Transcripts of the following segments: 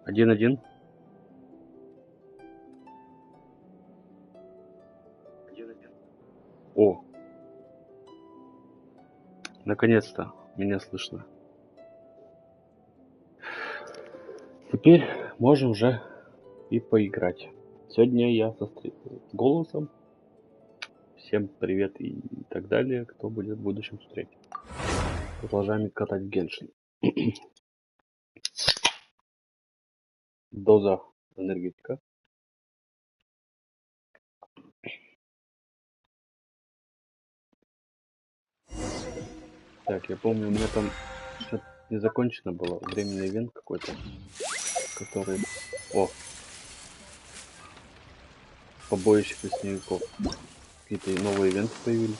1-1. О! Наконец-то меня слышно. Теперь можем уже и поиграть. Сегодня я со голосом. Всем привет и так далее, кто будет в будущем смотреть. Продолжаем катать Genshin. Доза энергетика. Так, я помню, у меня там что-то не закончено было. Временный ивент какой-то, который... О! Побоище пресневиков. Какие-то новые ивенты появились.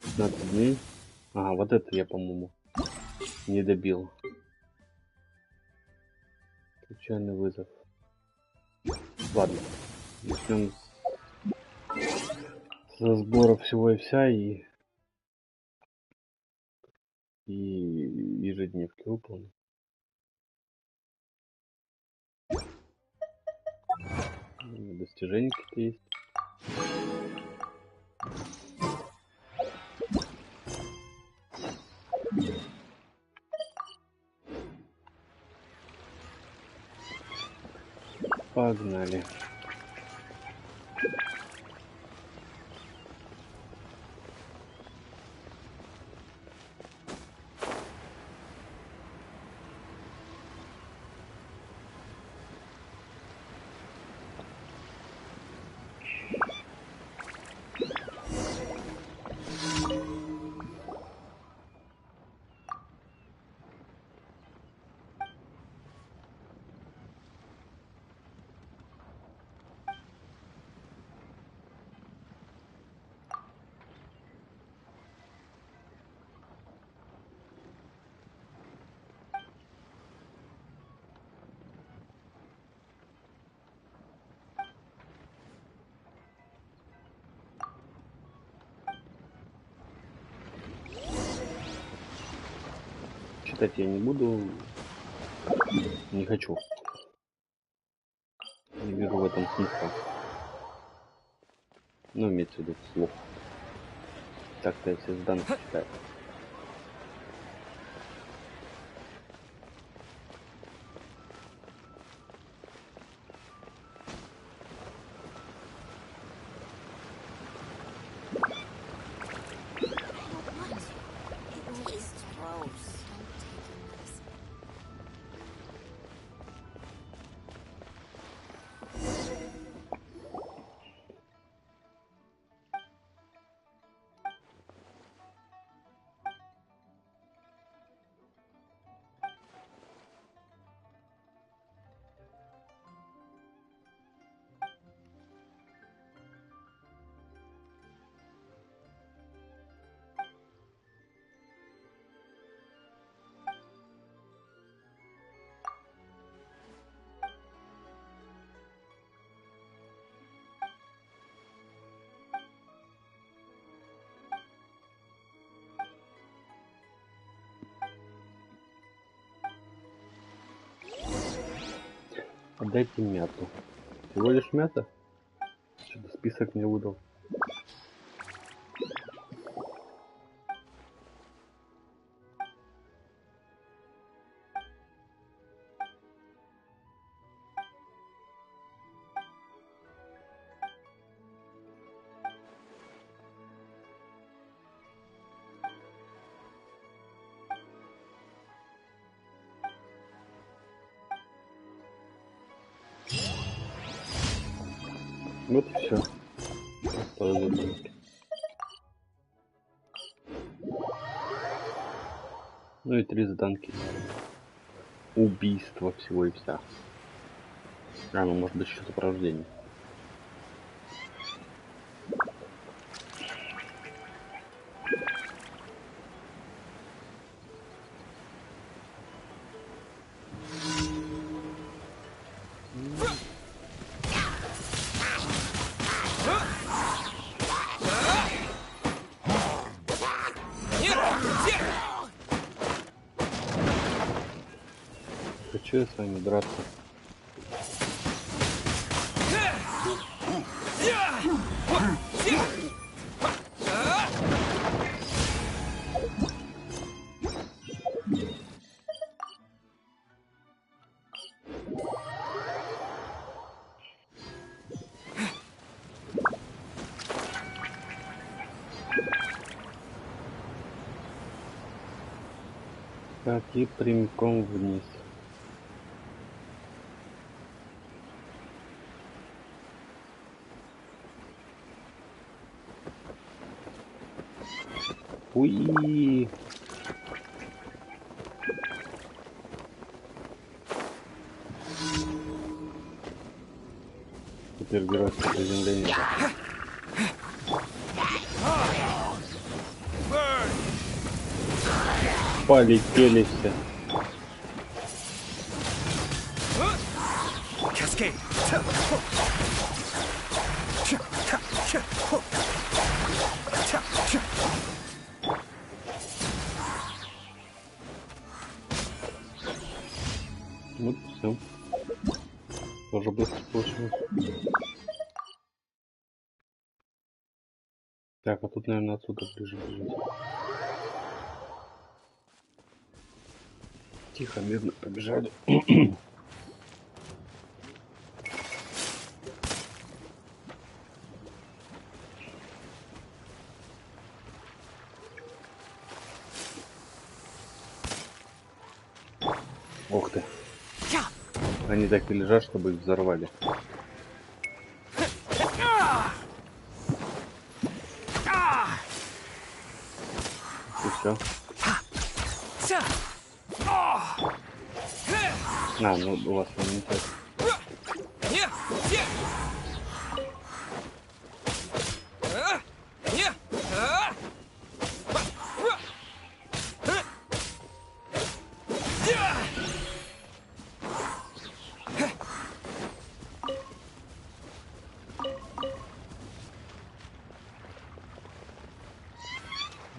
15 дней. Ага, вот это я, по-моему, не добил. Случайный вызов. Ладно. Начнем со сбора всего и вся и ежедневки выполним. Достижения какие-то есть. Погнали. Читать я не буду. Не хочу. Не вижу в этом смысла. Ну, имеется в виду вслух. Так-то я все заданки читаю. Отдайте мяту. Всего лишь мята? Что-то список мне выдал. Вот и все. Ну и 3 заданки. Убийство всего и вся. А, ну может быть еще сопровождение. Че с вами драться? Так, и прямиком вниз. Уи! Теперь геройское приземление. Полетели все. Вот все. Тоже быстро получилось. Так, а тут, наверное, отсюда ближе бежит. Тихо, мирно побежали. Ух ты. Они так и лежат, чтобы их взорвали. И все. А, ну у вас иммунитет.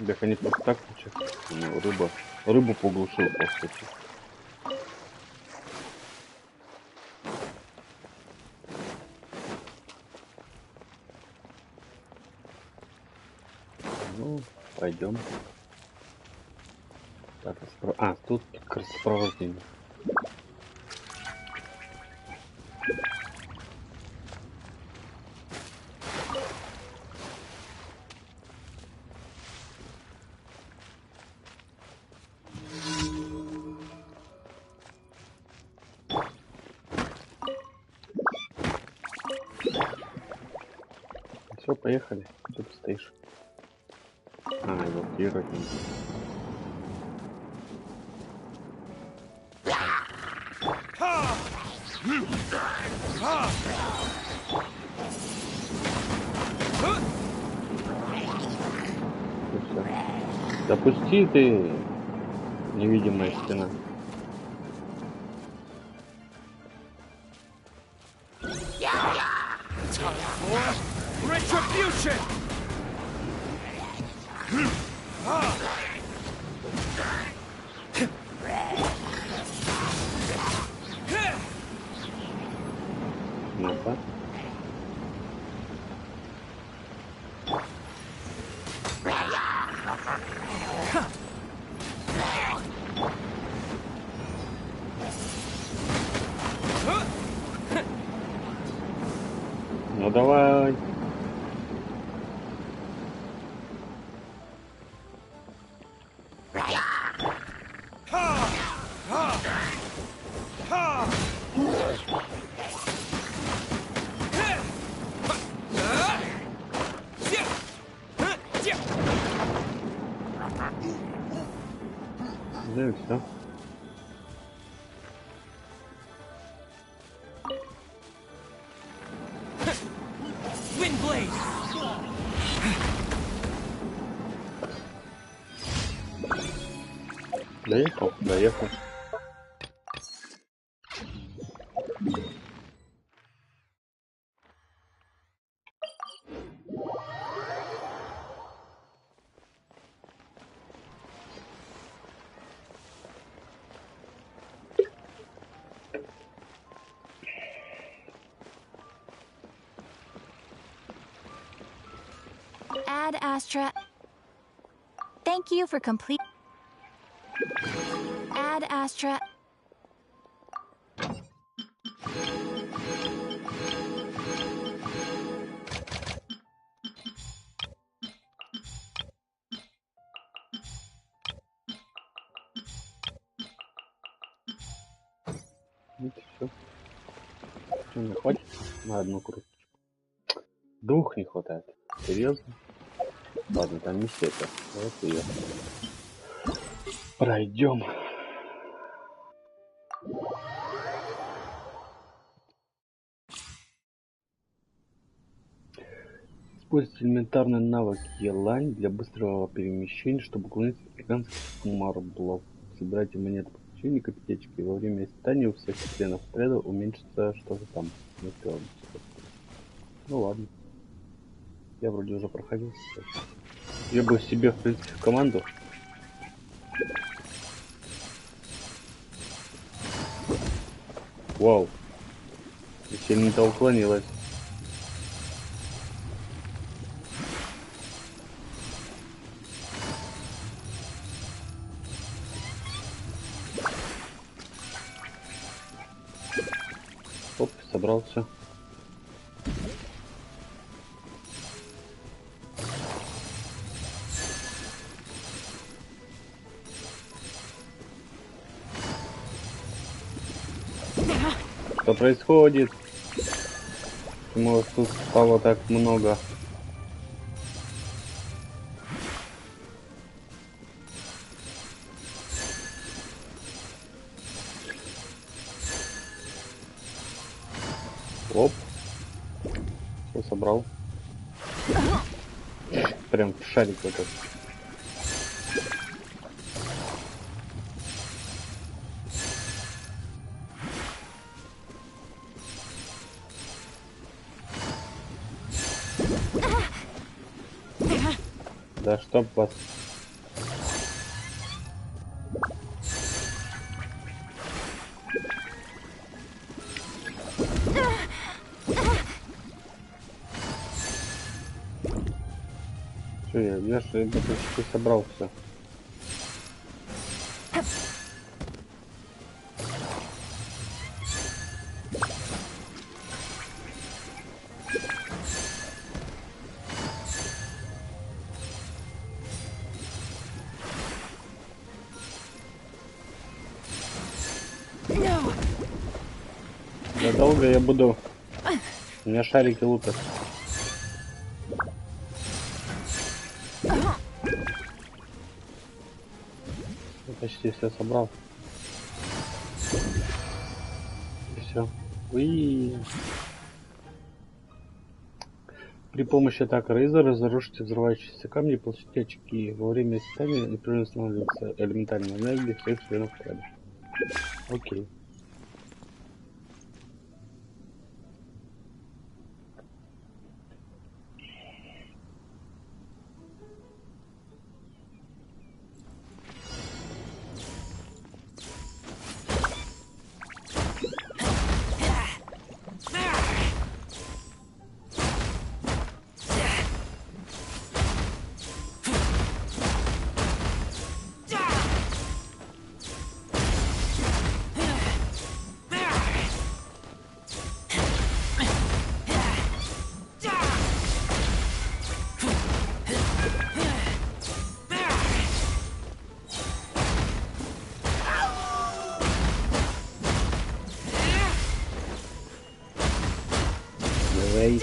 Так они просто так сейчас. Ну, рыбу поглушил просто. Ну, пойдем. Так, а, тут как раз сопровождение. Все, поехали. Что ты стоишь? А, эвакуировать надо. Допусти ты, невидимая стена. Ну-ка. Ну давай. Да и все. Доехал, доехал. Add Astra. Thank you for complete. Add Astra. Вот и все. Не хватит на одну круточку. Двух не хватает. Серьезно? Ладно, там не все это. Давайте ее пройдем. Используйте элементарный навык елань для быстрого перемещения, чтобы уклониться от гигантских марблов. Собирайте монеты приключений, копите очки. Во время испытания у всех членов отряда уменьшится что-то там. Не успел. Ну ладно. Я вроде уже проходил сейчас. Я бы себе, в принципе, в команду. Вау. И сильно-то уклонилась. Оп, собрался. Что происходит? Почему вас тут стало так много? Оп. Все собрал. Прям в шарик этот. Да чтоб вас. Что я почти собрал все. Да долго я буду. У меня шарики лупят. Я почти все собрал. И все. Уи. При помощи атак Рейза разрушите взрывающиеся камни и получите очки. Во время испытания непрерывно устанавливается элементарная энергия всех членов отряда. Окей. Давай.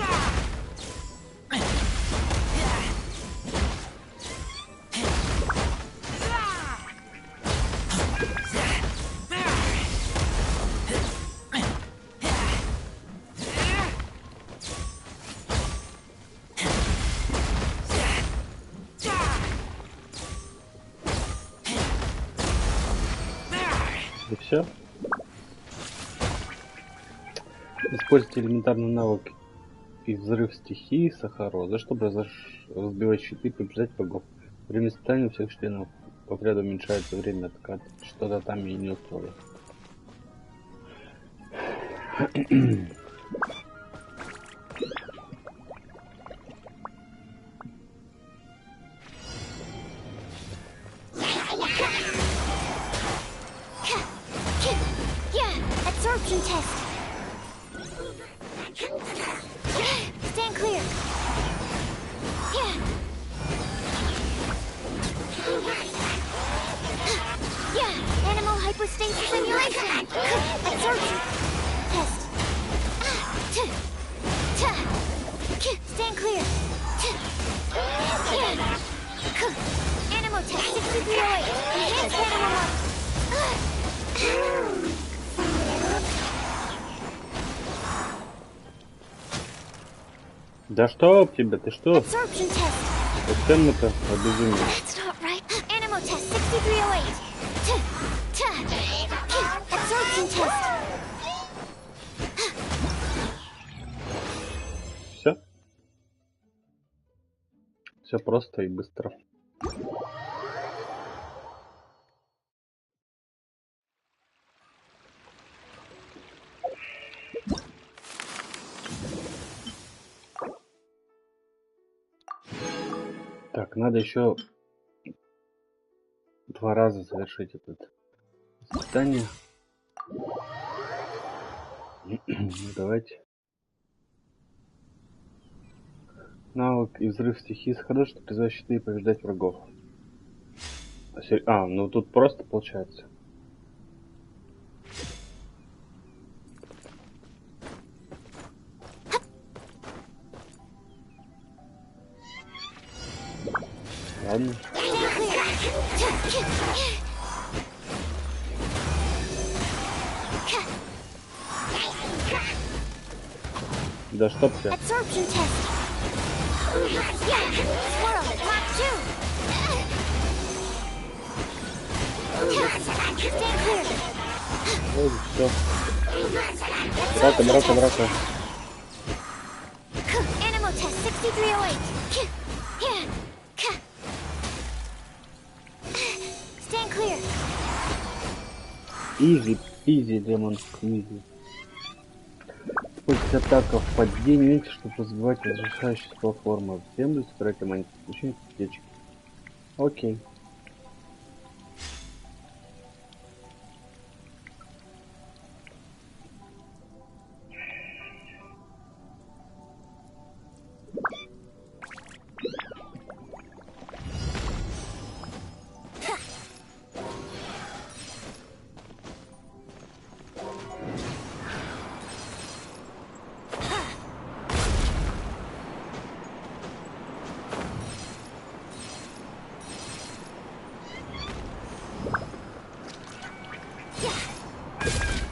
И все. Используйте элементарный навык и взрыв стихии Сахароза, чтобы разбивать щиты и побеждать врагов. Время испытания у всех членов отряда уменьшается время откат. Что-то там и не устроило. Да что об тебя, ты что? Absorption test. Зачем это обезумие? That's not right. Animal test 6308. Absorption test. Все? Все просто и быстро. Так, надо еще 2 раза завершить это испытание. Давайте. Навык и взрыв стихии сходу, что призывает щиты и побеждать врагов. Ну тут просто получается. Ладно. Да чтоб тебя. Absorption test. Swirl, Mark 2. Stay clear. Ой, все. Драка. Animal test 6308. Stand clear. Изи, демон, изи. После атака в падении, видите, чтобы разбивать возвращающиеся платформы в землю, собирать маленькие приключения, птички. Окей.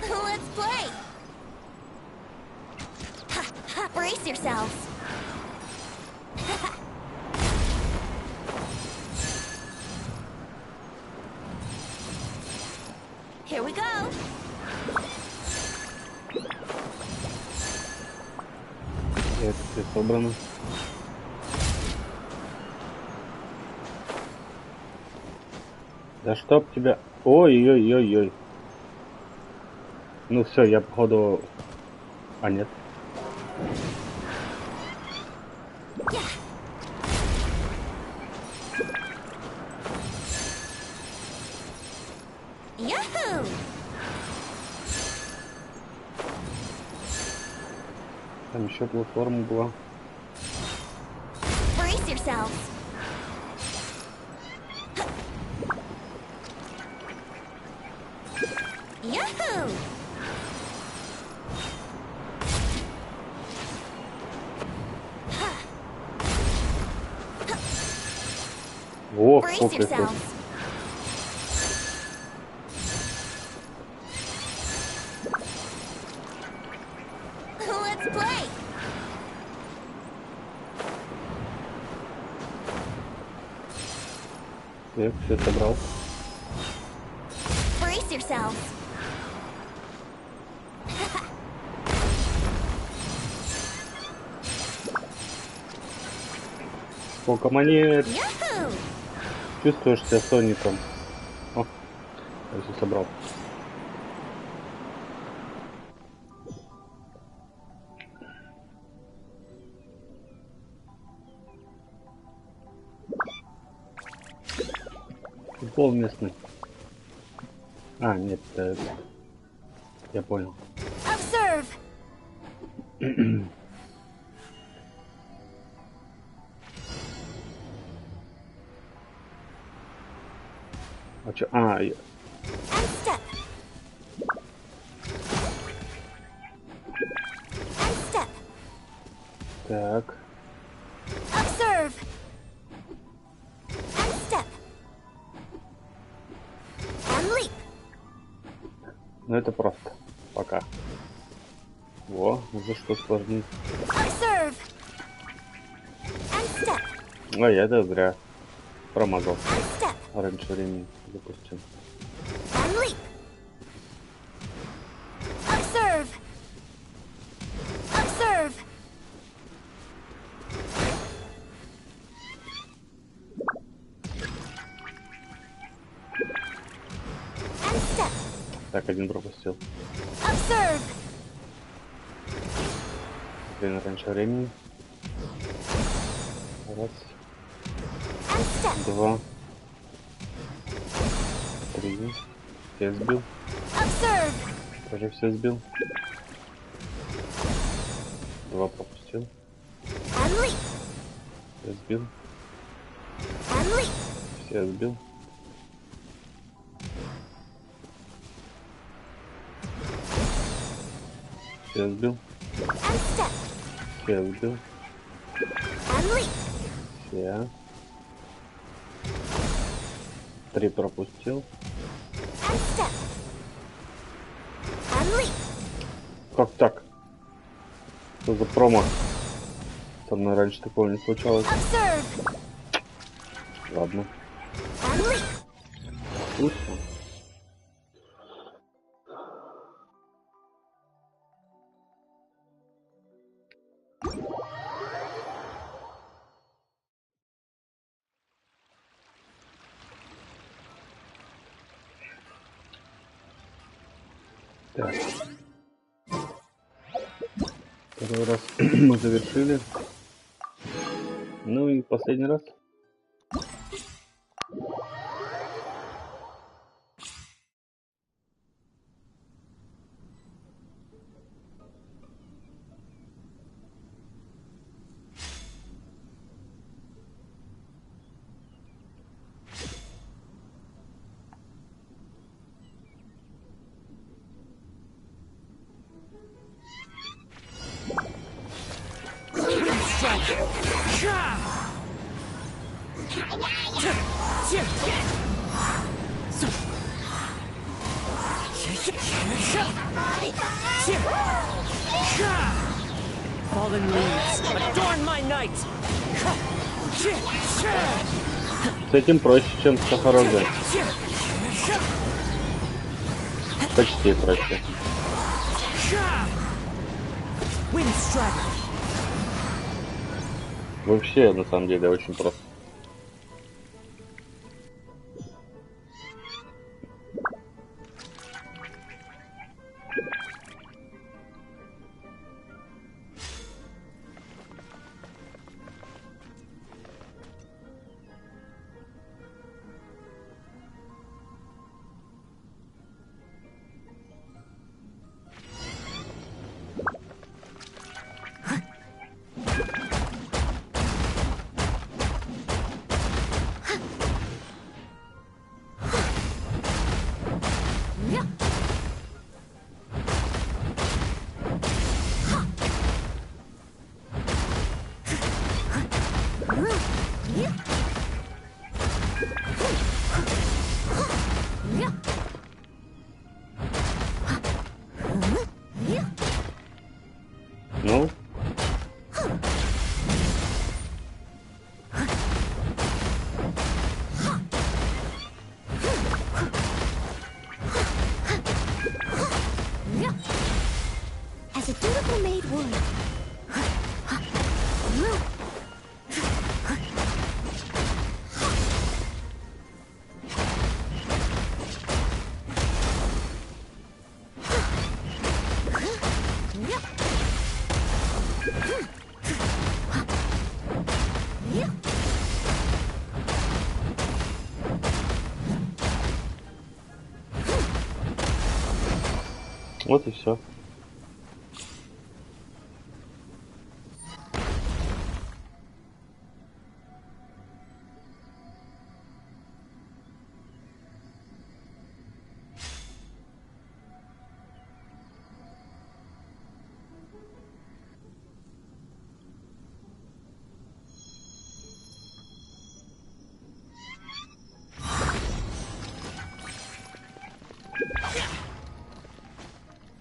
Let's play. Brace yourselves. Here we go. Это все собрано. Да чтоб тебя... Ой-ой-ой-ой. Ну все, я походу... А нет. Yahoo! Там еще платформа была. Brace yourselves. Yahoo! О, Brace сколько их тут. yourselves. Let's play. Я все собрал. Brace yourselves. Сколько монет. Yahoo! Чувствуешь себя Соником. О, я все собрал. Футбол местный. А, нет, это... Я понял. Observe. А чё? А, And step. And step. так. Observe. And step. And leap. Ну это просто. Пока. Во, уже что сложнее. Observe. А я это зря промазал. Раньше времени запустил. Так, один пропустил. Блин, раньше времени. Раз. Два. Три. Все сбил. Тоже все сбил. Два пропустил. Все сбил. Все сбил. Все сбил. Все сбил. Все. Три пропустил. Как так? Что за промах? Со мной раньше такого не случалось. Ладно. Вкусно. Так. Второй раз мы завершили. Ну и последний раз. Fallen leaves, adorn my night. С этим проще, чем с Сахарозой. Почти проще. Вообще, на самом деле, очень просто. Ну? As a dutiful maid would. Вот и все.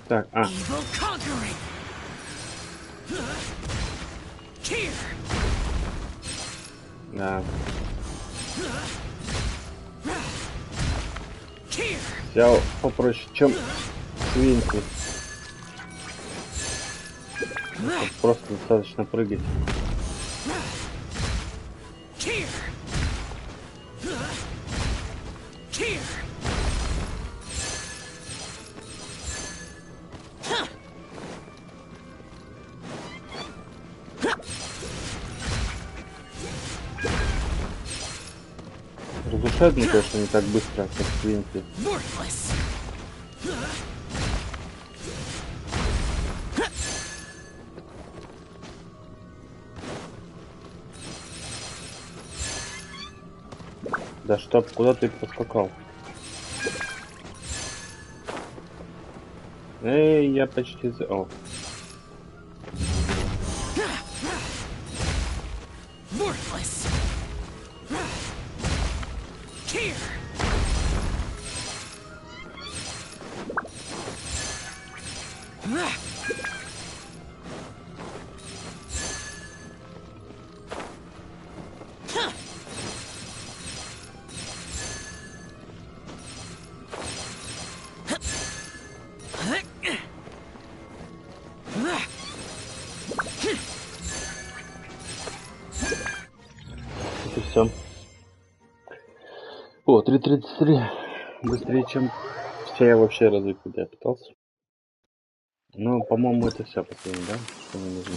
Так, Да. Я попроще, чем свинки. Просто достаточно прыгать. Разрушает, мне конечно, не так быстро, как свинки. Да чтоб, куда ты поскакал? Эй, я почти за... О. Это все. О, 3:33. Быстрее, чем все я вообще разы, когда я пытался. Ну, по-моему, это все последнее, да? Что мне нужно?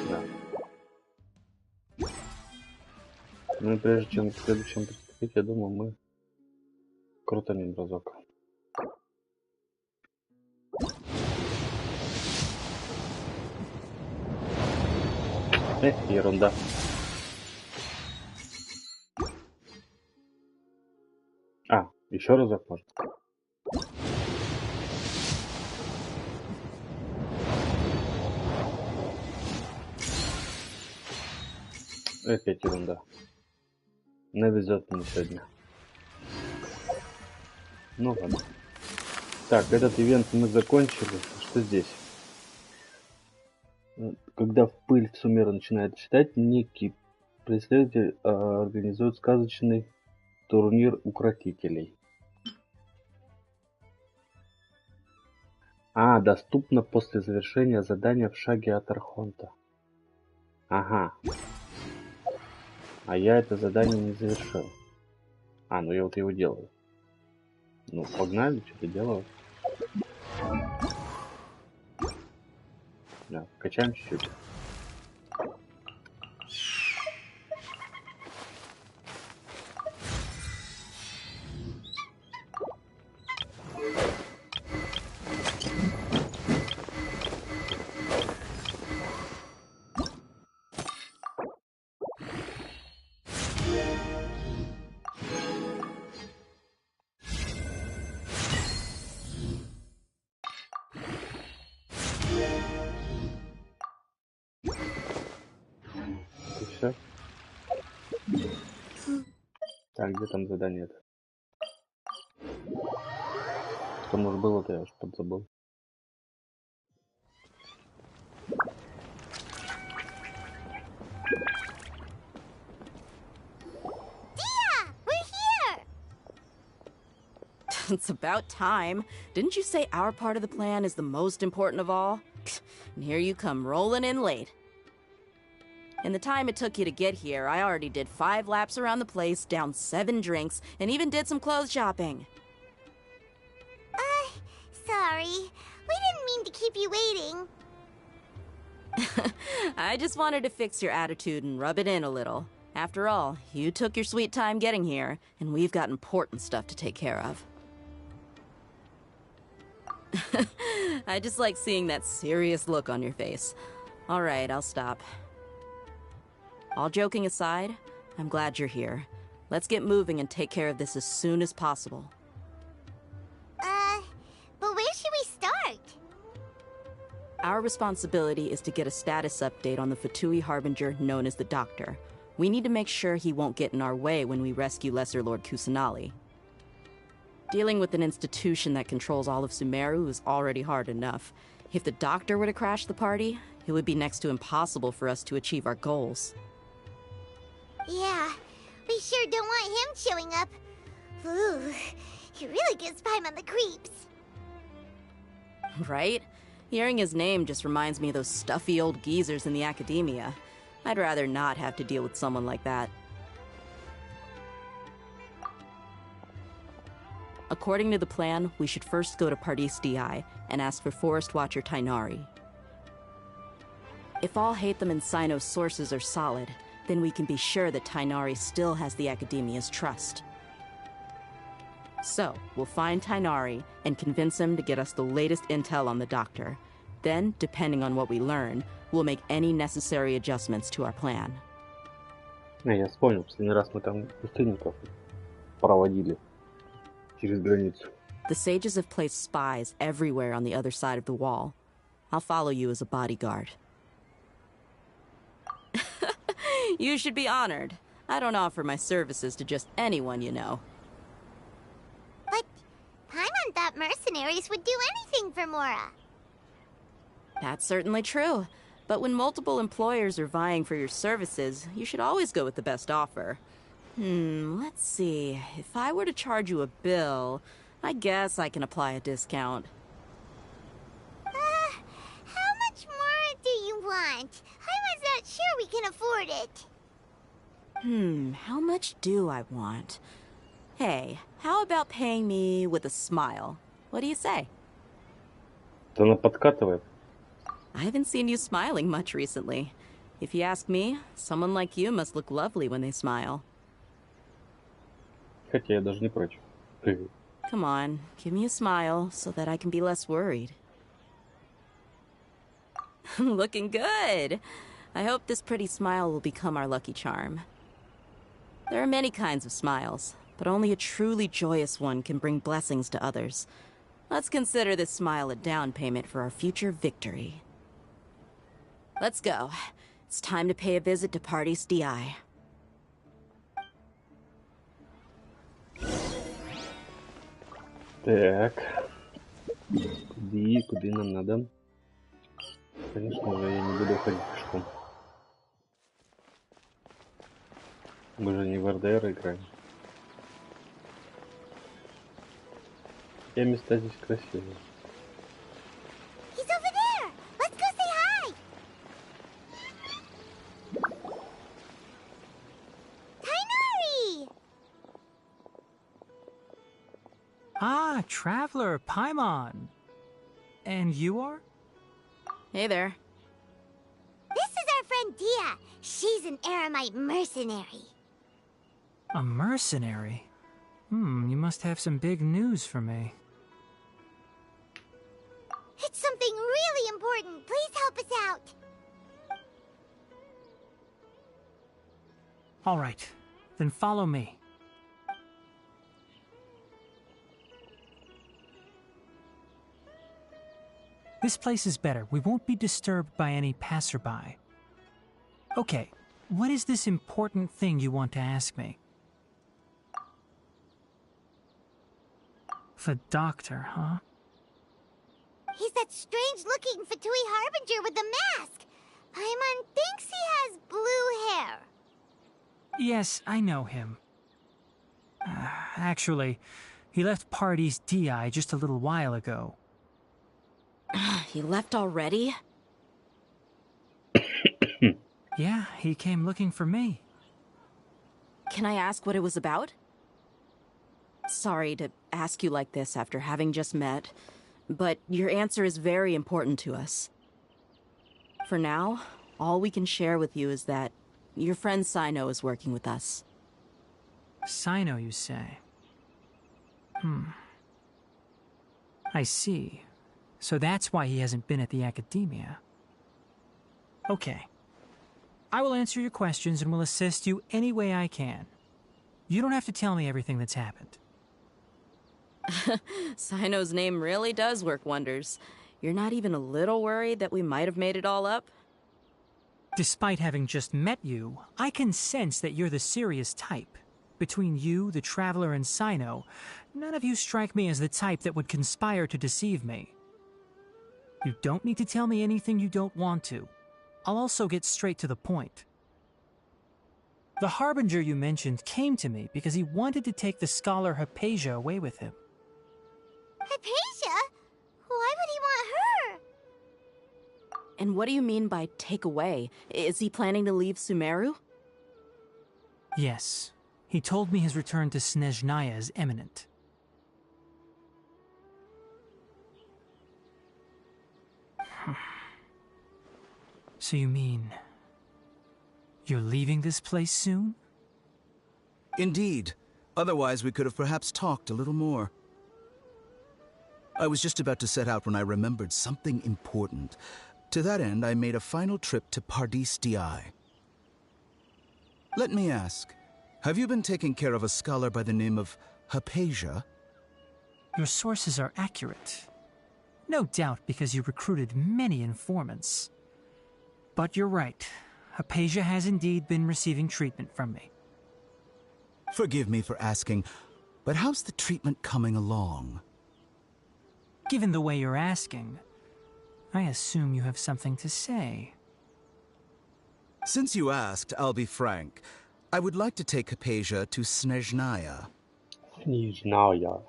Да. Ну и прежде чем к следующему приступить, я думаю, мы крутанем разок. Ерунда. А, еще разок можно. Опять ерунда. Навезет мне сегодня. Ну ладно. Так, этот ивент мы закончили. Что здесь? Когда в пыль в сумеру начинает читать, некий преследователь организует сказочный турнир укротителей. А, доступно после завершения задания в шаге от Архонта. Ага. А я это задание не завершил. А, ну я вот его делаю. Ну, погнали, что-то делаю. Да, качаем чуть-чуть. И все. Так, где там задание-то? Что может было-то, я уж подзабыл. It's about time. Didn't you say our part of the plan is the most important of all? And here you come rolling in late. In the time it took you to get here, I already did 5 laps around the place, downed 7 drinks, and even did some clothes shopping. Sorry. We didn't mean to keep you waiting. I just wanted to fix your attitude and rub it in a little. After all, you took your sweet time getting here, and we've got important stuff to take care of. I just like seeing that serious look on your face. All right, I'll stop. All joking aside, I'm glad you're here. Let's get moving and take care of this as soon as possible. But where should we start? Our responsibility is to get a status update on the Fatui Harbinger known as the Doctor. We need to make sure he won't get in our way when we rescue Lesser Lord Kusanali. Dealing with an institution that controls all of Sumeru is already hard enough. If the Doctor were to crash the party, it would be next to impossible for us to achieve our goals. I sure don't want him showing up. Ooh, he really gives Paimon the creeps. Right? Hearing his name just reminds me of those stuffy old geezers in the academia. I'd rather not have to deal with someone like that. According to the plan, we should first go to Pardis DI and ask for Forest Watcher Tainari. If all Hatham and Sino's sources are solid, then we can be sure that Tainari still has the Academia's trust. So, we'll find Tainari and convince him to get us the latest intel on the Doctor. Then, depending on what we learn, we'll make any necessary adjustments to our plan. Я вспомнил, последний раз мы там пустынников проводили через границу. The sages have placed spies everywhere on the other side of the wall. I'll follow you as a bodyguard. You should be honored. I don't offer my services to just anyone you know. But Paimon thought mercenaries would do anything for Mora. That's certainly true. But when multiple employers are vying for your services, you should always go with the best offer. Let's see. If I were to charge you a bill, I guess I can apply a discount. How much more do you want? Paimon's not sure we can afford it. How much do I want? Hey, how about paying me with a smile? What do you say? Она подкатывает. I haven't seen you smiling much recently. If you ask me, someone like you must look lovely when they smile. Хотя я даже не прочь. Привет. Come on, give me a smile so that I can be less worried. Looking good! I hope this pretty smile will become our lucky charm. There are many kinds of smiles, but only a truly joyous one can bring blessings to others. Let's consider this smile a down payment for our future victory. Let's go. It's time to pay a visit to Pardis DI. Так. Куда нам надо? Конечно же, я не буду ходить пешком. Мы же не в РДР играем. Хотя места здесь красивые. He's over there! Let's go say hi! Tainari! Ah, Traveler, Paimon. And you are? Hey there. This is our friend Dia. She's an Aramite mercenary. A mercenary? You must have some big news for me. It's something really important. Please help us out. All right, then follow me. This place is better. We won't be disturbed by any passerby. Okay, what is this important thing you want to ask me? The Doctor, huh? He's that strange-looking Fatui Harbinger with the mask. Paimon thinks he has blue hair. Yes, I know him. Actually, he left Pardis DI just a little while ago. He left already? Yeah, he came looking for me. Can I ask what it was about? Sorry to ask you like this after having just met, but your answer is very important to us. For now, all we can share with you is that your friend Sino is working with us. Sino, you say? I see. So that's why he hasn't been at the academia. Okay. I will answer your questions and will assist you any way I can. You don't have to tell me everything that's happened. Sino's name really does work wonders. You're not even a little worried that we might have made it all up? Despite having just met you, I can sense that you're the serious type. Between you, the Traveler, and Sino, none of you strike me as the type that would conspire to deceive me. You don't need to tell me anything you don't want to. I'll also get straight to the point. The Harbinger you mentioned came to me because he wanted to take the scholar Hypatia away with him. Hypatia? Why would he want her? And what do you mean by take away? Is he planning to leave Sumeru? Yes. He told me his return to Snezhnaya is imminent. So you mean... you're leaving this place soon? Indeed. Otherwise, we could have perhaps talked a little more. I was just about to set out when I remembered something important. To that end, I made a final trip to Pardis Di. Let me ask, have you been taking care of a scholar by the name of Hypatia? Your sources are accurate. No doubt because you recruited many informants. But you're right. Hypatia has indeed been receiving treatment from me. Forgive me for asking, but how's the treatment coming along? Given the way you're asking, I assume you have something to say. Since you asked, I'll be frank. I would like to take Hypatia to Snezhnaya. Snezhnaya.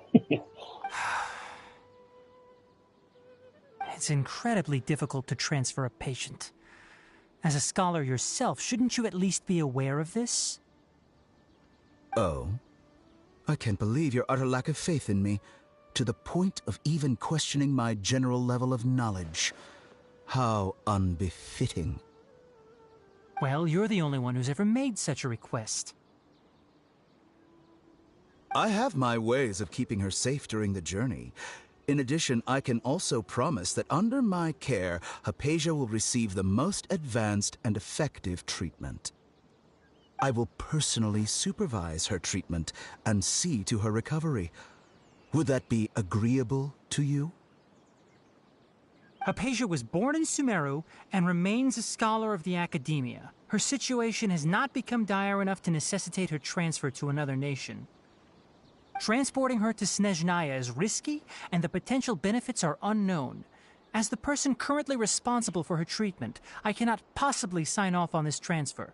It's incredibly difficult to transfer a patient. As a scholar yourself, shouldn't you at least be aware of this? Oh? I can't believe your utter lack of faith in me, to the point of even questioning my general level of knowledge. How unbefitting. Well, you're the only one who's ever made such a request. I have my ways of keeping her safe during the journey. In addition, I can also promise that under my care, Hypatia will receive the most advanced and effective treatment. I will personally supervise her treatment and see to her recovery. Would that be agreeable to you? Hypatia was born in Sumeru and remains a scholar of the Academia. Her situation has not become dire enough to necessitate her transfer to another nation. Transporting her to Snezhnaya is risky, and the potential benefits are unknown. As the person currently responsible for her treatment, I cannot possibly sign off on this transfer.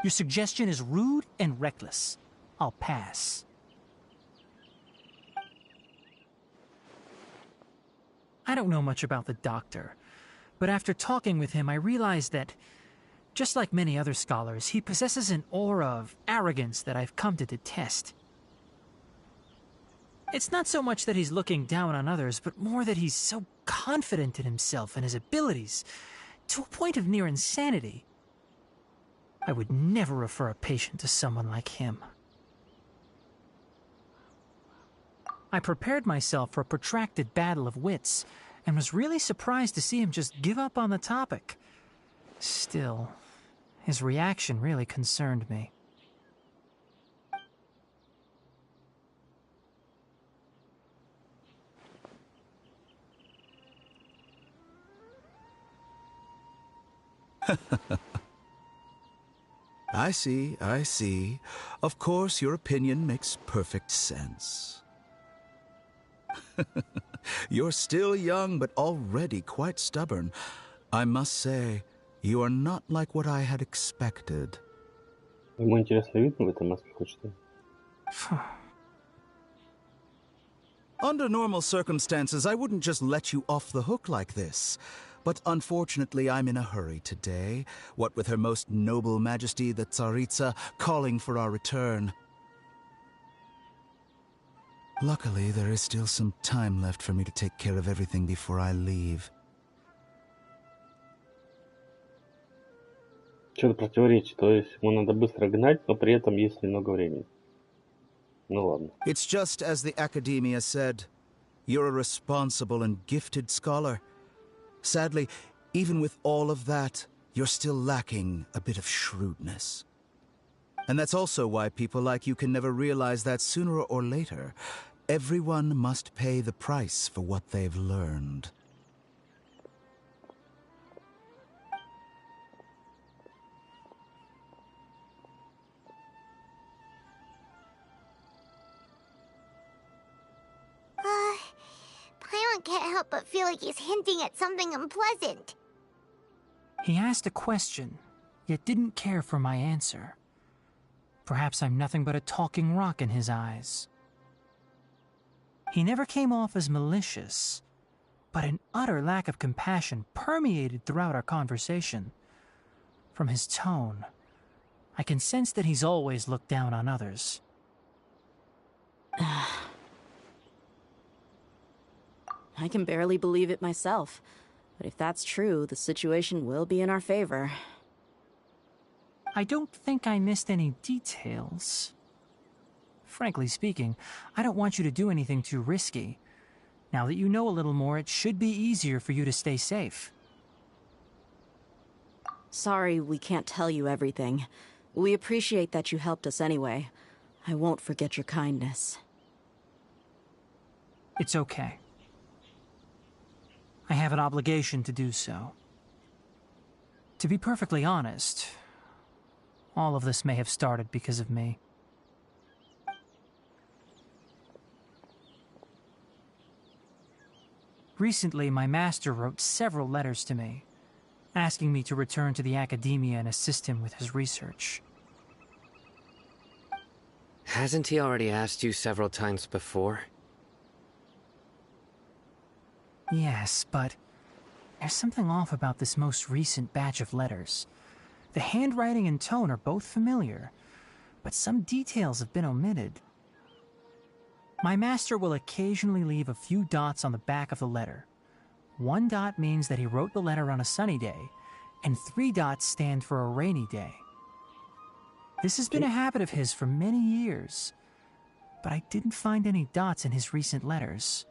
Your suggestion is rude and reckless. I'll pass. I don't know much about the doctor, but after talking with him, I realized that, just like many other scholars, he possesses an aura of arrogance that I've come to detest. It's not so much that he's looking down on others, but more that he's so confident in himself and his abilities, to a point of near insanity. I would never refer a patient to someone like him. I prepared myself for a protracted battle of wits, and was really surprised to see him just give up on the topic. Still, his reaction really concerned me. I see. Of course, your opinion makes perfect sense. You're still young, but already quite stubborn. I must say, you are not like what I had expected. Ему интересно, видно в этой маске хоть что? Under normal circumstances, I wouldn't just let you off the hook like this. But unfortunately, I'm in a hurry today, what with Her Most Noble Majesty the Tsaritsa calling for our return. Luckily, there is still some time left for me to take care of everything before I leave. Что-то противоречит, то есть ему надо быстро гнать, но при этом есть немного времени. Ну ладно. It's just as the Academia said. You're a responsible and gifted scholar. Sadly, even with all of that, you're still lacking a bit of shrewdness. And that's also why people like you can never realize that sooner or later, everyone must pay the price for what they've learned. Paimon can't help but feel like he's hinting at something unpleasant. He asked a question, yet didn't care for my answer. Perhaps I'm nothing but a talking rock in his eyes. He never came off as malicious, but an utter lack of compassion permeated throughout our conversation. From his tone, I can sense that he's always looked down on others. I can barely believe it myself, but if that's true, the situation will be in our favor. I don't think I missed any details. Frankly speaking, I don't want you to do anything too risky. Now that you know a little more, it should be easier for you to stay safe. Sorry we can't tell you everything. We appreciate that you helped us anyway. I won't forget your kindness. It's okay. I have an obligation to do so. To be perfectly honest, all of this may have started because of me. Recently, my master wrote several letters to me, asking me to return to the academia and assist him with his research. Hasn't he already asked you several times before? Yes, but there's something off about this most recent batch of letters. The handwriting and tone are both familiar, but some details have been omitted. My master will occasionally leave a few dots on the back of the letter. 1 dot means that he wrote the letter on a sunny day, and 3 dots stand for a rainy day. This has been a habit of his for many years, but I didn't find any dots in his recent letters.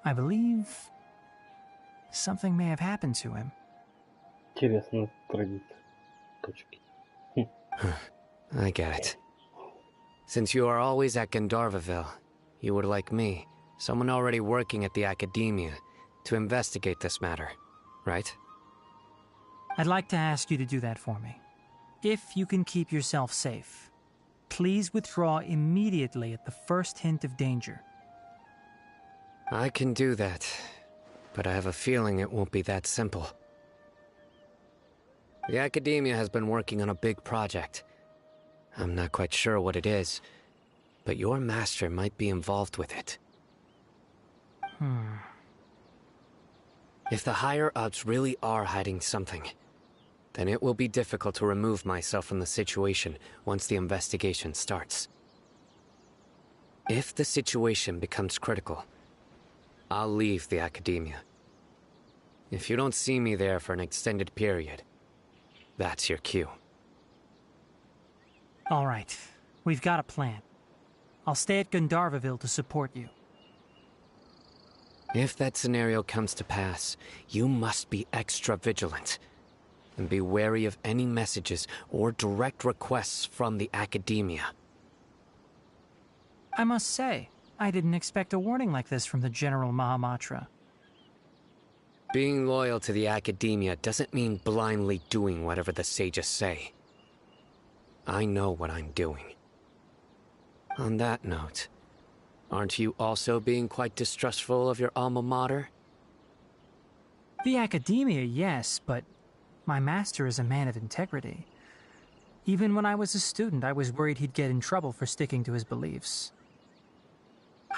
I believe something may have happened to him. Интересно традиция. Точки. I get it. Since you are always at Gandharvaville, you would like me, someone already working at the academia, to investigate this matter, right? I'd like to ask you to do that for me. If you can keep yourself safe, please withdraw immediately at the first hint of danger. I can do that, but I have a feeling it won't be that simple. The academia has been working on a big project. I'm not quite sure what it is, but your master might be involved with it. If the higher-ups really are hiding something, then it will be difficult to remove myself from the situation once the investigation starts. If the situation becomes critical, I'll leave the academia. If you don't see me there for an extended period, that's your cue. All right, we've got a plan. I'll stay at Gandharvaville to support you. If that scenario comes to pass, you must be extra vigilant. And be wary of any messages or direct requests from the academia. I must say, I didn't expect a warning like this from the General Mahamatra. Being loyal to the academia doesn't mean blindly doing whatever the sages say. I know what I'm doing. On that note, aren't you also being quite distrustful of your alma mater? The academia, yes, but my master is a man of integrity. Even when I was a student, I was worried he'd get in trouble for sticking to his beliefs.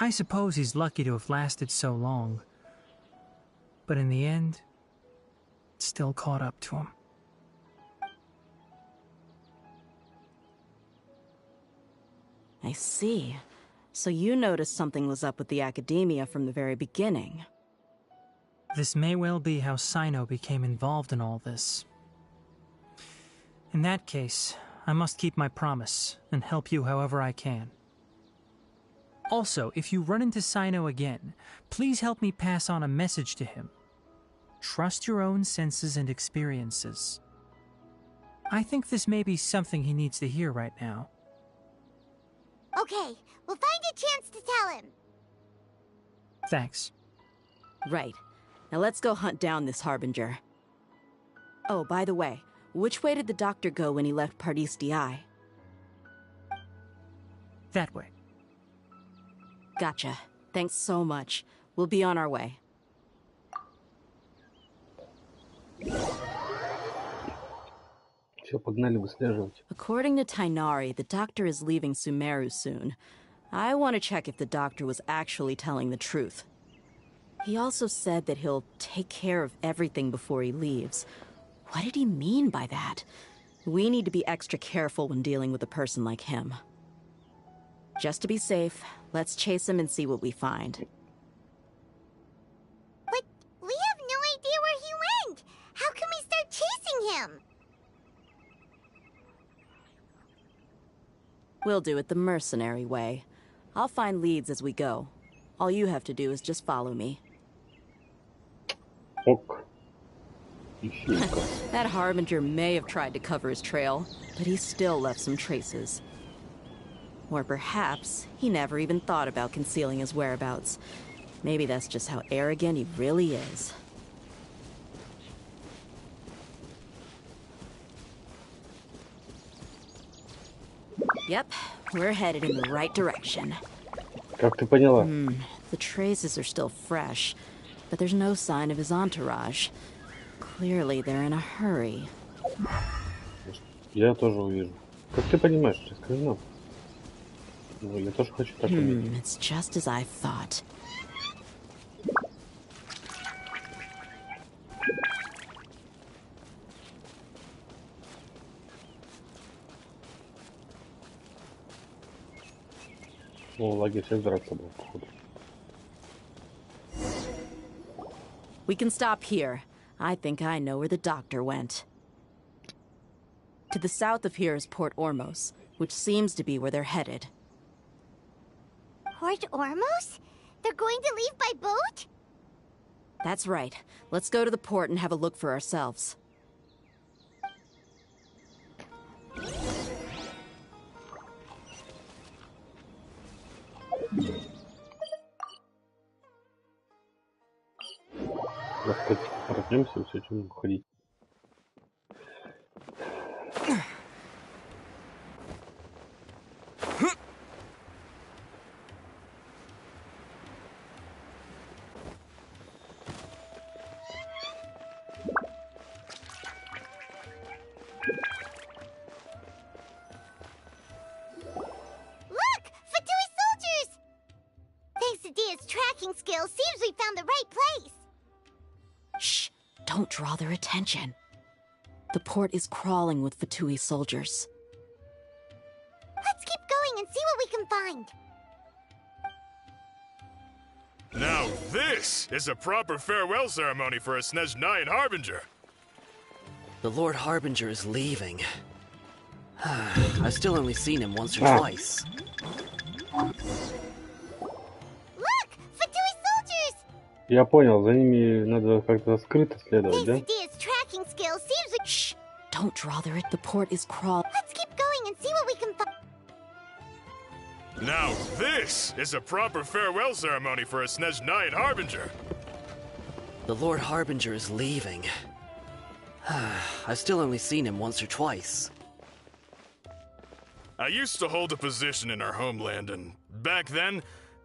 I suppose he's lucky to have lasted so long. But in the end, it still caught up to him. I see. So you noticed something was up with the academia from the very beginning. This may well be how Sino became involved in all this. In that case, I must keep my promise and help you however I can. Also, if you run into Sino again, please help me pass on a message to him. Trust your own senses and experiences. I think this may be something he needs to hear right now. Okay, we'll find a chance to tell him. Thanks. Right. Now let's go hunt down this Harbinger. Oh, by the way, which way did the doctor go when he left Pardis Di? That way. Gotcha. Thanks so much. We'll be on our way. Все, погнали выслеживать. According to Tainari, the doctor is leaving Sumeru soon. I want to check if the doctor was actually telling the truth. He also said that he'll take care of everything before he leaves. What did he mean by that? We need to be extra careful when dealing with a person like him. Just to be safe, let's chase him and see what we find. But we have no idea where he went. How can we start chasing him? We'll do it the mercenary way. I'll find leads as we go. All you have to do is just follow me. Ок. That Harbinger may have tried to cover his trail, but he still left some traces. Or perhaps he never even thought about concealing his whereabouts. Maybe that's just how arrogant he really is. Yep, we're headed in the right direction. Как ты поняла? The traces are still fresh, but there's no sign of his entourage. Clearly, they're in a hurry. Я тоже увижу. Как ты понимаешь? Расскажи нам. Ну, я тоже хочу так уметь. It's just as I thought. Ну, лагерь всех драться был, походу. We can stop here. I think I know where the doctor went. To the south of here is Port Ormos, which seems to be where they're headed. Port Ormos? They're going to leave by boat? That's right. Let's go to the port and have a look for ourselves. Проснемся, все, чем уходить. Skills seems we found the right place. Shh! Don't draw their attention. The port is crawling with Fatui soldiers. Let's keep going and see what we can find. Now this is a proper farewell ceremony for a Snezhnayan Harbinger. The Lord Harbinger is leaving. I've still only seen him once or twice. Я понял, за ними надо как-то скрыто следовать, да? Shh! Don't draw their The port is crawling. Let's keep going and see what we can find. Now this is a proper farewell ceremony for a Snezhnayan Harbinger. The Lord Harbinger is leaving. I've still only seen him once or twice. I used to hold a position in our homeland, and back then,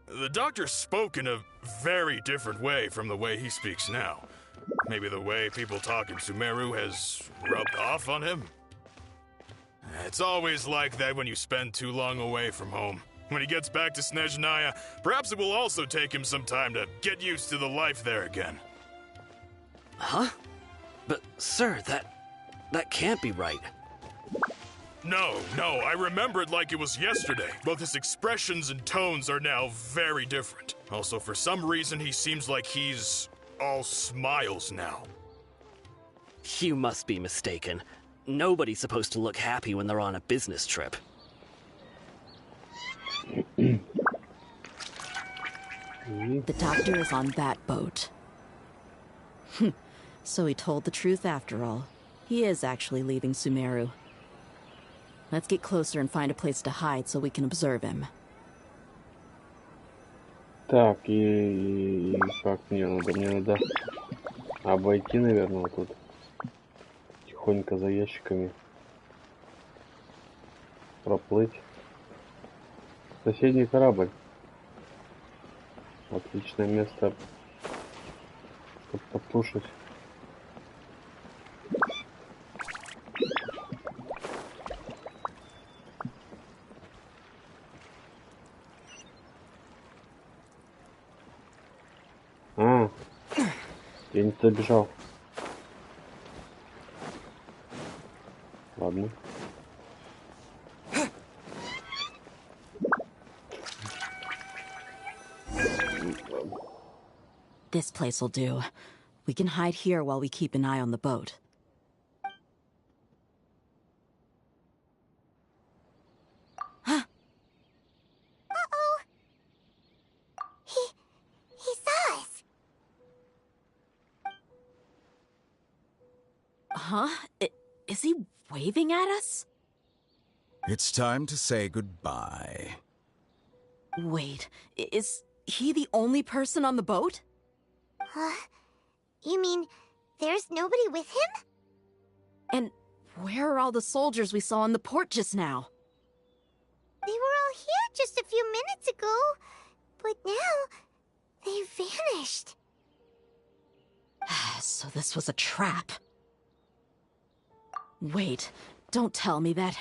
the doctor spoke in a very different way from the way he speaks now. Maybe the way people talk in Sumeru has rubbed off on him? It's always like that when you spend too long away from home. When he gets back to Snezhnaya, perhaps it will also take him some time to get used to the life there again. Huh? But, sir, that can't be right. No, I remember it like it was yesterday. Both his expressions and tones are now very different. Also, for some reason, he seems like he's all smiles now. You must be mistaken. Nobody's supposed to look happy when they're on a business trip. The doctor is on that boat. So he told the truth after all. He is actually leaving Sumeru. Let's get closer and find a place to hide so we can observe him. Так, и как мне надо? Мне надо обойти, наверное, вот тут. Тихонько за ящиками. Проплыть. Соседний корабль. Отличное место, чтобы послушать. Я не туда бежал. Ладно. This place will do. We can hide here while we keep an eye on the boat. Huh? Uh-oh. He saw us. Huh? Is he waving at us? It's time to say goodbye. Wait, is he the only person on the boat? You mean there's nobody with him? And where are all the soldiers we saw on the port just now? They were all here just a few minutes ago, but now they vanished. So this was a trap. Wait, don't tell me that.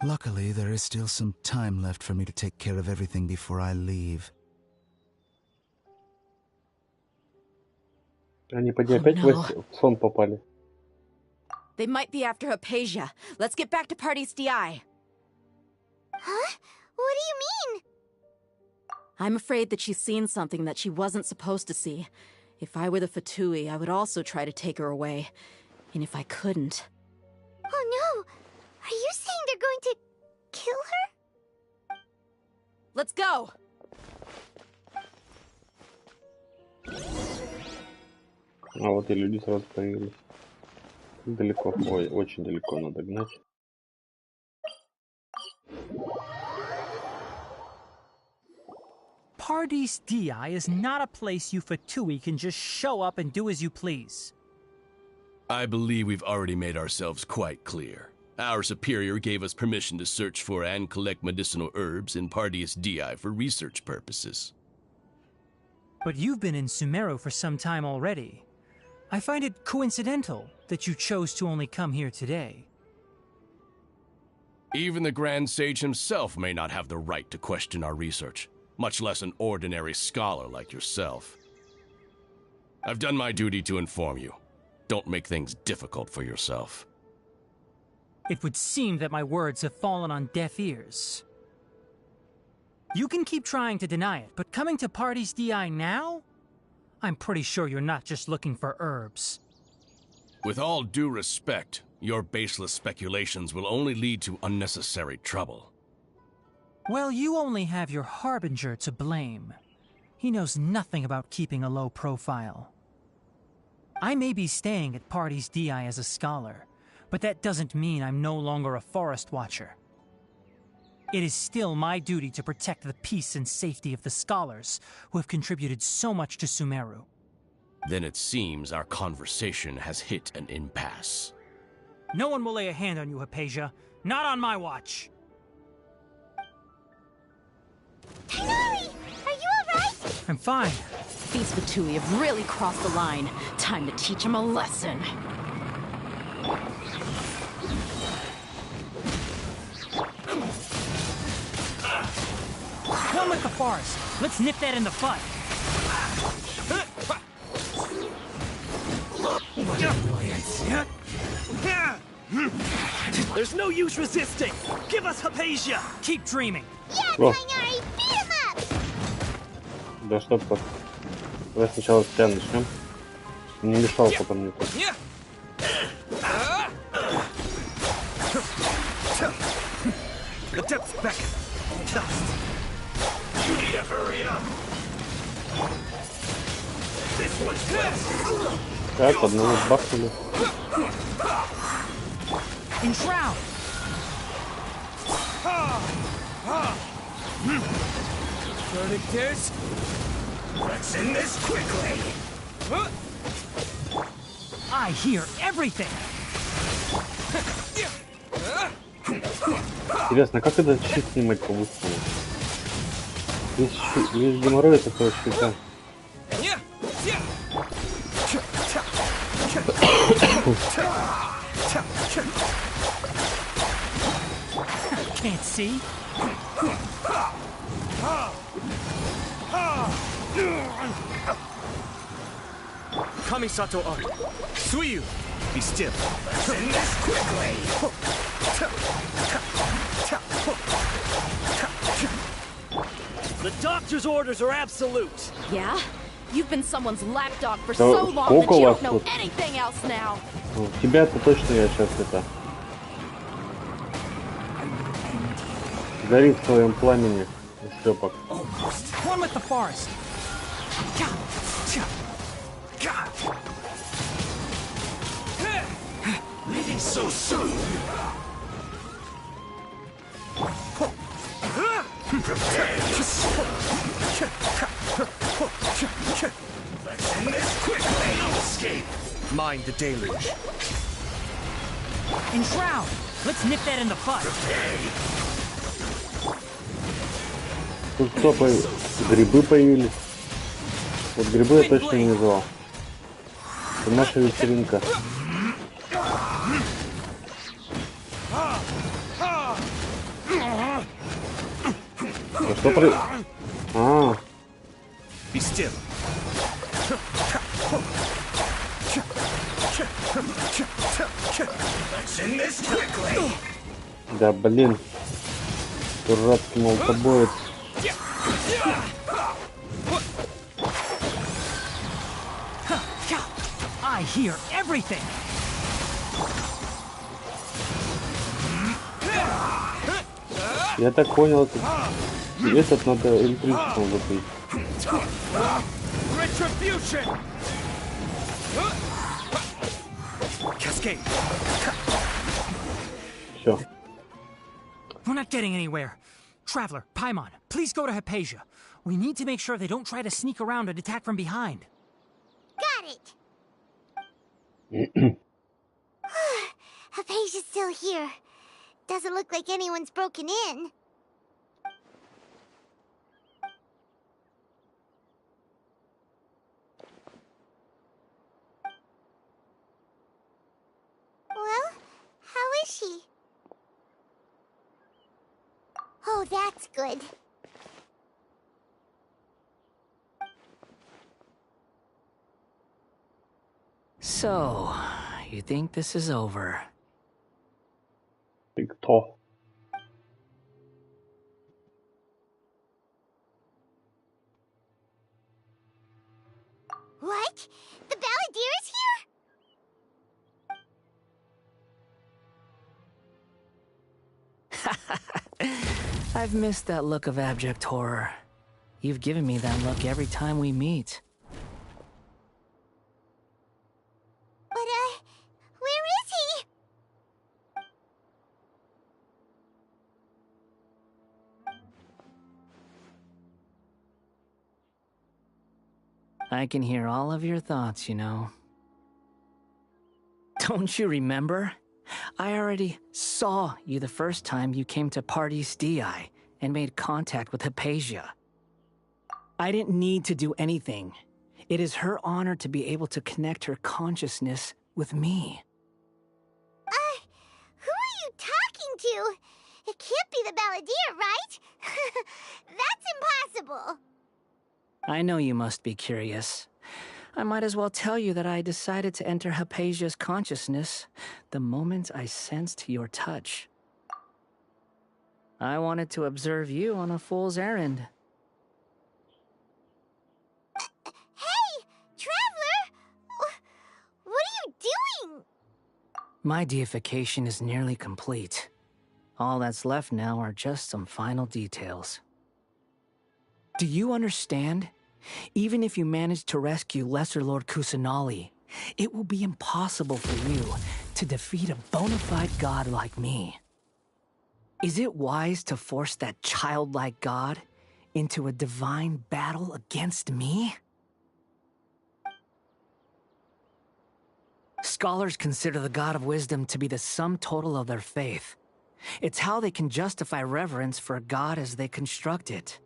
Luckily, there is still some time left for me to take care of everything before I leave. Они поди опять в сон попали. They might be after Hypatia. Let's get back to Party's DI. Huh? What do you mean? I'm afraid that she's seen something that she wasn't supposed to see. If I were the Fatui, I would also try to take her away. And if I couldn't... Oh no! Are you saying they're going to kill her? Let's go! А вот и люди сразу появились. Далеко. Ой, очень далеко надо гнать. Party's DI is not a place you Fatui can just show up and do as you please. I believe we've already made ourselves quite clear. Our superior gave us permission to search for and collect medicinal herbs in Party's DI for research purposes. But you've been in Sumeru for some time already. I find it coincidental that you chose to only come here today. Even the Grand Sage himself may not have the right to question our research, much less an ordinary scholar like yourself. I've done my duty to inform you. Don't make things difficult for yourself. It would seem that my words have fallen on deaf ears. You can keep trying to deny it, but coming to Party's DI now? I'm pretty sure you're not just looking for herbs. With all due respect, your baseless speculations will only lead to unnecessary trouble. Well, you only have your Harbinger to blame. He knows nothing about keeping a low profile. I may be staying at Party's DI as a scholar, but that doesn't mean I'm no longer a forest watcher. It is still my duty to protect the peace and safety of the scholars who have contributed so much to Sumeru. Then it seems our conversation has hit an impasse. No one will lay a hand on you, Hypatia. Not on my watch. Tighnari! Are you alright? I'm fine. These Fatui have really crossed the line. Time to teach them a lesson. One with the forest. Let's nip that in the bud. There's no use resisting. Give us Hypatia. Keep dreaming. Yeah, О. Tighnari! Beat him up! Да что так? Давай сначала с тебя начнем. Не мешал потом мне тут. The depths beckon. Dust. You need to hurry up. This one's close. Так, одного бахнули. Enshroud. Verdict is... Let's end this quickly. I hear everything. Интересно, как этот щит снимать по-быстрому? Весь геморрой такой щита. Can't see. Kamisato art. Suiyu. Be still. Send this quickly. The doctor's orders are absolute. Yeah? You've been someone's lapdog for so long that you don't know anything else now. Тебя-то точно я сейчас это... Гори в своем пламени, шлепок. One with the forest. Leaving so soon. Prepare yourself. Let's end this quickly. No escape. Mind the deluge. Enshroud. Let's nip that in the bud. Тут кто появился? Грибы появились. Вот грибы я точно не звал. Это наша вечеринка. А что про... А. Да блин. Дурацкий молотобоец. I hear everything. Я так понял, этот надо электричеством закрыть. Все. We're not getting anywhere. Traveler, Paimon, please go to Hypatia. We need to make sure they don't try to sneak around and attack from behind. Got it. Hypatia's still here. Doesn't look like anyone's broken in. Well, how is she? Oh, that's good. So, you think this is over? Ты кто? What? The Balladeer is here? I've missed that look of abject horror. You've given me that look every time we meet. But, where is he? I can hear all of your thoughts, you know. Don't you remember? I already saw you the first time you came to Party's DI and made contact with Hypatia. I didn't need to do anything. It is her honor to be able to connect her consciousness with me. Who are you talking to? It can't be the Balladeer, right? That's impossible. I know you must be curious. I might as well tell you that I decided to enter Hypatia's consciousness the moment I sensed your touch. I wanted to observe you on a fool's errand. Hey, Traveler! What are you doing? My deification is nearly complete. All that's left now are just some final details. Do you understand? Even if you manage to rescue Lesser Lord Kusanali, it will be impossible for you to defeat a bona fide god like me. Is it wise to force that childlike god into a divine battle against me? Scholars consider the God of Wisdom to be the sum total of their faith. It's how they can justify reverence for a god as they construct it.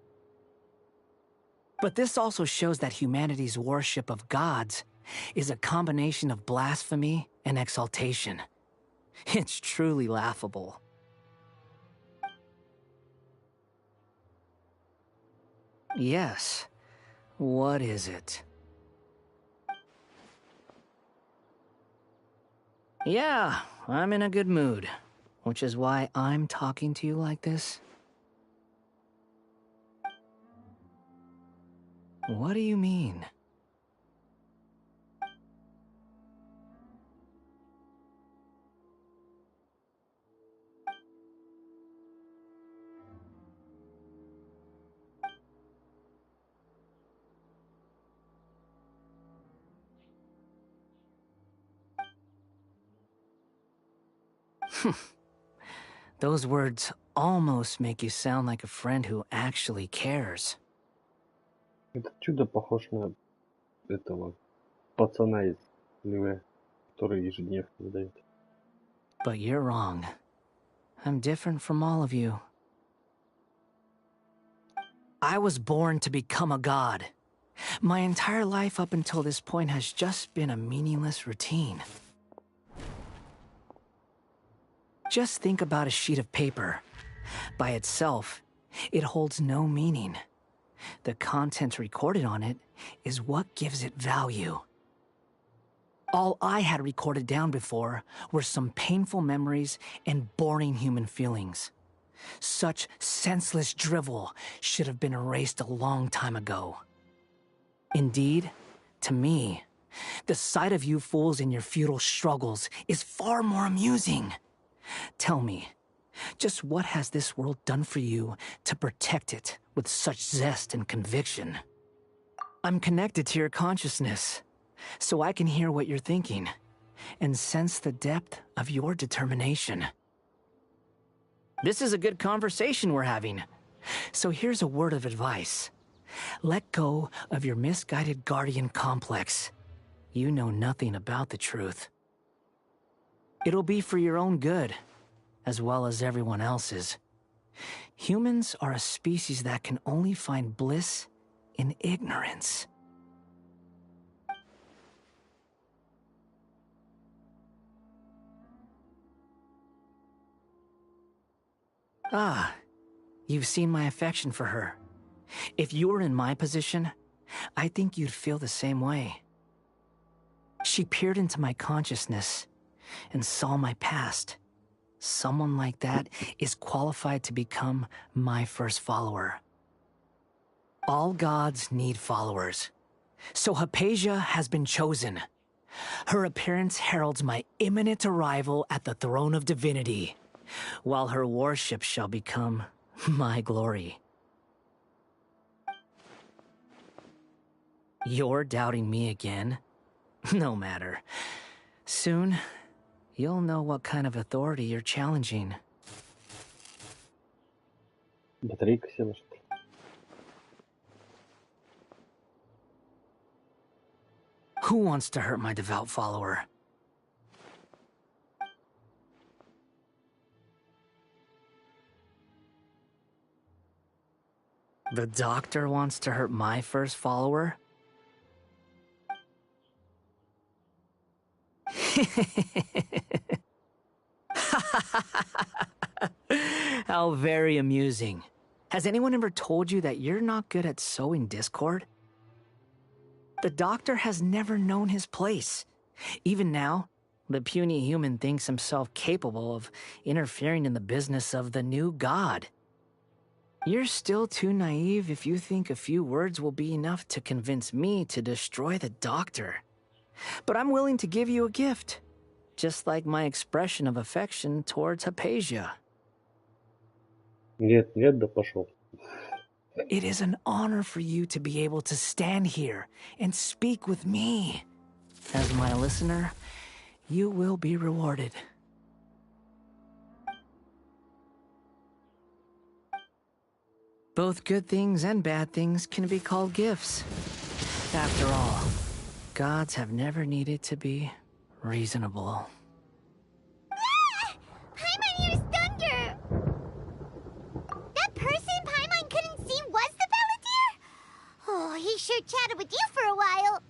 But this also shows that humanity's worship of gods is a combination of blasphemy and exaltation. It's truly laughable. Yes. What is it? Yeah, I'm in a good mood, which is why I'm talking to you like this. What do you mean? Those words almost make you sound like a friend who actually cares. Этот чудо похож на этого пацана из ЛВ, который ежедневно выдает. But you're wrong. I'm different from all of you. I was born to become a god. My entire life up until this point has just been a meaningless routine. Just think about a sheet of paper. By itself, it holds no meaning. The content recorded on it is what gives it value. All I had recorded down before were some painful memories and boring human feelings. Such senseless drivel should have been erased a long time ago. Indeed, to me, the sight of you fools in your futile struggles is far more amusing. Tell me, just what has this world done for you to protect it with such zest and conviction? I'm connected to your consciousness, so I can hear what you're thinking, and sense the depth of your determination. This is a good conversation we're having, so here's a word of advice. Let go of your misguided guardian complex. You know nothing about the truth. It'll be for your own good, as well as everyone else's. Humans are a species that can only find bliss in ignorance. Ah, you've seen my affection for her. If you were in my position, I think you'd feel the same way. She peered into my consciousness and saw my past. Someone like that is qualified to become my first follower. All gods need followers. So Hypatia has been chosen. Her appearance heralds my imminent arrival at the throne of divinity, while her worship shall become my glory. You're doubting me again? No matter. Soon, you'll know what kind of authority you're challenging. Батарейка села, что ли? Who wants to hurt my devout follower? The doctor wants to hurt my first follower? How very amusing. Has anyone ever told you that you're not good at sowing discord? The doctor has never known his place. Even now, the puny human thinks himself capable of interfering in the business of the new god. You're still too naive if you think a few words will be enough to convince me to destroy the doctor. But I'm willing to give you a gift, just like my expression of affection towards Hypatia. Нет, нет, да пошел. It is an honor for you to be able to stand here and speak with me. As my listener, you will be rewarded. Both good things and bad things can be called gifts. After all, gods have never needed to be reasonable. Paimon used thunder! That person Paimon couldn't see was the Palantir? Oh, he sure chatted with you for a while.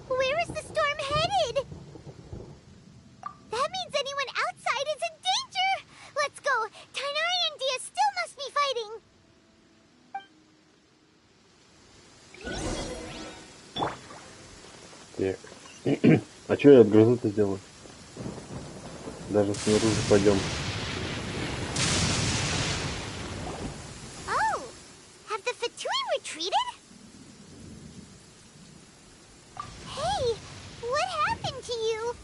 Where is the storm headed? That means anyone outside is in danger! Let's go! Tainari and Dia still must be fighting! Так. А что я от грозы-то сделаю? Даже снаружи пойдем. Oh, have the Fatui retreated? Hey, what happened to you?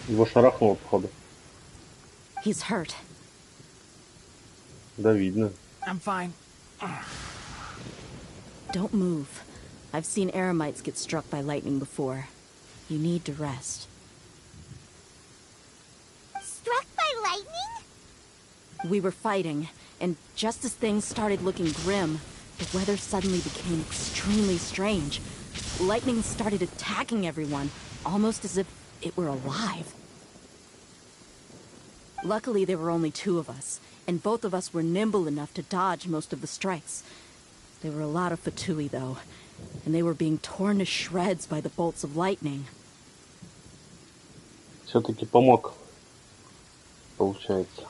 Его шарахнуло, походу. He's hurt. Да, видно. I'm fine. Don't move. I've seen eremites get struck by lightning before. You need to rest. Struck by lightning? We were fighting, and just as things started looking grim, the weather suddenly became extremely strange. Lightning started attacking everyone, almost as if it were alive. Luckily, there were only two of us, and both of us were nimble enough to dodge most of the strikes. There were a lot of Fatui, though, and they were being torn to shreds by the bolts of lightning. Все-таки помог. Получается.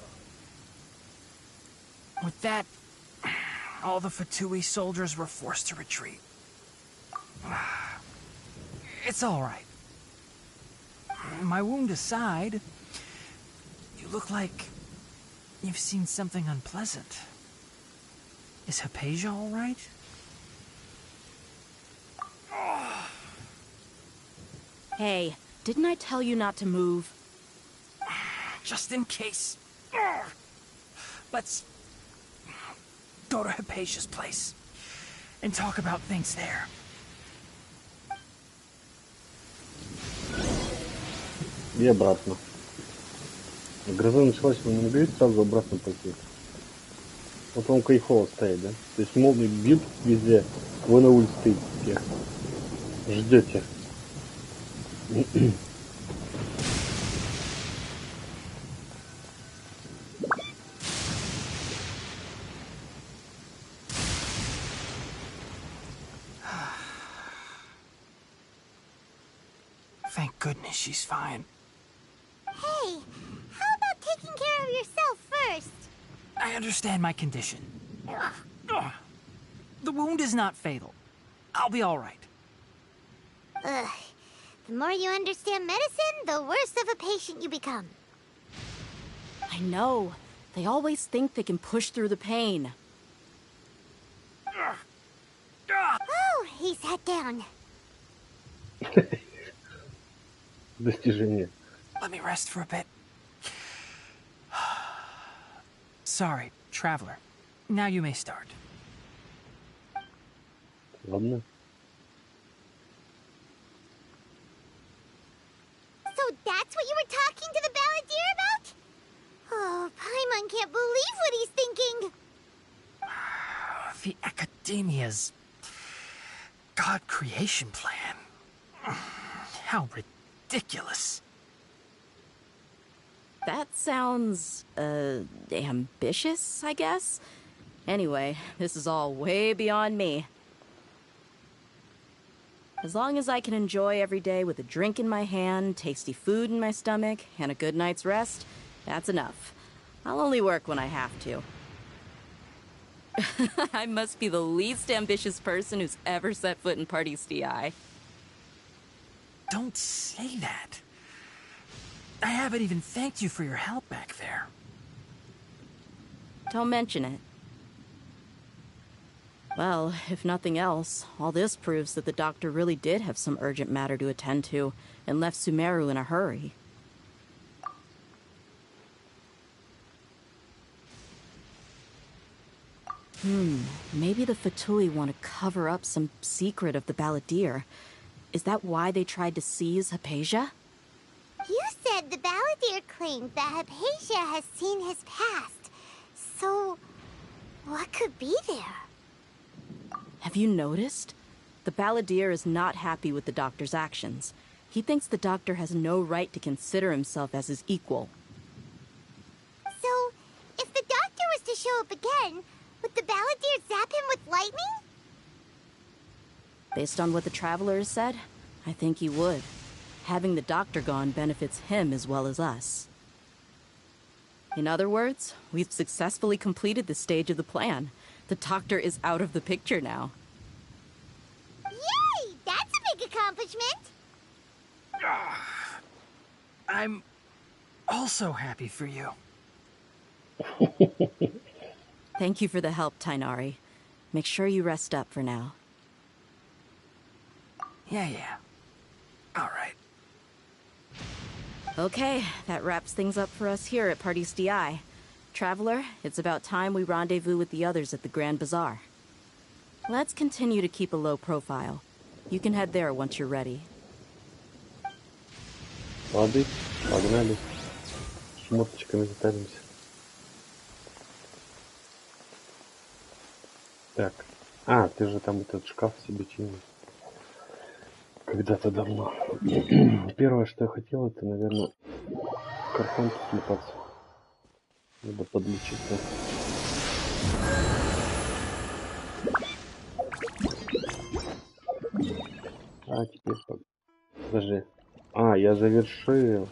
With that, all the Fatui soldiers were forced to retreat. It's all right. My wound aside, you look like you've seen something unpleasant. Is Hypatia all right? Hey, didn't I tell you not to move? Just in case. Let's go to Hypatia's place and talk about things there. И обратно. Гроза началась, он не говорит сразу обратно пойти. Вот он кайфово стоит, да? То есть молнии бьют везде, вы на улице стоите, ждете. Thank goodness she's fine. Hey, how about taking care of yourself first? I understand my condition. The wound is not fatal. I'll be all right. Ugh. The more you understand medicine, the worse of a patient you become. I know. They always think they can push through the pain. Oh, he sat down. Достижение. Let me rest for a bit. Sorry, traveler. Now you may start. Ладно. So that's what you were talking to the balladeer about? Oh, Paimon can't believe what he's thinking. The Academia's God creation plan. How ridiculous. That sounds, ambitious, I guess? Anyway, this is all way beyond me. As long as I can enjoy every day with a drink in my hand, tasty food in my stomach, and a good night's rest, that's enough. I'll only work when I have to. I must be the least ambitious person who's ever set foot in Party's DI. Don't say that. I haven't even thanked you for your help back there. Don't mention it. Well, if nothing else, all this proves that the doctor really did have some urgent matter to attend to and left Sumeru in a hurry. Maybe the Fatui want to cover up some secret of the balladeer. Is that why they tried to seize Hypatia? You said the balladeer claimed that Hypatia has seen his past. So, what could be there? Have you noticed? The balladeer is not happy with the doctor's actions. He thinks the doctor has no right to consider himself as his equal. So, if the doctor was to show up again, would the balladeer zap him with lightning? Based on what the traveler has said, I think he would. Having the doctor gone benefits him as well as us. In other words, we've successfully completed this stage of the plan. The doctor is out of the picture now. Yay! That's a big accomplishment! I'm also happy for you. Thank you for the help, Tainari. Make sure you rest up for now. Yeah. All right. Okay, that wraps things up for us here at Party's DI. Traveler, it's about time we rendezvous with the others at the Grand Bazaar. Let's continue to keep a low profile. You can head there once you're ready. Лады, погнали. Шмоточками затаримся. Так. А, ты же там этот шкаф себе чинил. Когда-то давно. Первое, что я хотел, это, наверное, к Архонту слепаться. Надо подлечиться. А, теперь... Подожди. А, я завершил.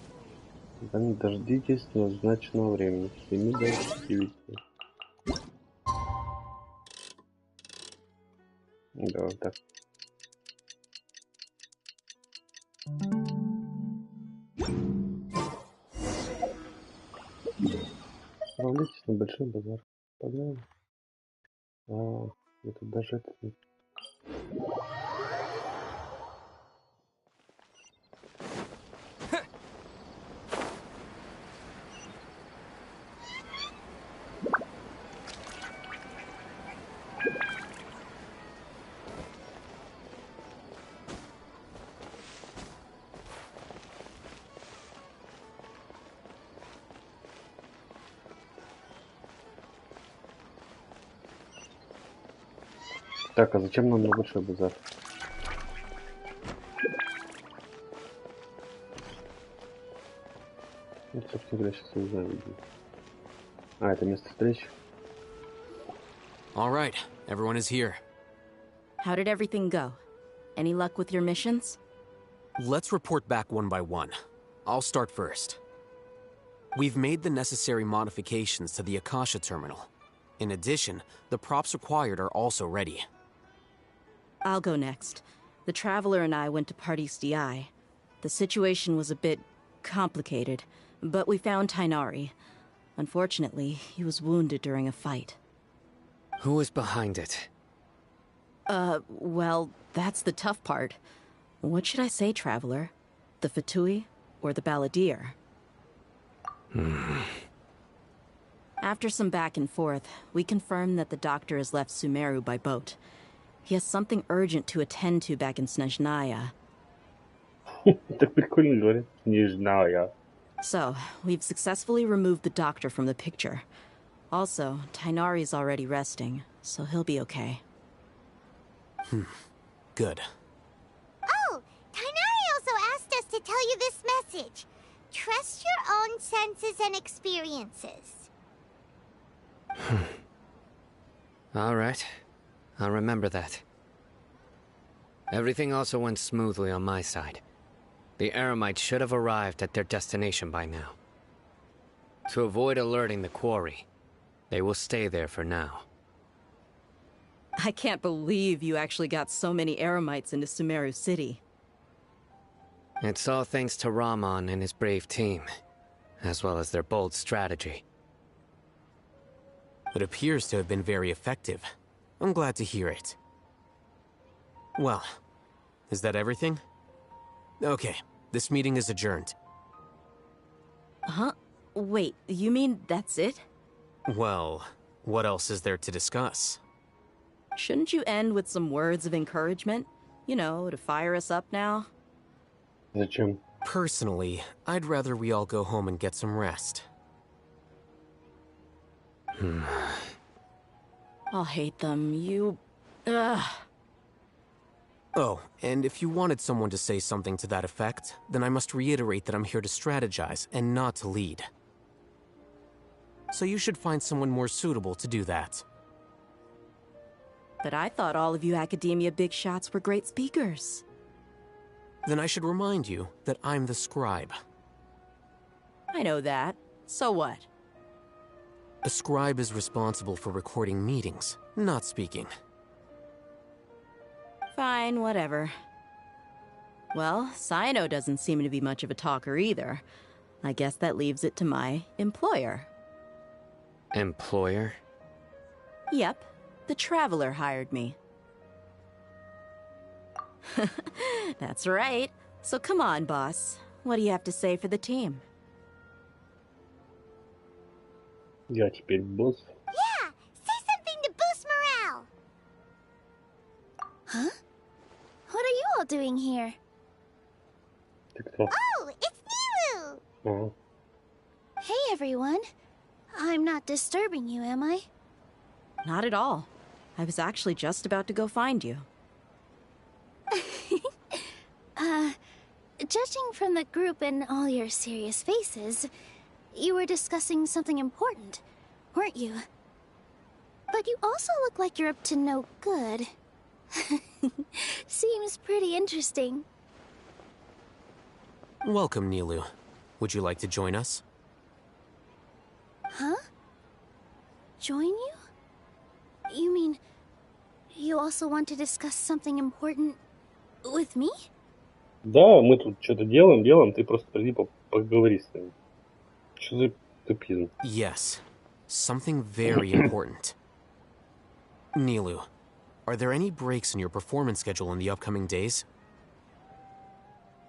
Дождитесь назначенного времени. С 7 до 9. Да, вот так. Отправляйтесь на большой базар. Погнали. А, я тут даже это... Так, а зачем нам на большой базар? Ну, собственно говоря, сейчас я узнаю. А, это место встречи. All right, everyone is here. How did everything go? Any luck with your missions? Let's report back one by one. I'll start first. We've made the necessary modifications to the Akasha terminal. In addition, the props required are also ready. I'll go next. The Traveler and I went to Party's DI. The situation was a bit complicated, but we found Tainari. Unfortunately, he was wounded during a fight. Who was behind it? Well, that's the tough part. What should I say, Traveler? The Fatui or the Balladeer? After some back and forth, we confirmed that the doctor has left Sumeru by boat. He has something urgent to attend to back in Snezhnaya. Так прикольно говорят. Снежная. So, we've successfully removed the doctor from the picture. Also, Tainari's already resting, so he'll be okay. Good. Oh, Tainari also asked us to tell you this message. Trust your own senses and experiences. All right. I'll remember that. Everything also went smoothly on my side. The Eremites should have arrived at their destination by now. To avoid alerting the quarry, they will stay there for now. I can't believe you actually got so many Eremites into Sumeru City. It's all thanks to Rahman and his brave team, as well as their bold strategy. It appears to have been very effective. I'm glad to hear it. Well, is that everything? Okay, this meeting is adjourned. Huh? Wait, you mean that's it? Well, what else is there to discuss? Shouldn't you end with some words of encouragement? You know, to fire us up now? Зачем? Personally, I'd rather we all go home and get some rest. I'll hate them, you... Ugh. Oh, and if you wanted someone to say something to that effect, then I must reiterate that I'm here to strategize and not to lead. So you should find someone more suitable to do that. But I thought all of you Academia big shots were great speakers. Then I should remind you that I'm the scribe. I know that. So what? A scribe is responsible for recording meetings, not speaking. Fine, whatever. Well, Sino doesn't seem to be much of a talker either. I guess that leaves it to my employer. Employer? Yep, the Traveler hired me. That's right. So come on, boss. What do you have to say for the team? Я теперь босс. Yeah, say something to boost morale. Huh? What are you all doing here? Ты кто? Oh, it's Nilu! Ага. Hey, everyone. I'm not disturbing you, am I? Not at all. I was actually just about to go find you. Judging from the group and all your serious faces, you were discussing something important, weren't you? But you also look like you're up to no good. Seems pretty interesting. Welcome, Nilu. Would you like to join us? Huh? Join you? You mean, you also want to discuss something important with me? Да, мы тут что-то делаем, ты просто приди поговори с ним. Что за тупизм? Yes. Something very important. Nilu, are there any breaks in your performance schedule in the upcoming days?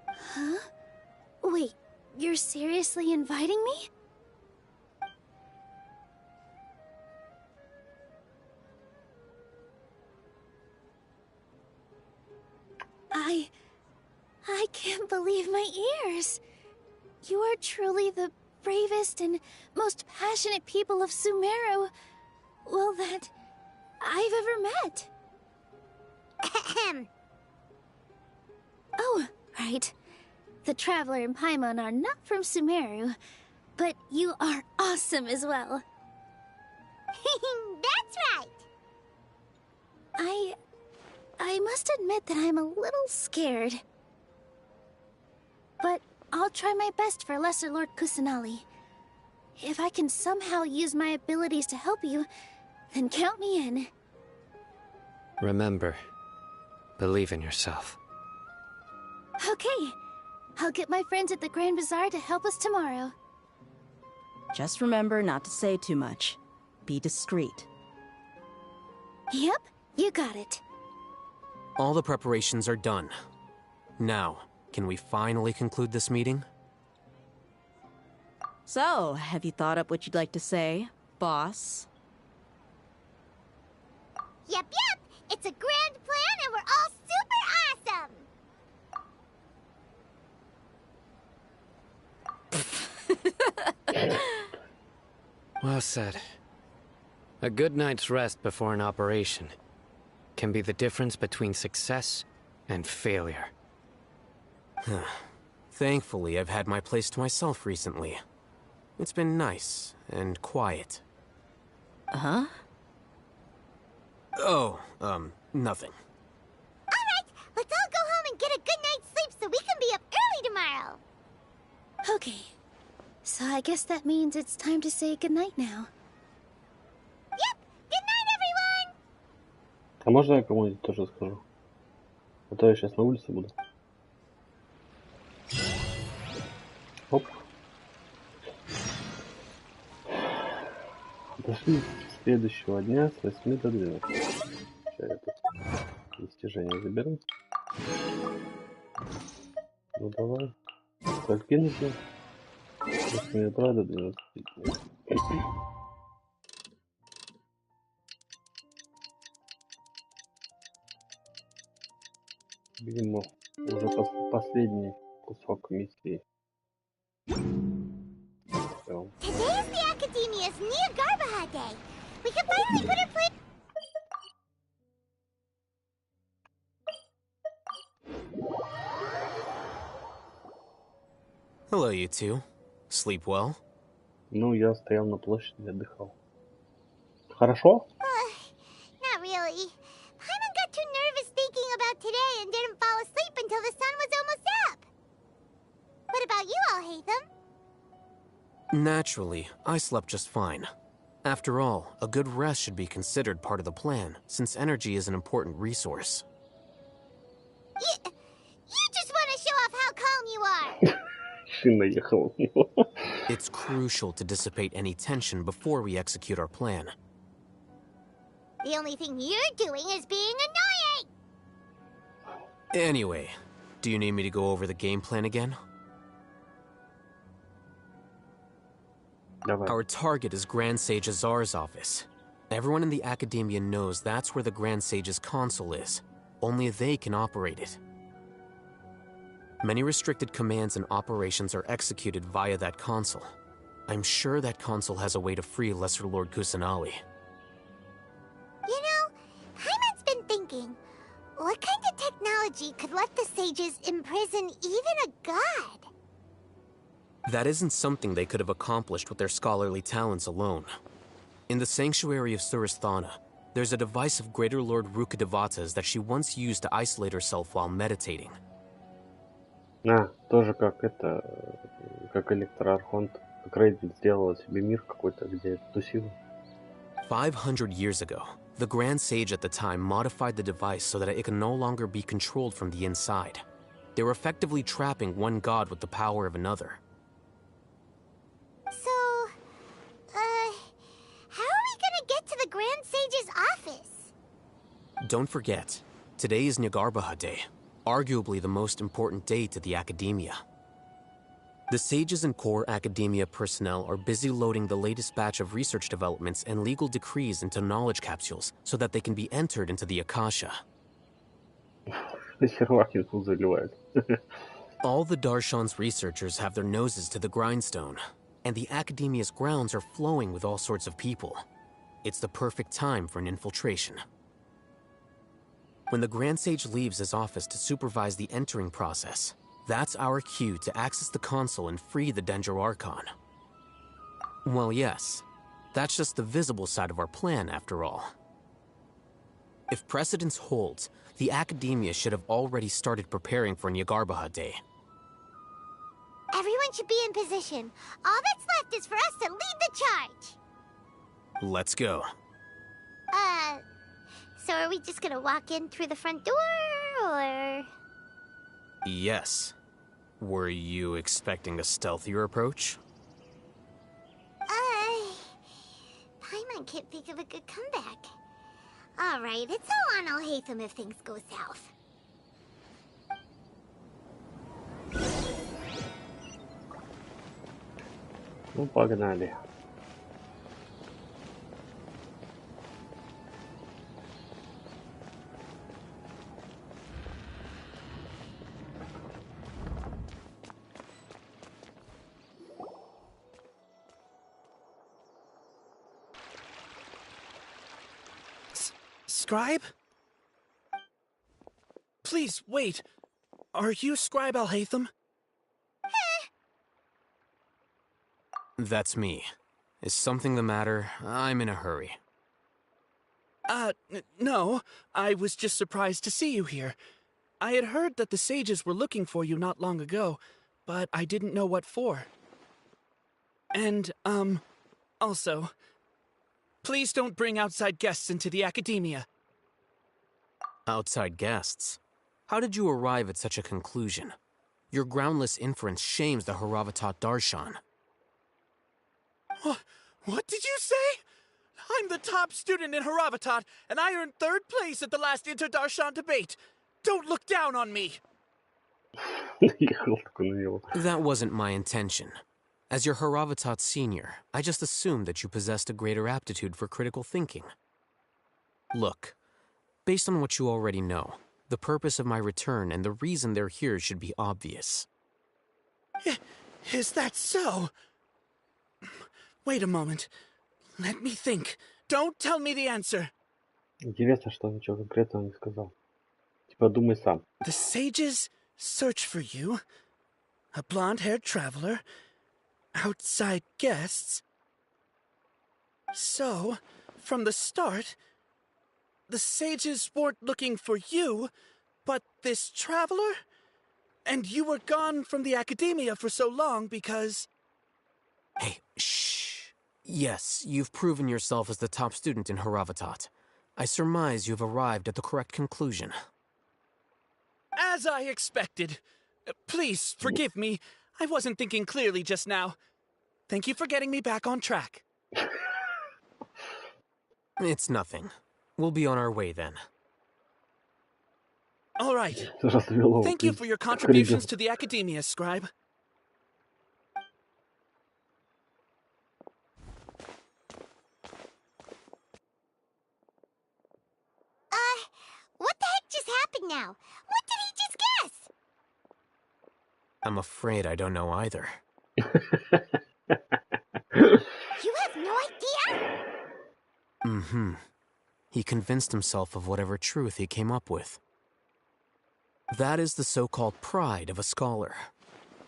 Huh? Wait, you're seriously inviting me? I can't believe my ears. You are truly the bravest and most passionate people of Sumeru, well, that I've ever met. Ahem. Oh, right. The Traveler and Paimon are not from Sumeru, but you are awesome as well. That's right. I must admit that I'm a little scared. But I'll try my best for Lesser Lord Kusanali. If I can somehow use my abilities to help you, then count me in. Remember, believe in yourself. Okay. I'll get my friends at the Grand Bazaar to help us tomorrow. Just remember not to say too much. Be discreet. Yep, you got it. All the preparations are done. Now, can we finally conclude this meeting? So, have you thought up what you'd like to say, boss? Yep. It's a grand plan and we're all super awesome! Well said. A good night's rest before an operation can be the difference between success and failure. Thankfully, I've had my place to myself recently. It's been nice and quiet. Huh? Oh, nothing. Alright, let's all go home and get a good night's sleep so we can be up early tomorrow. Okay. So I guess that means it's time to say goodnight now. Yep, good night, everyone! А можно я кому-нибудь тоже скажу? А то я сейчас на улице буду. Оп. Дошли с следующего дня с 8 до 12. Сейчас я тут достижения заберу. Ну давай. Скольки нужно? С 8 утра до 12. Видимо, уже последний кусок миссии. So. Today is the Academia's Nia Garbaha Day. We can finally put her plate. Hello, you two. Sleep well? Ну, я стоял на площади, отдыхал. Хорошо? Not really. Paimon got too nervous thinking about today and didn't fall asleep until the sun was almost up. What about you all, Hatham? Naturally, I slept just fine. After all, a good rest should be considered part of the plan, since energy is an important resource. You just want to calm you are. Шин наехал. It's crucial to dissipate any tension before we execute our plan. The only thing you're doing is being annoying! Anyway, do you need me to go over the game plan again? Давай. Our target is Grand Sage Azar's office. Everyone in the Academia knows that's where the Grand Sage's console is. Only they can operate it. Many restricted commands and operations are executed via that console. I'm sure that console has a way to free Lesser Lord Kusanali. You know, Paimon's been thinking, what kind of technology could let the sages imprison even a god? That isn't something they could have accomplished with their scholarly talents alone. In the sanctuary of Suristhana, there's a device of Greater Lord Rukkhadevata's that she once used to isolate herself while meditating. Тоже как это, как электро Архонт, как Рейден сделала себе мир какой-то, где тусила. 500 years ago, the Grand Sage at the time modified the device so that it could no longer be controlled from the inside. They were effectively trapping one god with the power of another. So, how are we gonna get to the Grand Sage's office? Don't forget, today is Nyagarbha Day, arguably the most important day to the Academia. The sages and core Academia personnel are busy loading the latest batch of research developments and legal decrees into knowledge capsules so that they can be entered into the Akasha. All the Darshan's researchers have their noses to the grindstone, and the Academia's grounds are flowing with all sorts of people. It's the perfect time for an infiltration. When the Grand Sage leaves his office to supervise the entering process, that's our cue to access the console and free the Dendro Archon. Well, yes, that's just the visible side of our plan, after all. If precedence holds, the Academia should have already started preparing for Nyagarbha Day. Everyone should be in position. All that's left is for us to lead the charge. Let's go. So are we just gonna walk in through the front door, or...? Yes. Were you expecting a stealthier approach? Paimon can't think of a good comeback. Alright, it's all on Alhaitham if things go south. Ну, погнали. Scribe? Please, wait. Are you Scribe Alhaitham? That's me. Is something the matter? I'm in a hurry. No. I was just surprised to see you here. I had heard that the sages were looking for you not long ago, but I didn't know what for. And, also, please don't bring outside guests into the Academia. Outside guests? How did you arrive at such a conclusion? Your groundless inference shames the Haravatat Darshan. What did you say? I'm the top student in Haravatat, and I earned 3rd place at the last Inter-Darshan debate. Don't look down on me. That wasn't my intention. As your Haravatat senior, I just assumed that you possessed a greater aptitude for critical thinking. Look, based on what you already know, the purpose of my return and the reason they're here should be obvious. Is that so? Wait a moment. Let me think. Don't tell me the answer. Интересно, что он ничего конкретного не сказал. Типа, думай сам. The sages search for you. A blonde-haired traveler. Outside guests. So, from the start, the sages weren't looking for you, but this traveler? And you were gone from the Academia for so long because... Hey, shh. Yes, you've proven yourself as the top student in Haravatat. I surmise you've arrived at the correct conclusion. As I expected. Please, forgive me. I wasn't thinking clearly just now. Thank you for getting me back on track. It's nothing. We'll be on our way then. All right. Thank you for your contributions to the Academia, Scribe. What the heck just happened now? What did he just guess? I'm afraid I don't know either. You have no idea? Mm-hmm. He convinced himself of whatever truth he came up with. That is the so-called pride of a scholar.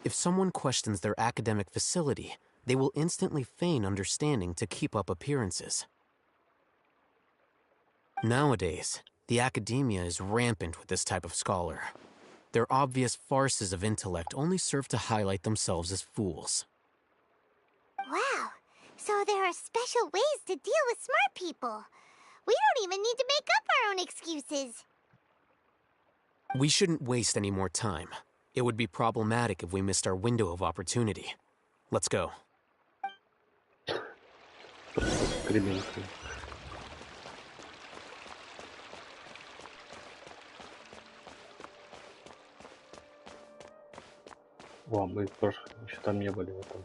If someone questions their academic facility, they will instantly feign understanding to keep up appearances. Nowadays, the academia is rampant with this type of scholar. Their obvious farces of intellect only serve to highlight themselves as fools. Wow, so there are special ways to deal with smart people. We don't even need to make up our own excuses. We shouldn't waste any more time. It would be problematic if we missed our window of opportunity. Let's go. О, мы тоже еще там не были в этом.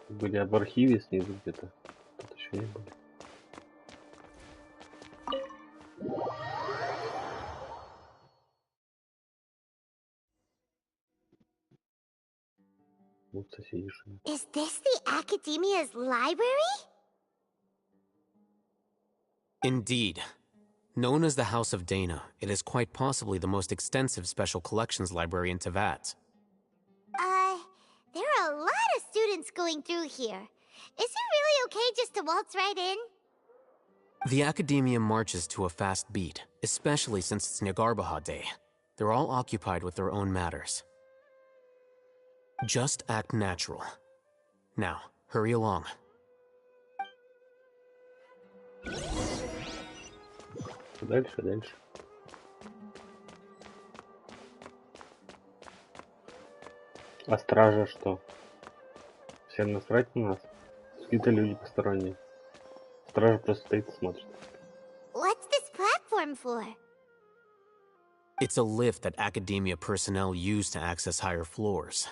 Были в архиве снизу где-то. Тут еще не были. Вот соседи живут. Is this the Academia's library? Indeed. Known as the House of Dana, it is quite possibly the most extensive special collections library in Teyvat. There are a lot of students going through here. Is it really okay just to waltz right in? The Academia marches to a fast beat, especially since it's Nagarbaha Day. They're all occupied with their own matters. Just act natural. Now, hurry along. Дальше. А стража что? Всем насрать на нас? Какие-то люди посторонние. Стража просто стоит и смотрит. What's this platform for? It's a lift that Academia personnel use to access higher floors.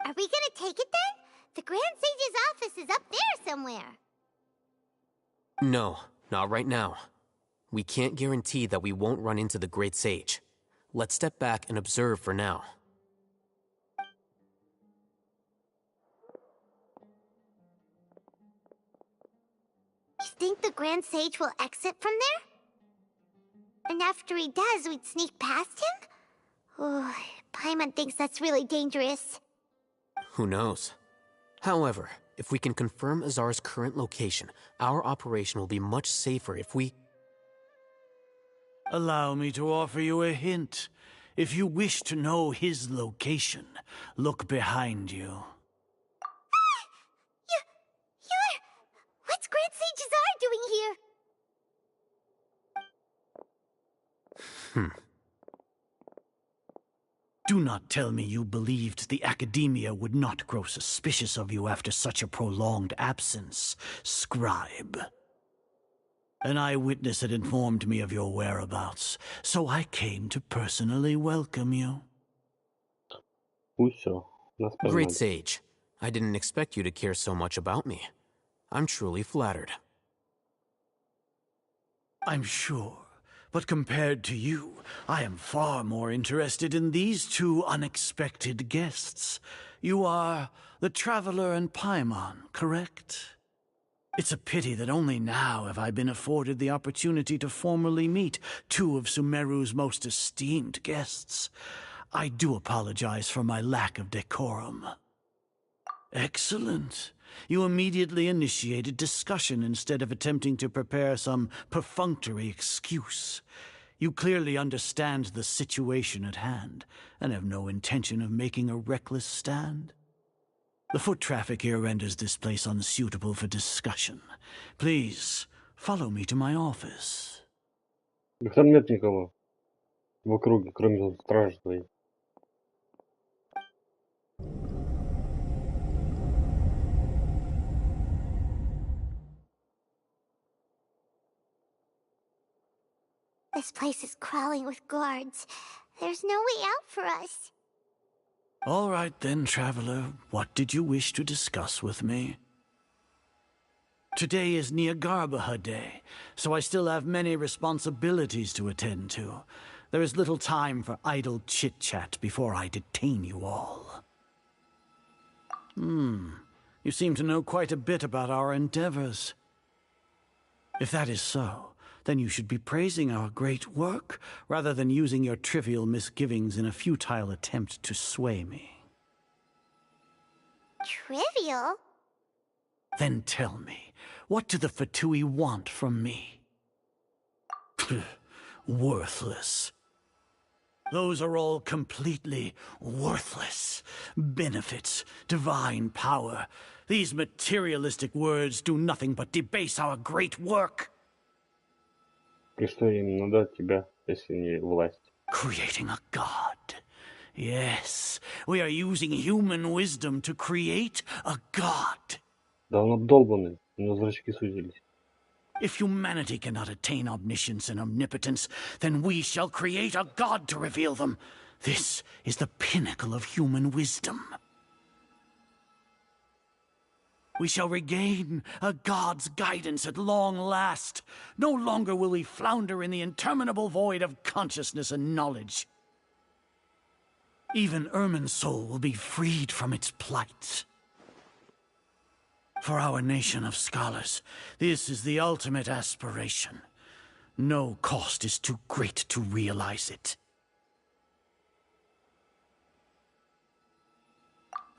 Are we gonna take it then? The Grand Sage's office is up there somewhere. No, not right now. We can't guarantee that we won't run into the Great Sage. Let's step back and observe for now. You think the Grand Sage will exit from there? And after he does, we'd sneak past him? Oh, Paimon thinks that's really dangerous. Who knows? However, if we can confirm Azar's current location, our operation will be much safer if we... Allow me to offer you a hint. If you wish to know his location, look behind you. What's Grand Sage Azar doing here? Do not tell me you believed the Academia would not grow suspicious of you after such a prolonged absence, Scribe. An eyewitness had informed me of your whereabouts, so I came to personally welcome you. Great Sage, I didn't expect you to care so much about me. I'm truly flattered. I'm sure, but compared to you, I am far more interested in these two unexpected guests. You are the Traveler and Paimon, correct? It's a pity that only now have I been afforded the opportunity to formally meet two of Sumeru's most esteemed guests. I do apologize for my lack of decorum. Excellent. You immediately initiated discussion instead of attempting to prepare some perfunctory excuse. You clearly understand the situation at hand, and have no intention of making a reckless stand. The foot traffic here renders this place unsuitable for discussion. Please, follow me to my office. Там нет никого в округе, кроме стражи твоей. This place is crawling with guards. There's no way out for us. All right then, traveler. What did you wish to discuss with me? Today is Niagarbaha Day, so I still have many responsibilities to attend to. There is little time for idle chit-chat before I detain you all. You seem to know quite a bit about our endeavors. If that is so, then you should be praising our great work, rather than using your trivial misgivings in a futile attempt to sway me. Trivial? Then tell me, what do the Fatui want from me? Worthless. Those are all completely worthless. Benefits, divine power. These materialistic words do nothing but debase our great work. И что им надо от тебя, если не власть? Creating a god. Yes, we are using human wisdom to create a god. Да он обдолбанный, у него зрачки сузились. If humanity cannot attain omniscience and omnipotence, then we shall create a god to reveal them. This is the pinnacle of human wisdom. We shall regain a god's guidance at long last. No longer will we flounder in the interminable void of consciousness and knowledge. Even Ermin's soul will be freed from its plight. For our nation of scholars, this is the ultimate aspiration. No cost is too great to realize it.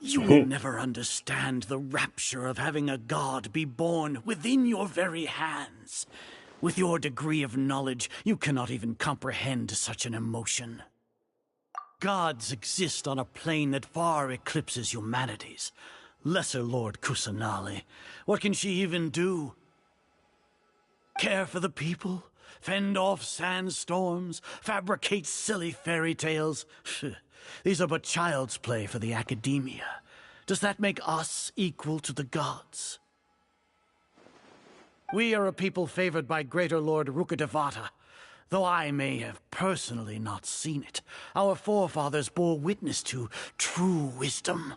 You will never understand the rapture of having a god be born within your very hands. With your degree of knowledge, you cannot even comprehend such an emotion. Gods exist on a plane that far eclipses humanity's. Lesser Lord Kusanali, what can she even do? Care for the people? Fend off sandstorms? Fabricate silly fairy tales? These are but child's play for the academia. Does that make us equal to the gods? We are a people favored by Greater Lord Rukadevata. Though I may have personally not seen it, our forefathers bore witness to true wisdom.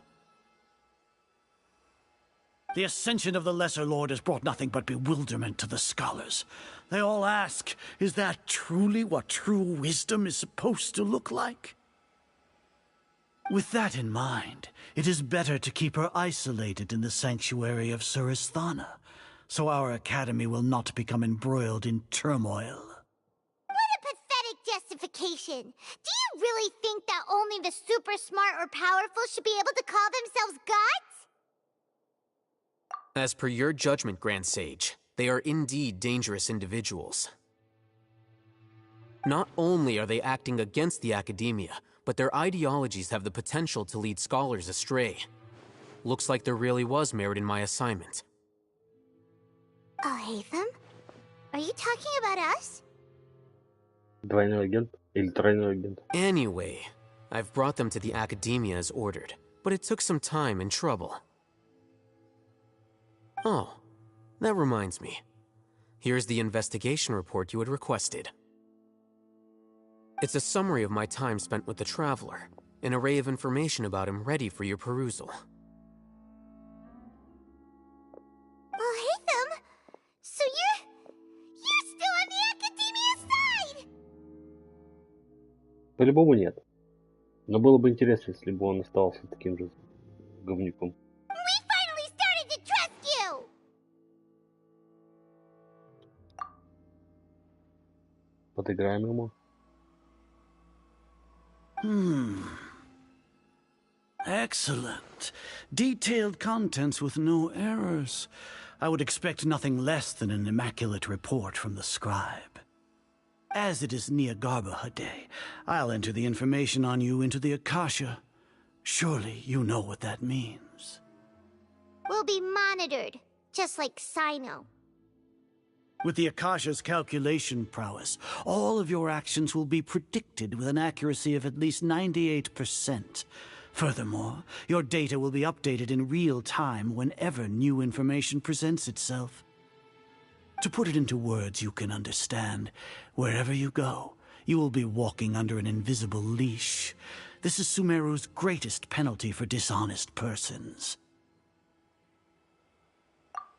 The ascension of the Lesser Lord has brought nothing but bewilderment to the scholars. They all ask, is that truly what true wisdom is supposed to look like? With that in mind, it is better to keep her isolated in the sanctuary of Suristhana, so our academy will not become embroiled in turmoil. What a pathetic justification! Do you really think that only the super smart or powerful should be able to call themselves gods? As per your judgment, Grand Sage, they are indeed dangerous individuals. Not only are they acting against the academia, but their ideologies have the potential to lead scholars astray. Looks like there really was merit in my assignment. Oh, Hatham? Are you talking about us? Двойной агент или тройной агент? Anyway, I've brought them to the academia as ordered, but it took some time and trouble. Oh, that reminds me. Here's the investigation report you had requested. It's a summary of my time spent with the Traveler, an array of information about him ready for your perusal. Oh, Hatham! So you're still on the academia side! По-любому нет. Но было бы интересно, если бы он оставался таким же говнюком. We finally started to trust you! Подыграем ему. Excellent. Detailed contents with no errors. I would expect nothing less than an immaculate report from the scribe. As it is Niagarbaha Day, I'll enter the information on you into the Akasha. Surely you know what that means. We'll be monitored, just like Sino. With the Akasha's calculation prowess, all of your actions will be predicted with an accuracy of at least 98%. Furthermore, your data will be updated in real time whenever new information presents itself. To put it into words you can understand, wherever you go, you will be walking under an invisible leash. This is Sumeru's greatest penalty for dishonest persons.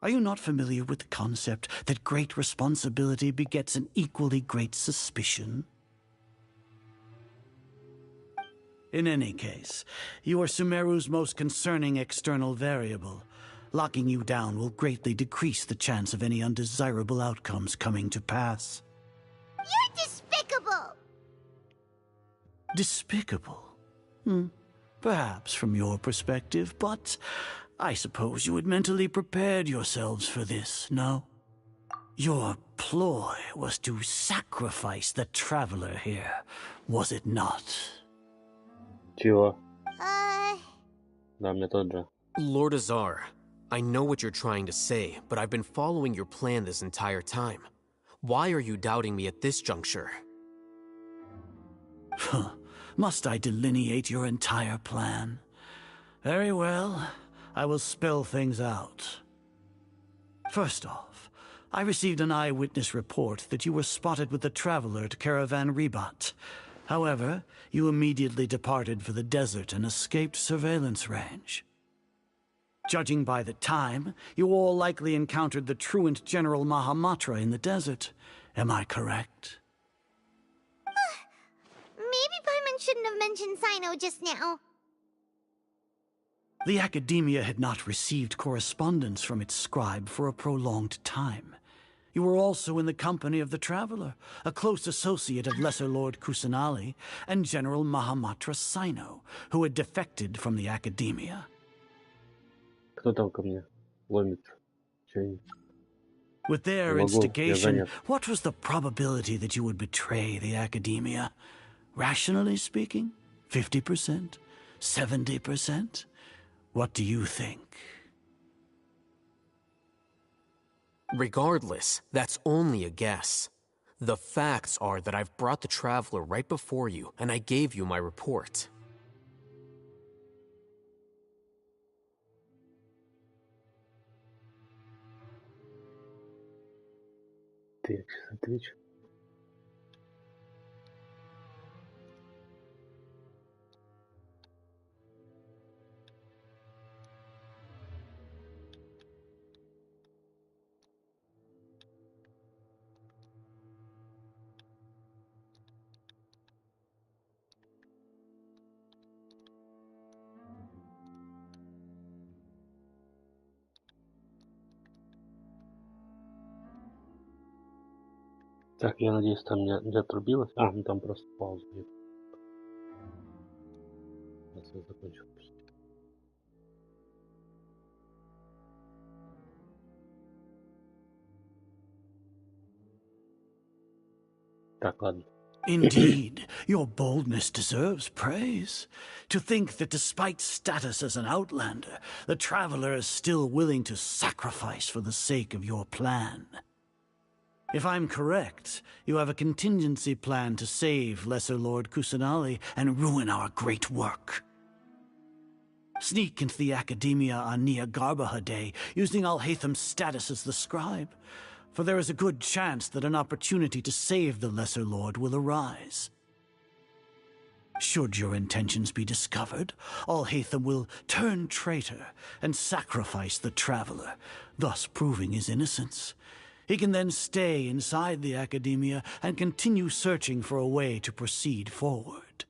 Are you not familiar with the concept that great responsibility begets an equally great suspicion? In any case, you are Sumeru's most concerning external variable. Locking you down will greatly decrease the chance of any undesirable outcomes coming to pass. You're despicable! Despicable? Perhaps from your perspective, but I suppose you had mentally prepared yourselves for this, no? Your ploy was to sacrifice the traveler here, was it not? Чего? Да, мне тот же. Lord Azar, I know what you're trying to say, but I've been following your plan this entire time. Why are you doubting me at this juncture? Must I delineate your entire plan? Very well, I will spell things out. First off, I received an eyewitness report that you were spotted with the traveler at Caravan Ribat. However, you immediately departed for the desert and escaped surveillance range. Judging by the time, you all likely encountered the truant General Mahamatra in the desert. Am I correct? Maybe Paimon shouldn't have mentioned Sino just now. The Academia had not received correspondence from its scribe for a prolonged time. You were also in the company of the Traveler, a close associate of Lesser Lord Kusanali and General Mahamatra Sino, who had defected from the Academia. Кто там ко мне ломится? With their instigation, what was the probability that you would betray the Academia? Rationally speaking, 50%? 70%? What do you think? Regardless, that's only a guess. The facts are that I've brought the Traveler right before you, and I gave you my report. Я сейчас отвечу. Так, я надеюсь, там не отрубилось. Ну там просто пауза нет. Сейчас я закончил. Так, ладно. Indeed, your boldness deserves praise. To think that despite status as an outlander, the Traveler is still willing to sacrifice for the sake of your plan. If I'm correct, you have a contingency plan to save Lesser Lord Kusanali and ruin our great work. Sneak into the Academia on Nia Garbaha Day, using Alhaitham's status as the scribe, for there is a good chance that an opportunity to save the Lesser Lord will arise. Should your intentions be discovered, Alhaitham will turn traitor and sacrifice the Traveler, thus proving his innocence. He can then stay inside the Academia and continue searching for a way to proceed forward.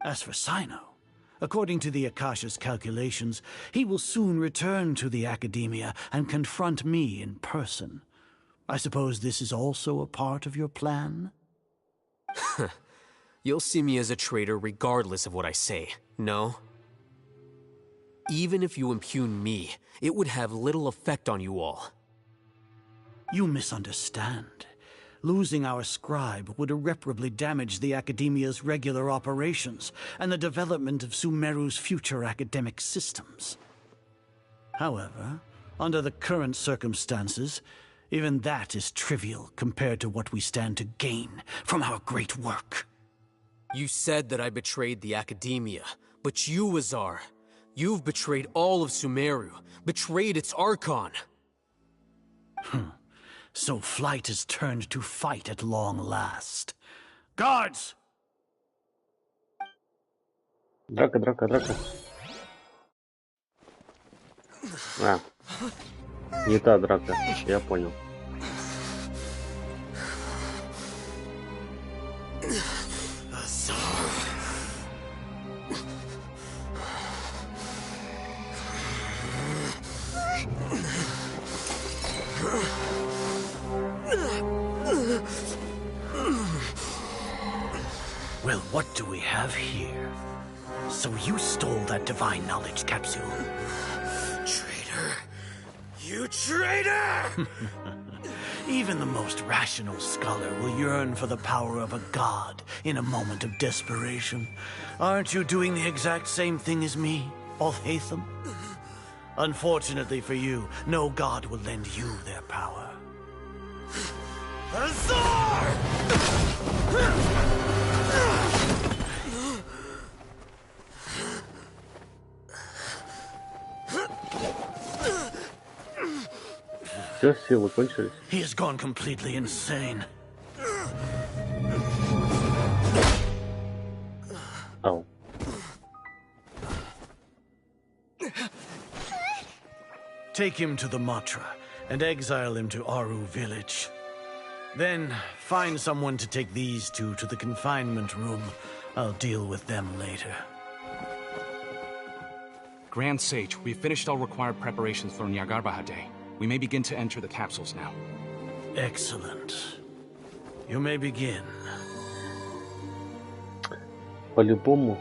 As for Sino, according to the Akasha's calculations, he will soon return to the Academia and confront me in person. I suppose this is also a part of your plan? You'll see me as a traitor regardless of what I say, no? Even if you impugn me, it would have little effect on you all. You misunderstand. Losing our scribe would irreparably damage the Academia's regular operations and the development of Sumeru's future academic systems. However, under the current circumstances, even that is trivial compared to what we stand to gain from our great work. You said that I betrayed the Academia, But you, Azar, you've betrayed all of Sumeru, betrayed its Archon. So flight is turned to fight at long last. Guards! Драка, драка, драка. А, не та драка, я понял. Well, what do we have here? So you stole that divine knowledge capsule. Traitor! You traitor! Even the most rational scholar will yearn for the power of a god in a moment of desperation. Aren't you doing the exact same thing as me, Alhaitham? Unfortunately for you, no god will lend you their power. Azar! Все, силы кончились. He has gone completely insane. Ау. Take him to the Matra and exile him to Aru village. Then find someone to take these two to the confinement room. I'll deal with them later. Grand Sage, we've finished all required preparations for Nyargarbaha Day. We may begin to enter the capsules now. Excellent. You may begin. По-любому.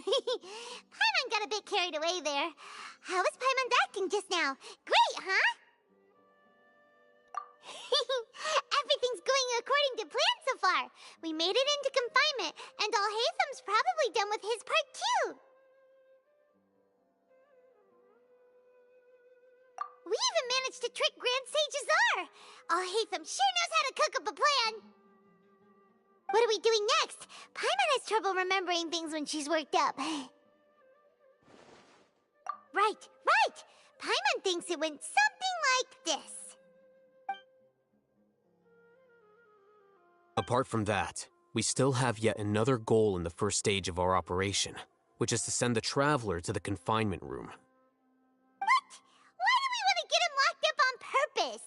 Paimon got a bit carried away there. How was Paimon acting just now? Great, huh? Everything's going according to plan so far. We made it into confinement, and Alhaitham's probably done with his part too. We even managed to trick Grand Sage Azar. Alhaitham sure knows how to cook up a plan. What are we doing next? Paimon has trouble remembering things when she's worked up. Right. Paimon thinks it went something like this. Apart from that, we still have yet another goal in the first stage of our operation, which is to send the Traveler to the confinement room. What? Why do we want to get him locked up on purpose?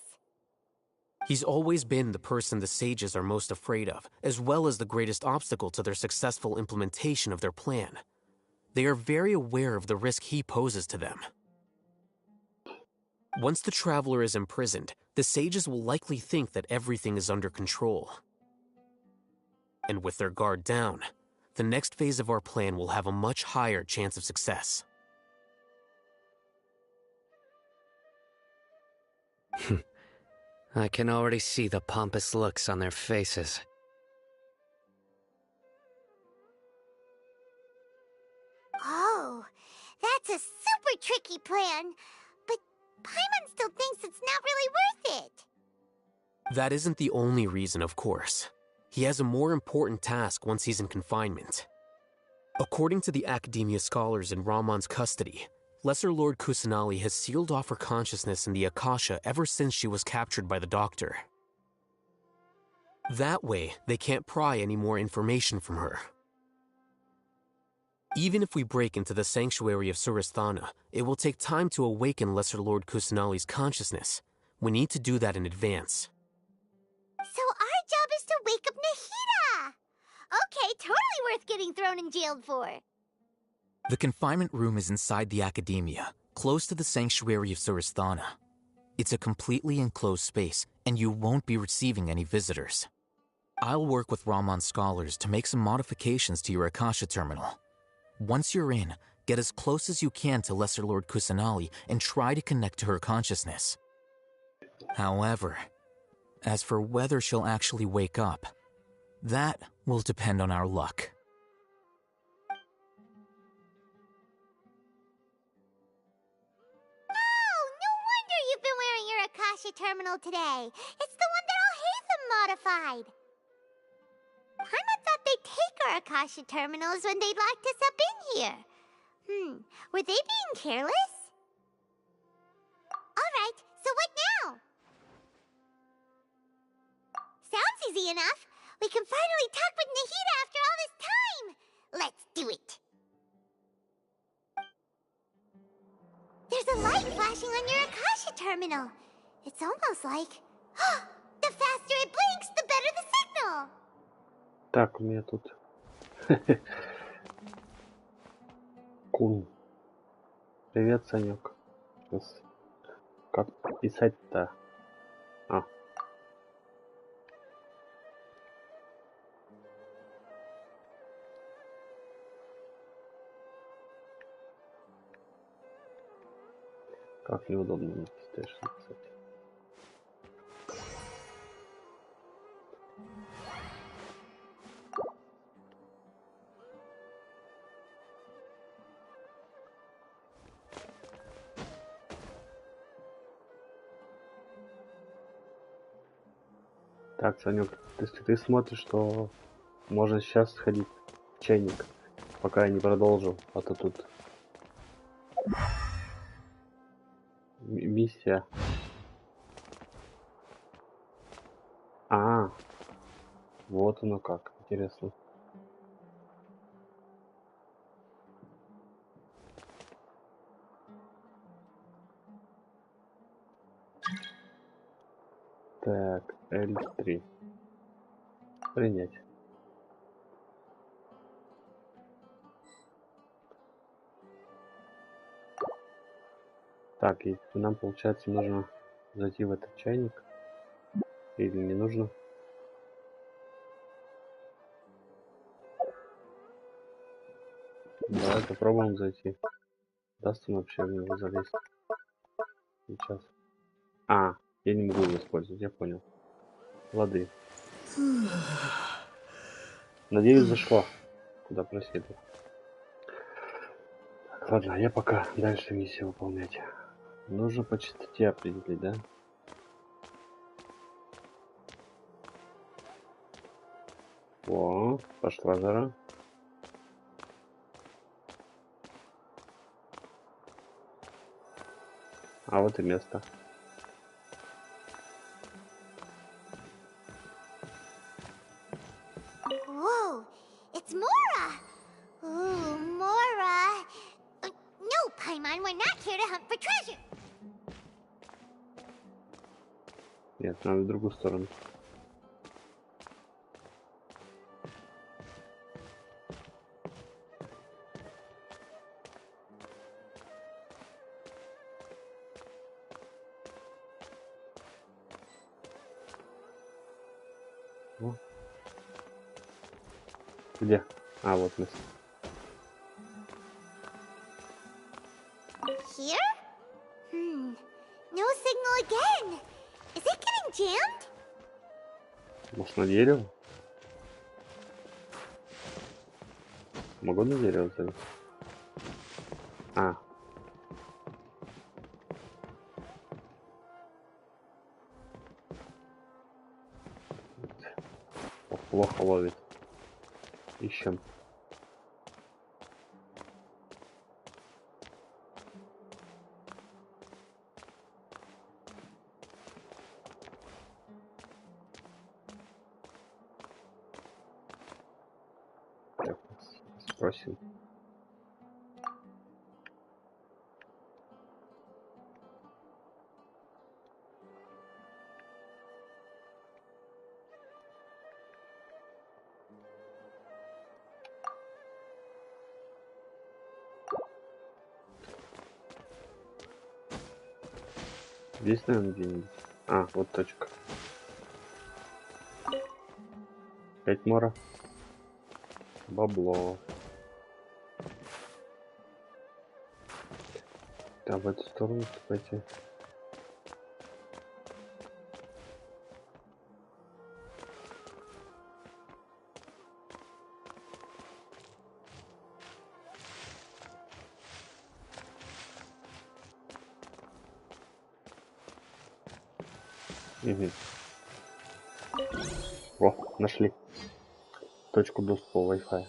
He's always been the person the sages are most afraid of, as well as the greatest obstacle to their successful implementation of their plan. They are very aware of the risk he poses to them. Once the Traveler is imprisoned, the sages will likely think that everything is under control. And with their guard down, the next phase of our plan will have a much higher chance of success. I can already see the pompous looks on their faces. Oh, that's a super tricky plan. But Paimon still thinks it's not really worth it. That isn't the only reason, of course. He has a more important task once he's in confinement. According to the Academia scholars in Ramon's custody, Lesser Lord Kusanali has sealed off her consciousness in the Akasha ever since she was captured by the Doctor. That way, they can't pry any more information from her. Even if we break into the sanctuary of Surasthana, it will take time to awaken Lesser Lord Kusanali's consciousness. We need to do that in advance. So our job is to wake up Nahida! Okay, totally worth getting thrown and jailed for. The confinement room is inside the Academia, close to the sanctuary of Surasthana. It's a completely enclosed space, and you won't be receiving any visitors. I'll work with Ramon's scholars to make some modifications to your Akasha terminal. Once you're in, get as close as you can to Lesser Lord Kusanali and try to connect to her consciousness. However, as for whether she'll actually wake up, that will depend on our luck. Oh, no wonder you've been wearing your Akasha terminal today. It's the one that Al-Haytham modified. Paimon thought they'd take our Akasha terminals when they'd locked us up in here. Were they being careless? Alright, so what now? Sounds easy enough. We can finally talk with Nahida after all this time. Let's do it. There's a light flashing on your Akasha terminal. It's almost like... the faster it blinks, the better the signal. Так, у меня тут... Кун. Привет, Санек. Сейчас. Как писать-то? А. Как неудобно написать. Так, Санек, если ты смотришь, что можно сейчас сходить в чайник, пока я не продолжу, а то тут миссия. А, вот оно как, интересно. Так, L3. Принять. Так, и нам, получается, нужно зайти в этот чайник. Или не нужно? Давай попробуем зайти. Даст он вообще в него залезть. Сейчас. А, я не могу его использовать, я понял. Лады. Надеюсь, зашло. Куда просили. Ладно, я пока дальше миссию выполнять. Нужно по частоте определить, да? О, пошла жара. А вот и место. Whoa, it's Mora! Ooh, Mora! No, Paimon, we're not here to hunt for treasure! Нет, надо в другую сторону. О. Где? А, вот место. Here? No signal again! Is it getting jammed? Может, на дерево? Могу на дерево залезть? А. Плохо ловит. Ищем. Так, спросим. Здесь, наверное, где-нибудь. А, вот точка. 5 мора. Бабло. А в эту сторону пойти. Угу. О, нашли точку доступа Wi-Fi.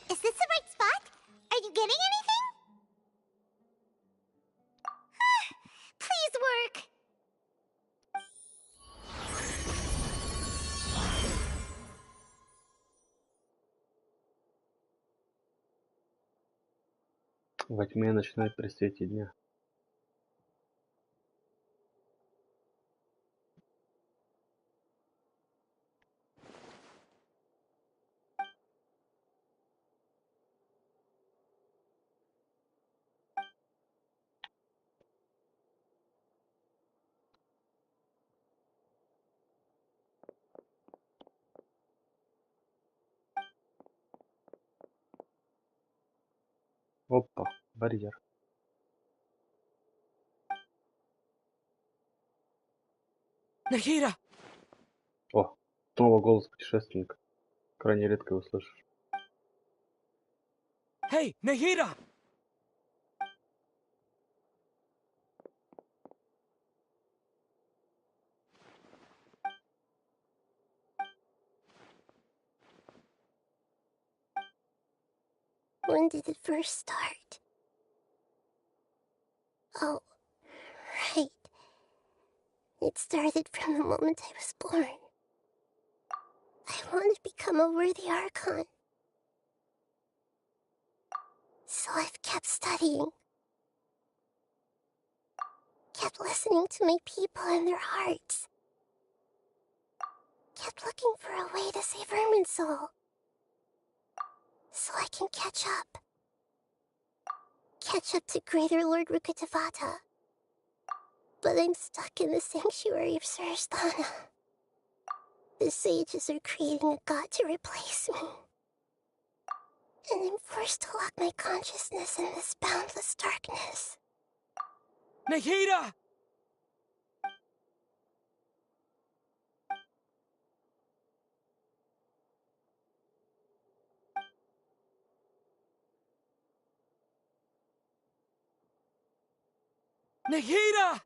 Is this the right spot? Are you getting anything? Please work. Во тьме начинает при свете дня. Опа, барьер. Нахира! О, снова голос путешественника. Крайне редко его слышишь. Hey, Nahira! When did it first start? Oh, right. It started from the moment I was born. I want to become a worthy Archon. So I've kept studying. Kept listening to my people and their hearts. Kept looking for a way to save Irminsul. So I can catch up. Catch up to Greater Lord Rukkhadevata. But I'm stuck in the sanctuary of Sarasthana. The sages are creating a god to replace me. And I'm forced to lock my consciousness in this boundless darkness. Nahira! Nahira!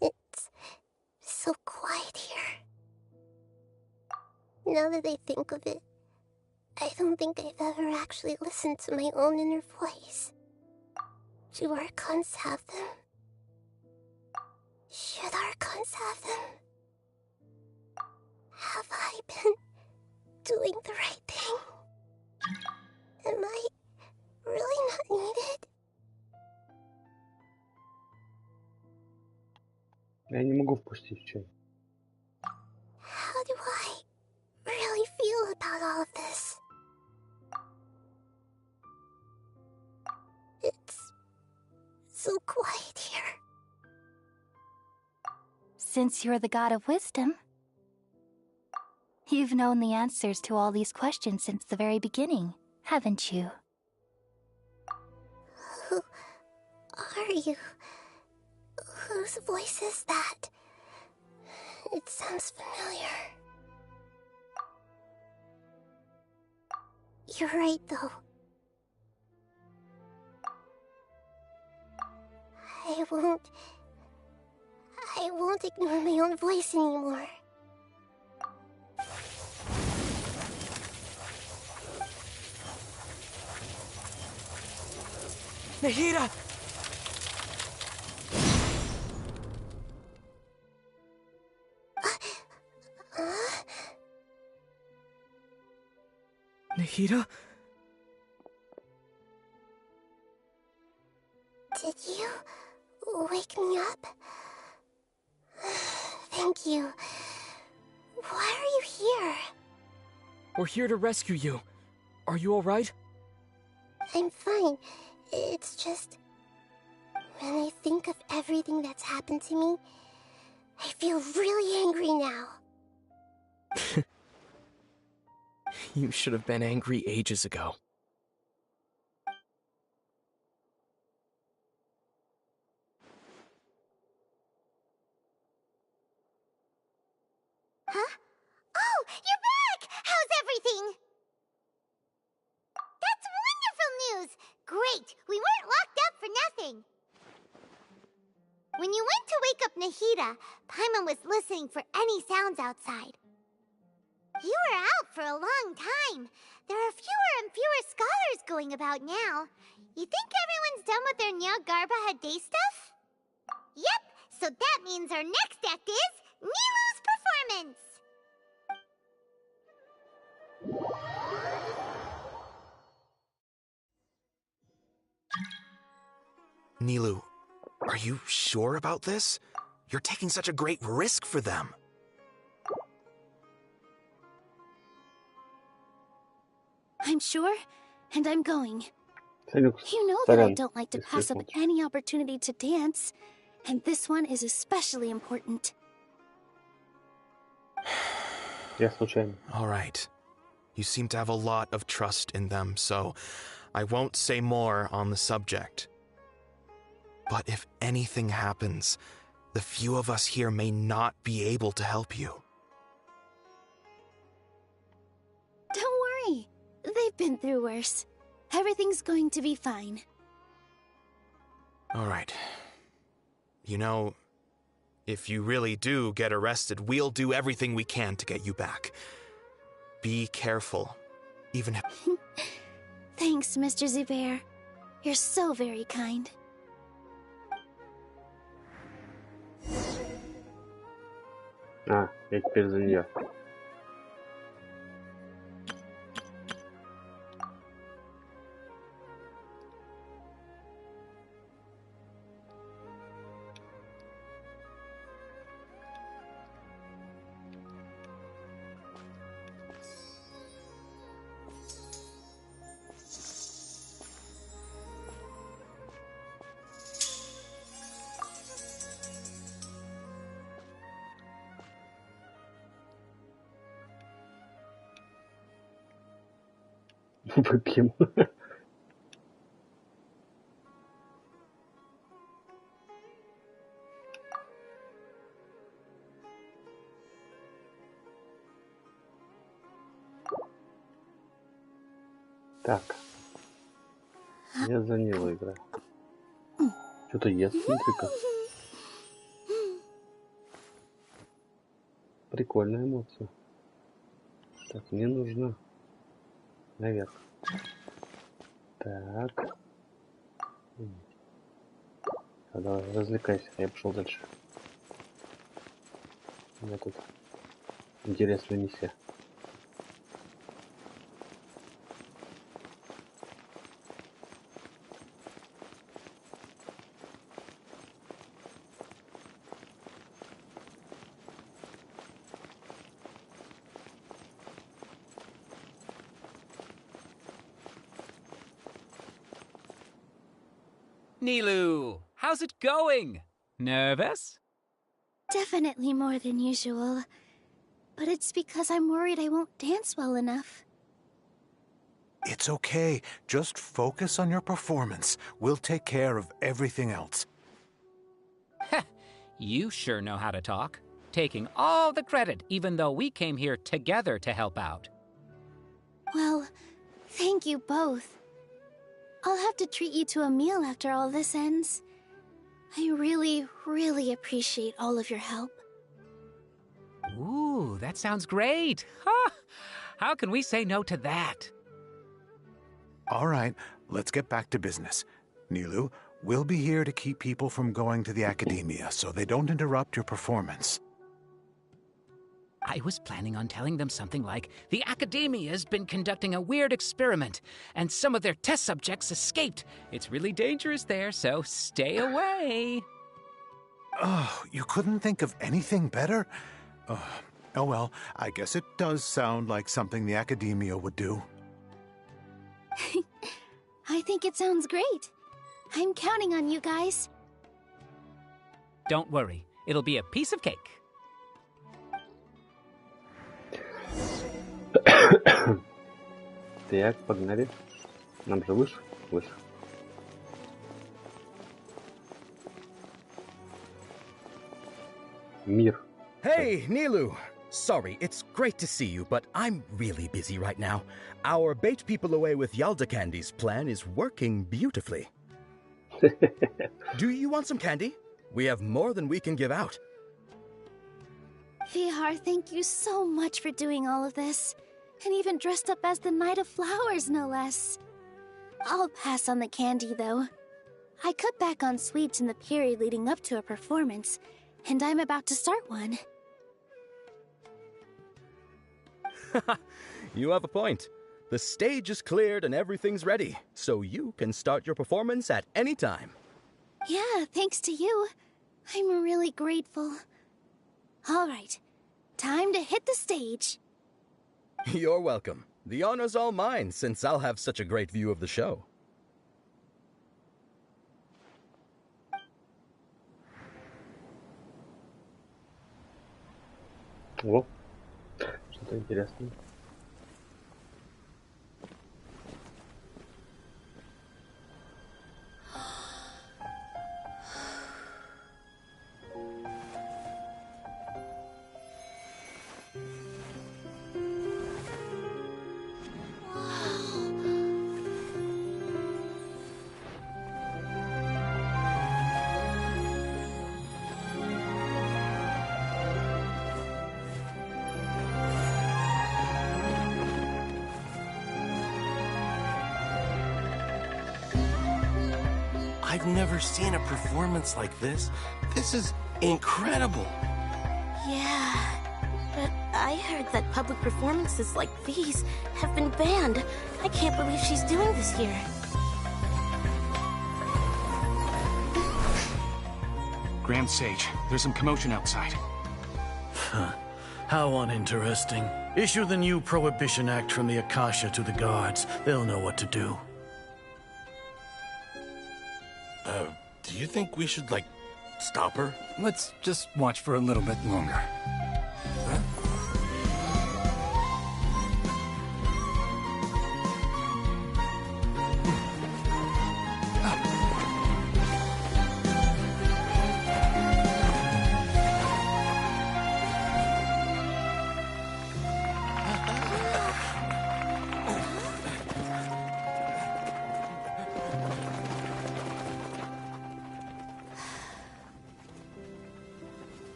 It's so quiet here. Now that I think of it, I don't think I've ever actually listened to my own inner voice. Do Archons have them? Should Archons have them? Have I been doing the right thing? Am I really not needed? Я не могу впустить в чай. How do I really feel about all of this? It's so quiet here. Since you're the god of wisdom, you've known the answers to all these questions since the very beginning, haven't you? Who are you? Whose voice is that? It sounds familiar. You're right, though. I won't ignore my own voice anymore. Nahira! Nahira? Did you wake me up? Thank you. Why are you here? We're here to rescue you. Are you alright? I'm fine. It's just... When I think of everything that's happened to me, I feel really angry now. You should have been angry ages ago. Huh? Oh, you're back! How's everything? That's wonderful news! Great! We weren't locked up for nothing. When you went to wake up Nahida, Paimon was listening for any sounds outside. You were out for a long time. There are fewer and fewer scholars going about now. You think everyone's done with their Nyagarbaha day stuff? Yep, so that means our next act is Nilu's performance. Nilu, are you sure about this? You're taking such a great risk for them. I'm sure, and I'm going. You know that I don't like to pass up any opportunity to dance, and this one is especially important. Случайный. All right. You seem to have a lot of trust in them, so I won't say more on the subject. But if anything happens, the few of us here may not be able to help you. Don't worry. They've been through worse. Everything's going to be fine. All right. You know, if you really do get arrested, we'll do everything we can to get you back. Be careful, even if... Thanks, Mr. Zubair. You're so very kind. А, я теперь за нее. Выпьем. Так. Я за него играю. Что-то ест, смотри-ка. Прикольная эмоция. Так, мне нужно наверх. Так. Давай, развлекайся, я пошел дальше. У меня тут интересная миссия. Nilu, how's it going? Nervous? Definitely more than usual. But it's because I'm worried I won't dance well enough. It's okay. Just focus on your performance. We'll take care of everything else. You sure know how to talk. Taking all the credit, even though we came here together to help out. Well, thank you both. I'll have to treat you to a meal after all this ends. I really, really appreciate all of your help. Ooh, that sounds great. Huh? How can we say no to that? All right, let's get back to business. Nilu, we'll be here to keep people from going to the academia so they don't interrupt your performance. I was planning on telling them something like, the Academia's been conducting a weird experiment, and some of their test subjects escaped. It's really dangerous there, so stay away. Oh, you couldn't think of anything better? Oh well, I guess it does sound like something the Academia would do. I think it sounds great. I'm counting on you guys. Don't worry, it'll be a piece of cake. Так, погнали. Нам же выше. Мир. Hey, Nilu! Sorry, it's great to see you, but I'm really busy right now. Our bait people away with Yalda candies plan is working beautifully. Do you want some candy? We have more than we can give out. Vihar, thank you so much for doing all of this. And even dressed up as the Knight of Flowers, no less. I'll pass on the candy, though. I cut back on sweets in the period leading up to a performance, and I'm about to start one. You have a point. The stage is cleared and everything's ready, so you can start your performance at any time. Yeah, thanks to you. I'm really grateful. All right, time to hit the stage. You're welcome. The honor's all mine, since I'll have such a great view of the show. О, что-то интересное. I've never seen a performance like this. This is incredible. Yeah, but I heard that public performances like these have been banned. I can't believe she's doing this here. Grand Sage, there's some commotion outside. How uninteresting. Issue the new Prohibition Act from the Akasha to the guards. They'll know what to do. Do you think we should, like, stop her? Let's just watch for a little bit longer.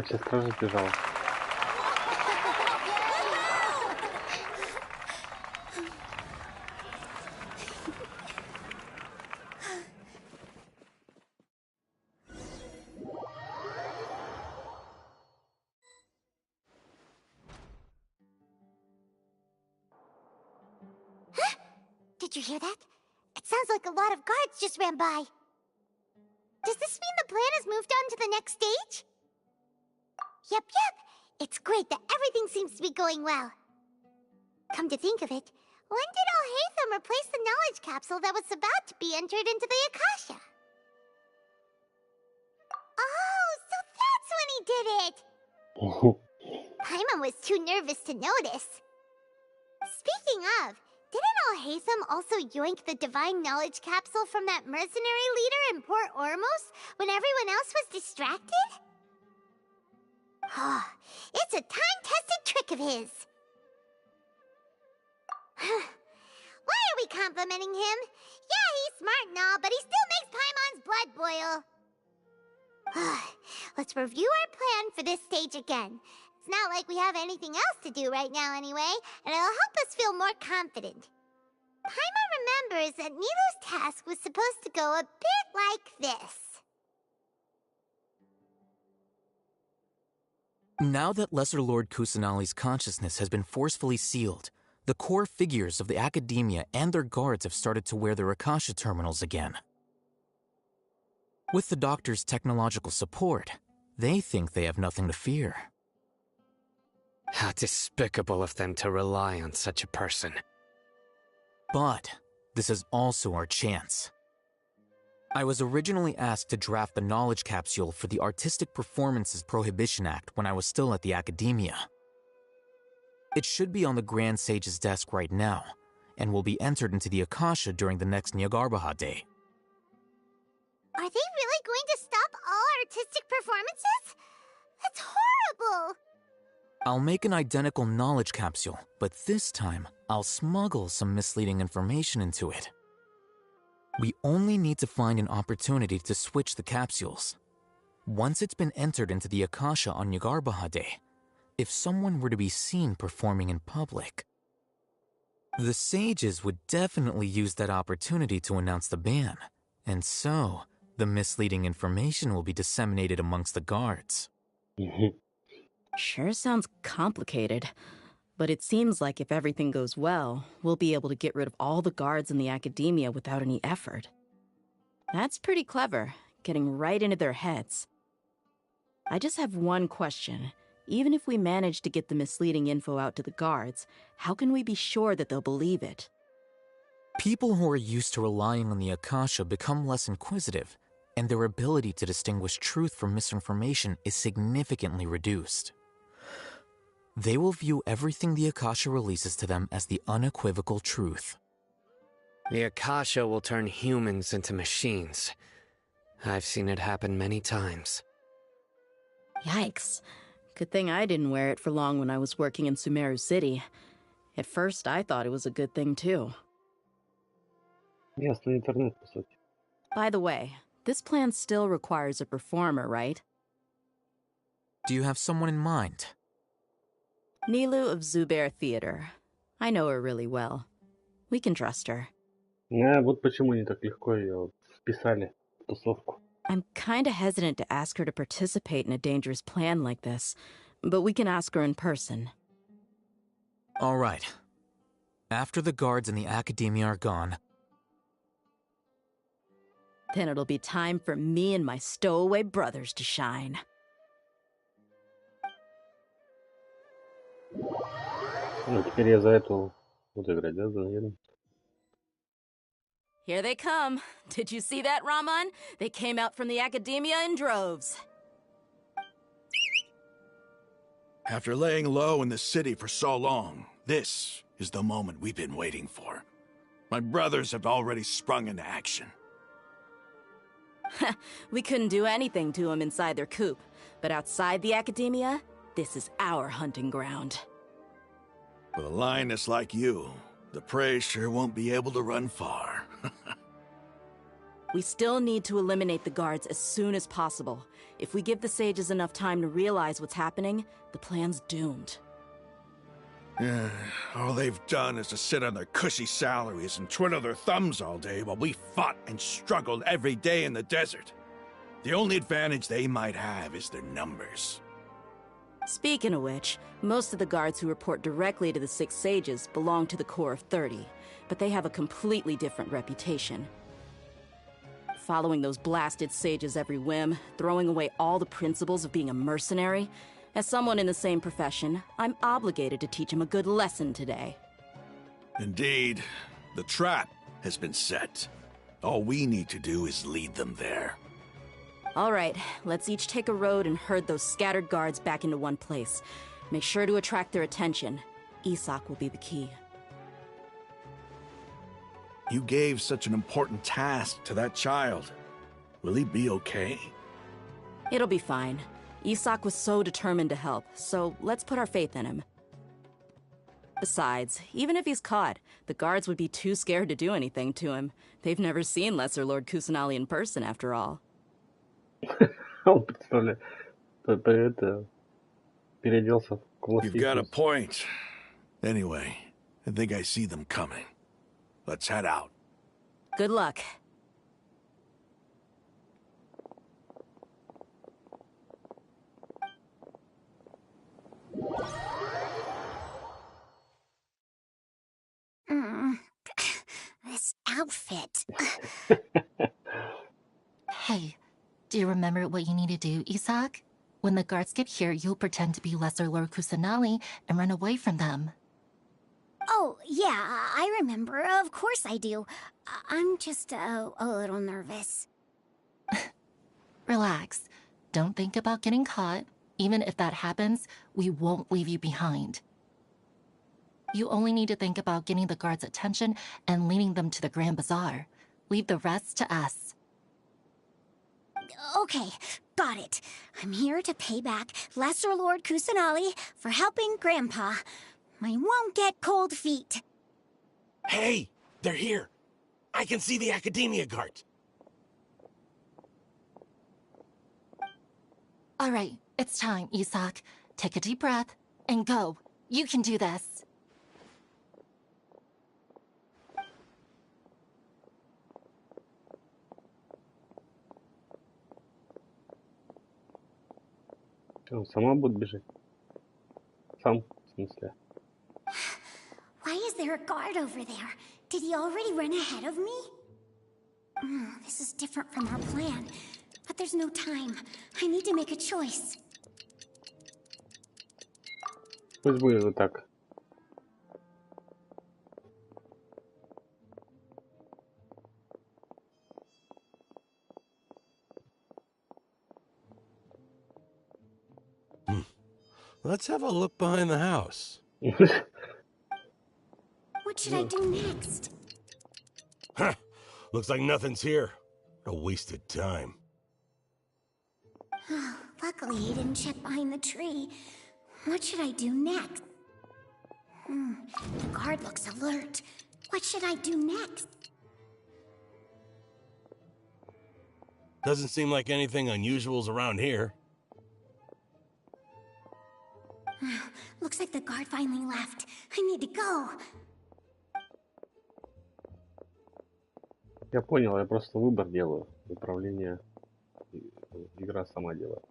Сестра сбежала. Did you hear that? It sounds like a lot of guards just ran by. Does this mean the plan has moved on to the next stage? Yep. It's great that everything seems to be going well. Come to think of it, when did Alhaitham replace the knowledge capsule that was about to be entered into the Akasha? Oh, so that's when he did it! Paimon was too nervous to notice. Speaking of, didn't Alhaitham also yoink the divine knowledge capsule from that mercenary leader in Port Ormos when everyone else was distracted? It's a time-tested trick of his. Why are we complimenting him? Yeah, he's smart and all, but he still makes Paimon's blood boil. Let's review our plan for this stage again. It's not like we have anything else to do right now anyway, and it'll help us feel more confident. Paimon remembers that Nilu's task was supposed to go a bit like this. Now that Lesser Lord Kusanali's consciousness has been forcefully sealed, the core figures of the Academia and their guards have started to wear their Akasha terminals again. With the Doctor's technological support, they think they have nothing to fear. How despicable of them to rely on such a person. But this is also our chance. I was originally asked to draft the knowledge capsule for the Artistic Performances Prohibition Act when I was still at the Academia. It should be on the Grand Sage's desk right now, and will be entered into the Akasha during the next Nyagarbha Day. Are they really going to stop all artistic performances? That's horrible! I'll make an identical knowledge capsule, but this time, I'll smuggle some misleading information into it. We only need to find an opportunity to switch the capsules. Once it's been entered into the Akasha on Nyagarbha Day, if someone were to be seen performing in public, the sages would definitely use that opportunity to announce the ban, and so the misleading information will be disseminated amongst the guards. Sure sounds complicated, but it seems like if everything goes well, we'll be able to get rid of all the guards in the Academia without any effort. That's pretty clever, getting right into their heads. I just have one question. Even if we manage to get the misleading info out to the guards, how can we be sure that they'll believe it? People who are used to relying on the Akasha become less inquisitive, and their ability to distinguish truth from misinformation is significantly reduced. They will view everything the Akasha releases to them as the unequivocal truth. The Akasha will turn humans into machines. I've seen it happen many times. Yikes. Good thing I didn't wear it for long when I was working in Sumeru City. At first, I thought it was a good thing too. Ясный интернет, по сути. By the way, this plan still requires a performer, right? Do you have someone in mind? Nilu of Zubair Theater. I know her really well. We can trust her. Вот почему не так легко ее вписали в тусовку. I'm kinda hesitant to ask her to participate in a dangerous plan like this, but we can ask her in person. All right. After the guards in the Academia are gone, then it'll be time for me and my stowaway brothers to shine. Ну, теперь я за эту буду играть, да, наверное. Here they come. Did you see that, Raman? They came out from the Academia in droves. After laying low in the city for so long, this is the moment we've been waiting for. My brothers have already sprung into action. We couldn't do anything to them inside their coop, but outside the Academia, this is our hunting ground. With a lioness like you, the prey sure won't be able to run far. We still need to eliminate the guards as soon as possible. If we give the sages enough time to realize what's happening, the plan's doomed. All they've done is to sit on their cushy salaries and twiddle their thumbs all day while we fought and struggled every day in the desert. The only advantage they might have is their numbers. Speaking of which, most of the guards who report directly to the Six Sages belong to the Corps of 30, but they have a completely different reputation. Following those blasted sages every whim, throwing away all the principles of being a mercenary. As someone in the same profession, I'm obligated to teach him a good lesson today. Indeed, the trap has been set. All we need to do is lead them there. All right, let's each take a road and herd those scattered guards back into one place. Make sure to attract their attention. Isak will be the key. You gave such an important task to that child. Will he be okay? It'll be fine. Isak was so determined to help, so let's put our faith in him. Besides, even if he's caught, the guards would be too scared to do anything to him. They've never seen Lesser Lord Kusanali in person, after all. You've got a point. Anyway, I think I see them coming. Let's head out. Good luck. This outfit. Hey, do you remember what you need to do, Isak? When the guards get here, you'll pretend to be Lesser Lord Kusanali and run away from them. Oh, yeah, I remember. Of course I do. I'm just a little nervous. Relax. Don't think about getting caught. Even if that happens, we won't leave you behind. You only need to think about getting the guards' attention and leading them to the Grand Bazaar. Leave the rest to us. Okay, got it. I'm here to pay back Lesser Lord Kusanali for helping Grandpa. I won't get cold feet. Hey, they're here. I can see the Academia guards. All right, it's time, Isak. Take a deep breath and go. You can do this. Он сама будет бежать? Сам, в смысле? Why is there a guard over there? Did he already run ahead of me? This is different from our plan. But there's no time. I need to make a choice. Пусть будет вот так. Let's have a look behind the house. What should I do next? Huh. Looks like nothing's here. What a wasted time. Luckily, he didn't check behind the tree. What should I do next? The guard looks alert. What should I do next? Doesn't seem like anything unusual's around here. Looks like the guard finally left. I need to go. Я понял, я просто выбор делаю. Управление игра сама делает.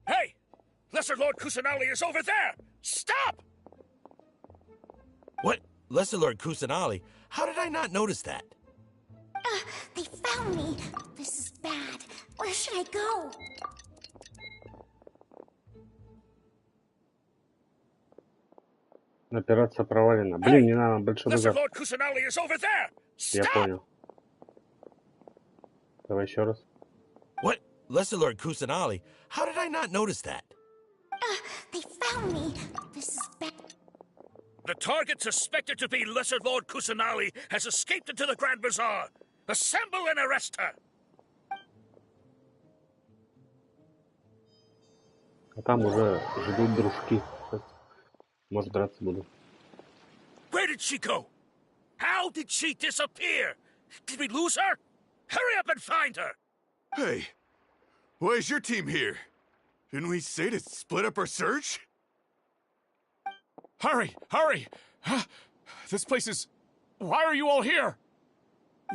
Hey! Lesser Lord Kusanali is over there! Stop! What? Lesser Lord Kusanali? How did I not notice that? They found me. This is bad. Where should I go? Операция провалена. Блин, не надо большой Lesser базар. Lord Kusanali is over there! Я Stop! понял. Давай еще раз. What? Lesser Lord Kusanali? How did I not notice that? They found me. This is bad. The target suspected to be Lesser Lord Kusanali has escaped into the Grand Bazaar. Assemble and arrest her! А там уже ждут дружки. Может, драться буду. Where did she go? How did she disappear? Did we lose her? Hurry up and find her! Hey, why is your team here? Didn't we say to split up our search? Hurry! Hurry! This place is... Why are you all here?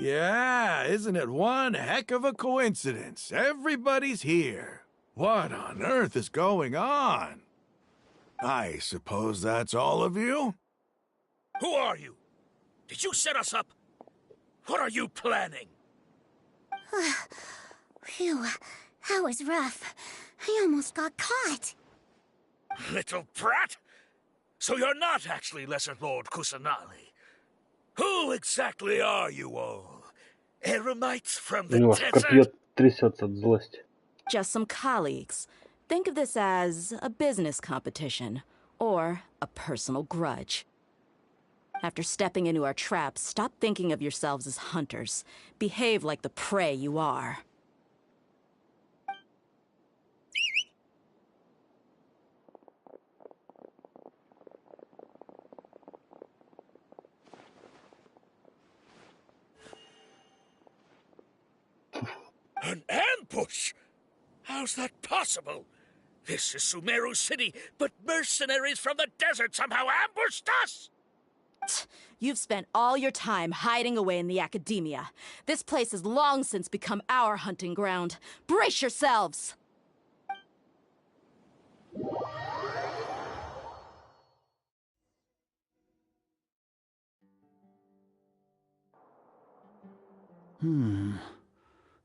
Yeah, isn't it one heck of a coincidence? Everybody's here. What on earth is going on? I suppose that's all of you? Who are you? Did you set us up? What are you planning? Phew, that was rough. I almost got caught. Little brat? So you're not actually Lesser Lord Kusanali. Who exactly are you all? Eremites from У the него копье desert? трясется от злости. Just some colleagues. Think of this as a business competition, or a personal grudge. After stepping into our traps, stop thinking of yourselves as hunters. Behave like the prey you are. An ambush? How's that possible? This is Sumeru City, but mercenaries from the desert somehow ambushed us! You've spent all your time hiding away in the academia. This place has long since become our hunting ground. Brace yourselves!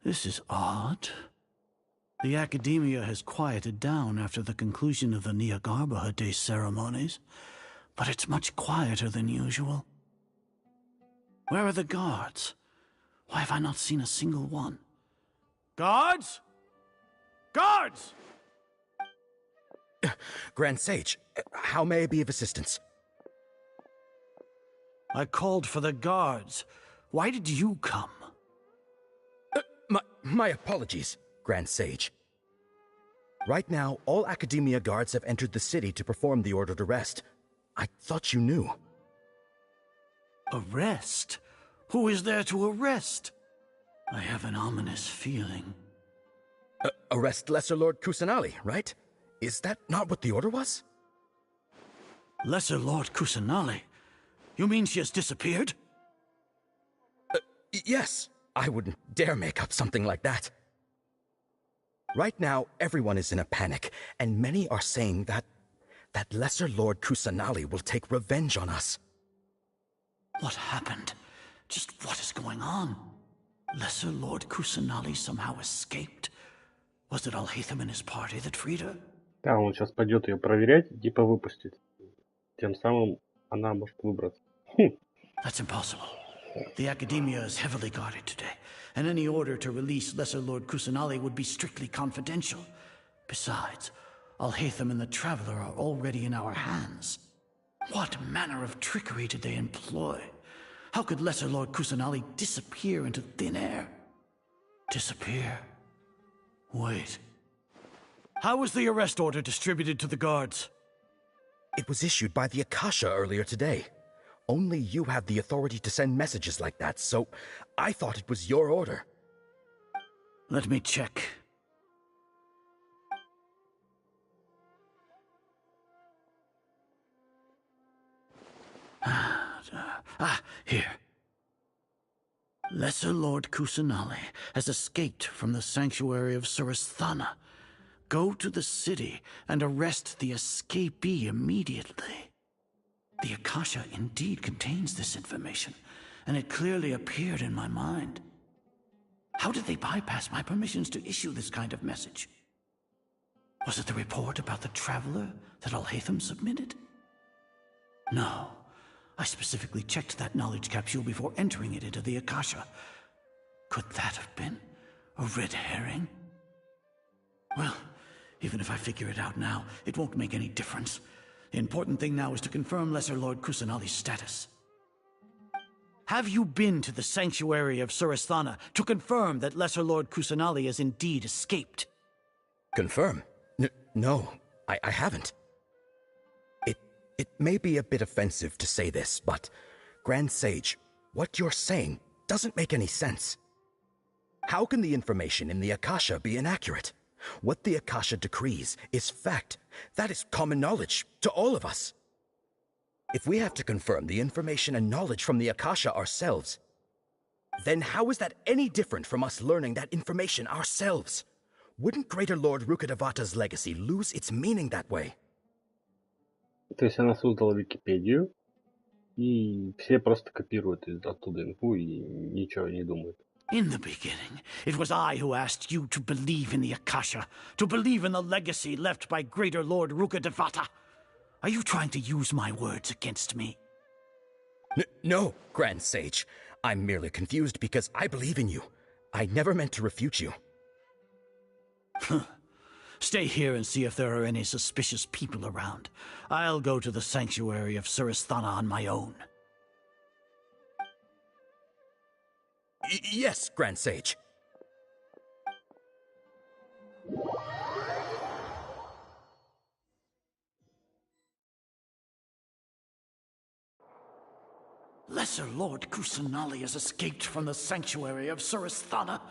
This is odd. The Academia has quieted down after the conclusion of the Niagarbaha Day ceremonies, but it's much quieter than usual. Where are the guards? Why have I not seen a single one? Guards? Guards! Grand Sage, how may I be of assistance? I called for the guards. Why did you come? My apologies, Grand Sage. Right now, all Academia guards have entered the city to perform the ordered arrest. I thought you knew. Arrest? Who is there to arrest? I have an ominous feeling. Arrest Lesser Lord Kusanali, right? Is that not what the order was? Lesser Lord Kusanali? You mean she has disappeared? Yes. I wouldn't dare make up something like that. Right now, everyone is in a panic, and many are saying that Lesser Lord Kusanali will take revenge on us. What happened? Just what is going on? Lesser Lord Kusanali somehow escaped? Was it Alhaitham and his party that freed her? Да, он сейчас пойдет ее проверять, типа выпустить. Тем самым она может выбраться. That's impossible. The Academia is heavily guarded today, and any order to release Lesser Lord Kusanali would be strictly confidential. Besides, Alhaitham and the Traveler are already in our hands. What manner of trickery did they employ? How could Lesser Lord Kusanali disappear into thin air? Disappear? Wait. How was the arrest order distributed to the guards? It was issued by the Akasha earlier today. Only you have the authority to send messages like that, so I thought it was your order. Let me check. Here. Lesser Lord Kusanali has escaped from the sanctuary of Surasthana. Go to the city and arrest the escapee immediately. The Akasha indeed contains this information, and it clearly appeared in my mind. How did they bypass my permissions to issue this kind of message? Was it the report about the Traveler that Alhaitham submitted? No. I specifically checked that knowledge capsule before entering it into the Akasha. Could that have been a red herring? Well, even if I figure it out now, it won't make any difference. The important thing now is to confirm Lesser Lord Kusanali's status. Have you been to the sanctuary of Surasthana to confirm that Lesser Lord Kusanali has indeed escaped? Confirm? No, I haven't. It may be a bit offensive to say this, but, Grand Sage, what you're saying doesn't make any sense. How can the information in the Akasha be inaccurate? What the Akasha decrees is fact. That is common knowledge to all of us. If we have to confirm the information and knowledge from the Akasha ourselves, then how is that any different from us learning that information ourselves? Wouldn't Greater Lord Rukkhadevata's legacy lose its meaning that way? То есть она создала Википедию, и все просто копируют оттуда инфу и ничего не думают. In the beginning, it was I who asked you to believe in the Akasha, to believe in the legacy left by Greater Lord Rukkhadevata. Are you trying to use my words against me? No, Grand Sage. I'm merely confused because I believe in you. I never meant to refute you. Stay here and see if there are any suspicious people around. I'll go to the sanctuary of Surasthana on my own. Yes, Grand Sage. Lesser Lord Kusanali has escaped from the sanctuary of Surasthana.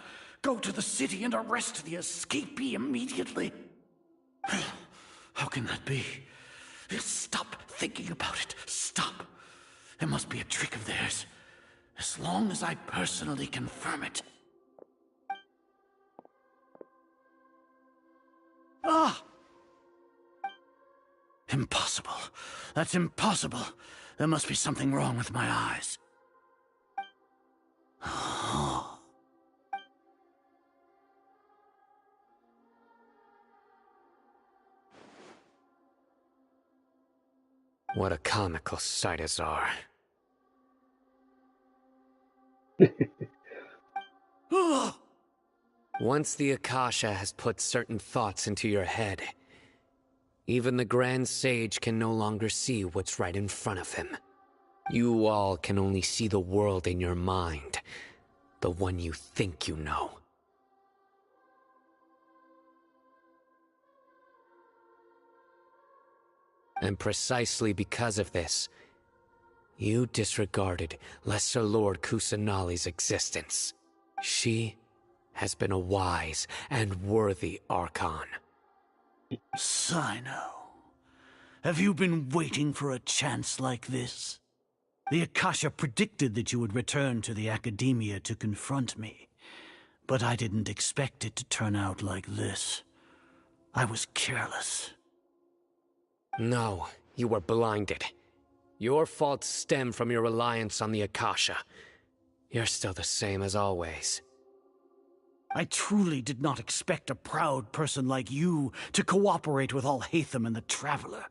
Go to the city and arrest the escapee immediately. How can that be? Stop thinking about it. Stop. It must be a trick of theirs. As long as I personally confirm it. Ah! Impossible. That's impossible. There must be something wrong with my eyes. What a comical sight is our. Once the Akasha has put certain thoughts into your head, even the Grand Sage can no longer see what's right in front of him. You all can only see the world in your mind, the one you think you know. And precisely because of this, you disregarded Lesser Lord Kusanali's existence. She has been a wise and worthy Archon. Cyno, have you been waiting for a chance like this? The Akasha predicted that you would return to the Academia to confront me, but I didn't expect it to turn out like this. I was careless. No, you were blinded. Your faults stem from your reliance on the Akasha. You're still the same as always. I truly did not expect a proud person like you to cooperate with Alhaitham and the Traveler.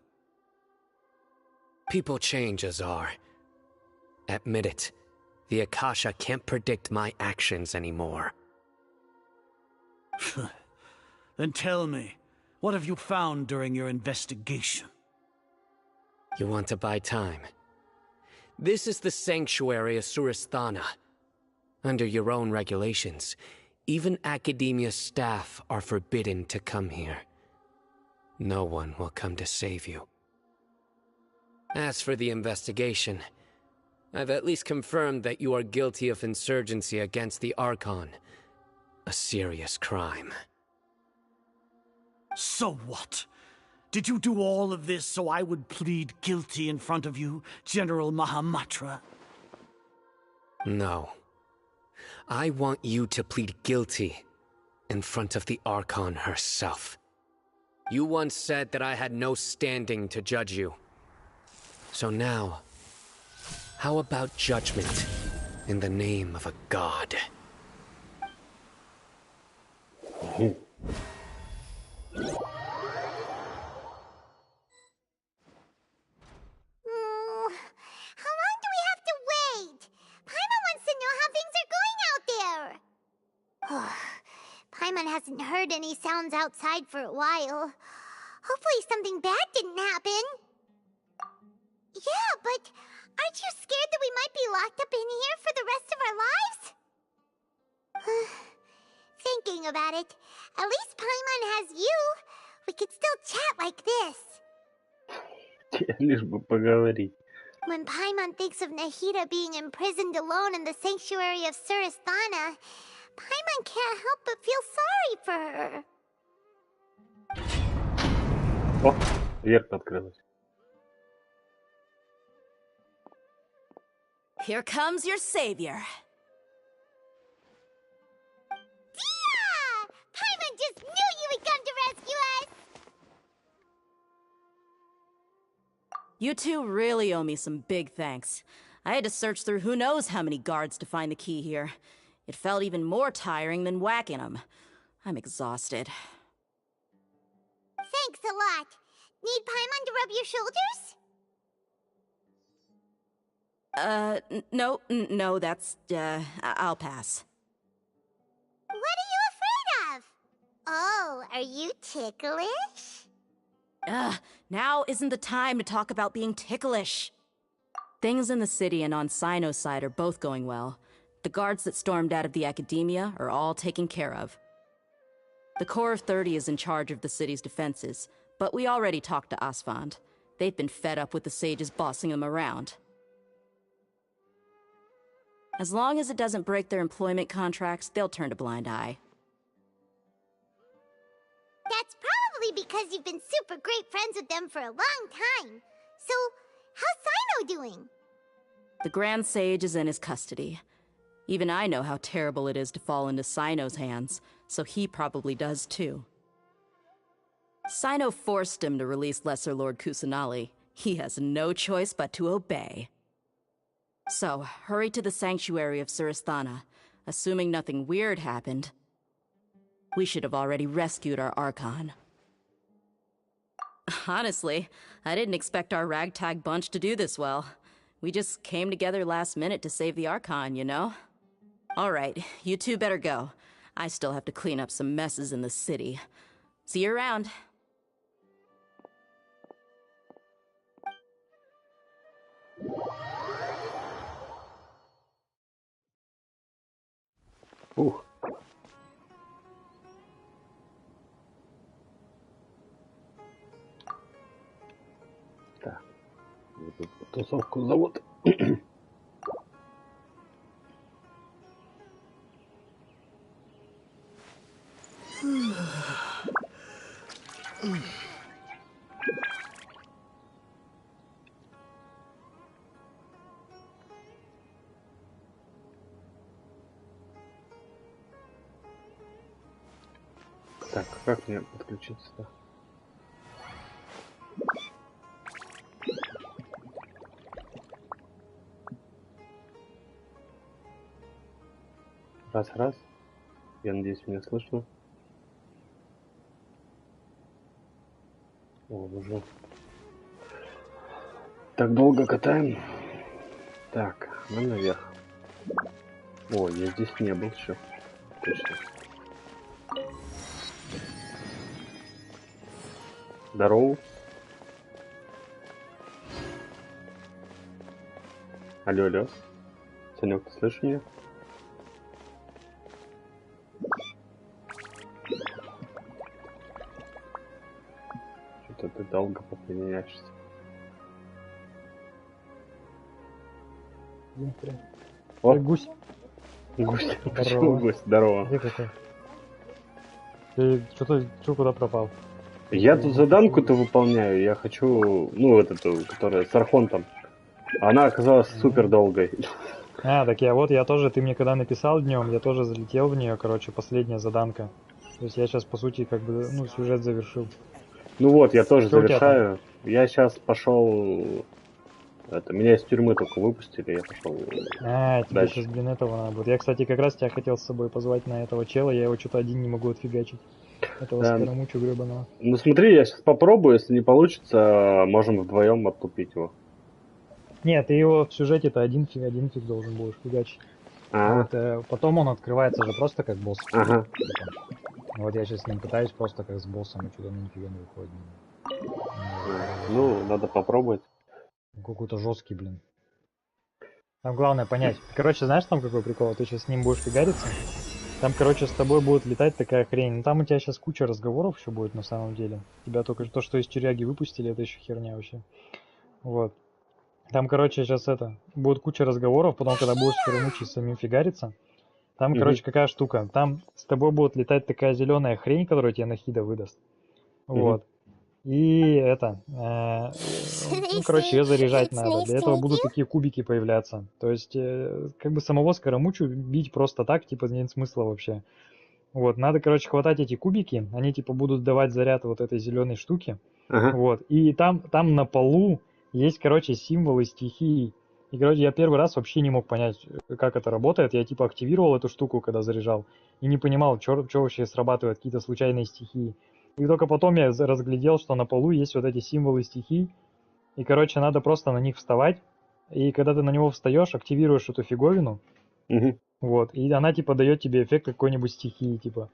People change, Azar. Admit it. The Akasha can't predict my actions anymore. Then tell me, what have you found during your investigation? You want to buy time? This is the sanctuary of Suristhana. Under your own regulations, even Academia staff are forbidden to come here. No one will come to save you. As for the investigation, I've at least confirmed that you are guilty of insurgency against the Archon. A serious crime. So what? Did you do all of this so I would plead guilty in front of you, General Mahamatra? No. I want you to plead guilty in front of the Archon herself. You once said that I had no standing to judge you. So now, how about judgment in the name of a god? How long do we have to wait? Paimon wants to know how things are going out there. Paimon hasn't heard any sounds outside for a while. Hopefully something bad didn't happen. Yeah, but aren't you scared that we might be locked up in here for the rest of our lives? Thinking about it, at least Paimon has you. We could still chat like this. Лишь бы поговорить. When Paimon thinks of Nahida being imprisoned alone in the sanctuary of Suristhana, Paimon can't help but feel sorry for her. О, дверь открылась. Here comes your savior. Dia! Paimon just knew you would come to rescue us! You two really owe me some big thanks. I had to search through who knows how many guards to find the key here. It felt even more tiring than whacking them. I'm exhausted. Thanks a lot. Need Paimon to rub your shoulders? No, that's, I'll pass. What are you afraid of? Oh, are you ticklish? Now isn't the time to talk about being ticklish. Things in the city and on Cyno's side are both going well. The guards that stormed out of the Academia are all taken care of. The Corps of 30 is in charge of the city's defenses, but we already talked to Asfand. They've been fed up with the sages bossing them around. As long as it doesn't break their employment contracts, they'll turn a blind eye. That's probably because you've been super great friends with them for a long time. So, how's Cyno doing? The Grand Sage is in his custody. Even I know how terrible it is to fall into Cyno's hands, so he probably does too. Cyno forced him to release Lesser Lord Kusanali. He has no choice but to obey. So, hurry to the sanctuary of Suristhana. Assuming nothing weird happened, we should have already rescued our Archon. Honestly, I didn't expect our ragtag bunch to do this well. We just came together last minute to save the Archon, you know? All right, you two better go. I still have to clean up some messes in the city. See you around. Ух. Так. Тусовку зовут. Так, как мне подключиться-то? Раз. Я надеюсь, меня слышно. О, уже так долго катаем. Так, мы наверх. О, я здесь не был еще. Точно. Здорово. Алло. Санек, ты слышишь меня? Что-то ты долго подменяешься. О, гусь. Гусь. Почему гусь? Здорово. Где какой? Ты что куда пропал? Я тут заданку-то выполняю. Я хочу, ну, вот эту, которая с Архонтом. Она оказалась супер долгой. Так я тоже, ты мне когда написал днем, я тоже залетел в нее, короче, последняя заданка. То есть я сейчас, по сути, как бы, ну, сюжет завершил. Ну вот, я тоже Что завершаю. Я сейчас пошел... меня из тюрьмы только выпустили, я пошел тебе дальше. сейчас, блин, этого надо будет. Я, кстати, как раз тебя хотел с собой позвать на этого чела, я его что-то один не могу отфигачить. Этого скоромучу гребаного. Ну смотри, я сейчас попробую, если не получится, можем вдвоем оттупить его. Нет, ты его в сюжете-то один фиг должен будешь фигачить. Вот, потом он открывается же просто как босс. Ага. Вот я сейчас с ним пытаюсь просто как с боссом, и что-то нифига не выходит. Ну, надо попробовать. Какой-то жесткий, блин. Там главное понять. Короче, знаешь там какой прикол? Ты сейчас с ним будешь фигариться. Там, короче, с тобой будет летать такая хрень. Ну там у тебя сейчас куча разговоров еще будет на самом деле. Тебя только то, что из тюряги выпустили, это еще херня вообще. Вот. Там, короче, сейчас будет куча разговоров, потом, когда будешь скоромучий с самим фигариться. Там, короче, какая штука. Там с тобой будет летать такая зеленая хрень, которая тебе нахида выдаст. Вот. И ну, короче, ее заряжать надо. Для этого будут такие кубики появляться. То есть, как бы самого скоромучу бить просто так, типа, нет смысла вообще. Вот, надо, короче, хватать эти кубики, они, типа, будут давать заряд вот этой зеленой штуки. Вот, и там на полу есть, короче, символы стихий. И, короче, я первый раз вообще не мог понять, как это работает. Я, типа, активировал эту штуку, когда заряжал, и не понимал, что вообще срабатывает, какие-то случайные стихии. И только потом я разглядел, что на полу есть вот эти символы стихий. И, короче, надо просто на них вставать. И когда ты на него встаешь, активируешь эту фиговину. Вот. И она, типа, дает тебе эффект какой-нибудь стихии, типа,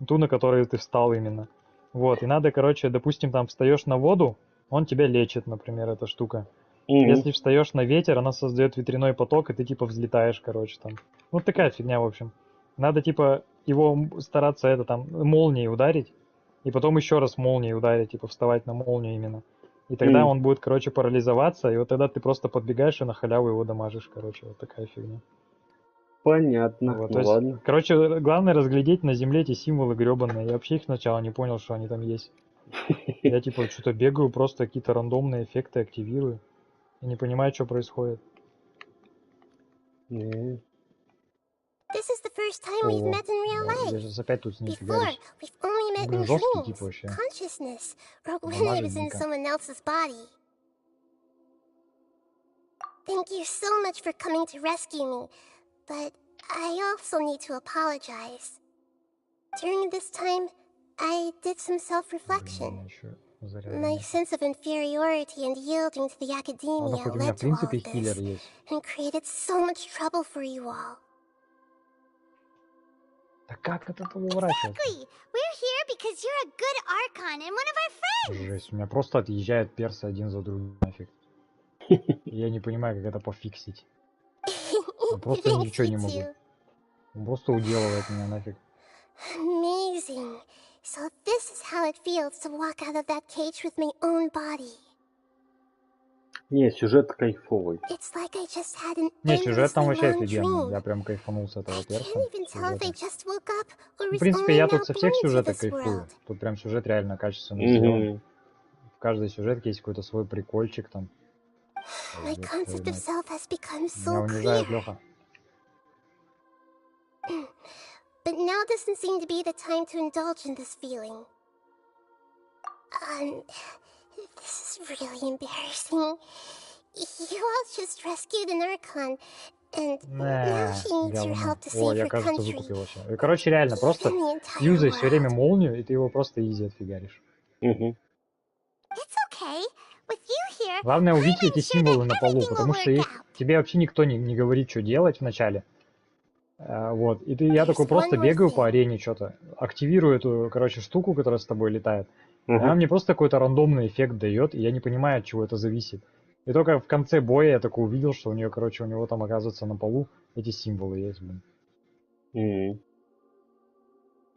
ту, на которую ты встал именно. Вот. И надо, короче, допустим, там встаешь на воду, он тебя лечит, например, эта штука. Если встаешь на ветер, она создает ветряной поток, и ты, типа, взлетаешь, короче, там. Вот такая фигня, в общем. Надо, типа, его стараться, молнией ударить. И потом еще раз молнией ударить, типа вставать на молнию именно. И тогда он будет, короче, парализоваться, и вот тогда ты просто подбегаешь и на халяву его дамажишь, короче, вот такая фигня. Понятно, Вот, ну ладно. Короче, главное разглядеть на земле эти символы гребаные. Я вообще их сначала не понял, что они там есть. Я типа что-то бегаю, просто какие-то рандомные эффекты активирую. И не понимаю, что происходит. This is the first time we've met in real life. Before, we've only met in dreams, consciousness, or when I was in someone else's body. Thank you so much for coming to rescue me, but I also need to apologize. During this time, I did some self-reflection. My sense of inferiority and yielding to the academia led to all of this, and created so much trouble for you all. А как от этого уворачиваться? Exactly. We're here because you're a good Archon and one of our friends. Жесть, у меня просто отъезжают персы один за другим нафиг. Я не понимаю, как это пофиксить. Я просто ничего не могу. Он просто уделывает меня нафиг. Amazing. So this is how it feels to walk out of that cage with my own body. Не, сюжет кайфовый. It's like I just had an Не, сюжет там вообще endlessly long офигенный. dream. Я прям кайфанул с этого перса. Can't even tell if I just woke up or В was принципе, only я now тут со всех born into сюжетов this кайфую. world. Тут прям сюжет реально качественно сделан. В каждой сюжетке есть какой-то свой прикольчик там. My concept of self has become Меня so унижает clear. Леха. But now doesn't seem to be the time to indulge in this feeling. This is really embarrassing. You all just rescued an Archon, and now she needs your help to О, save я, her кажется, country. выкупил все. И, короче, реально, просто юзай все время молнию, и ты его просто изи отфигаришь. It's okay. With you here, Главное увидеть эти символы на полу, потому что тебе вообще никто не говорит, что делать вначале. Вот. И я такой просто бегаю по арене что-то, активирую эту, короче, штуку, которая с тобой летает. И она мне просто какой-то рандомный эффект дает, и я не понимаю, от чего это зависит. И только в конце боя я такой увидел, что у нее, короче, у него там оказывается на полу эти символы есть, блин.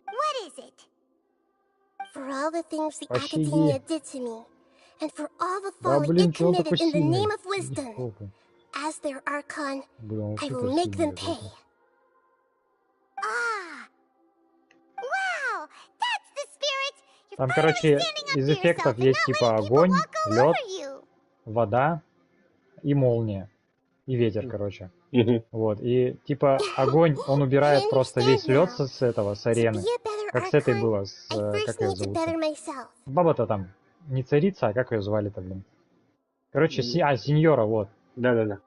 What is it? For all the things the Academia did to me, and for all the folly it committed in the name of wisdom, as their Archon, I will make them pay. Wow, that's the spirit. Там, короче, из эффектов есть типа огонь, лед, вода и молния. И ветер, короче. Вот. И типа огонь, он убирает просто весь лед с этого, с арены. Как с этой было, как ее зовут? Баба-то там. Не царица, а как ее звали-то, блин? Короче, сеньора, вот. Да-да-да.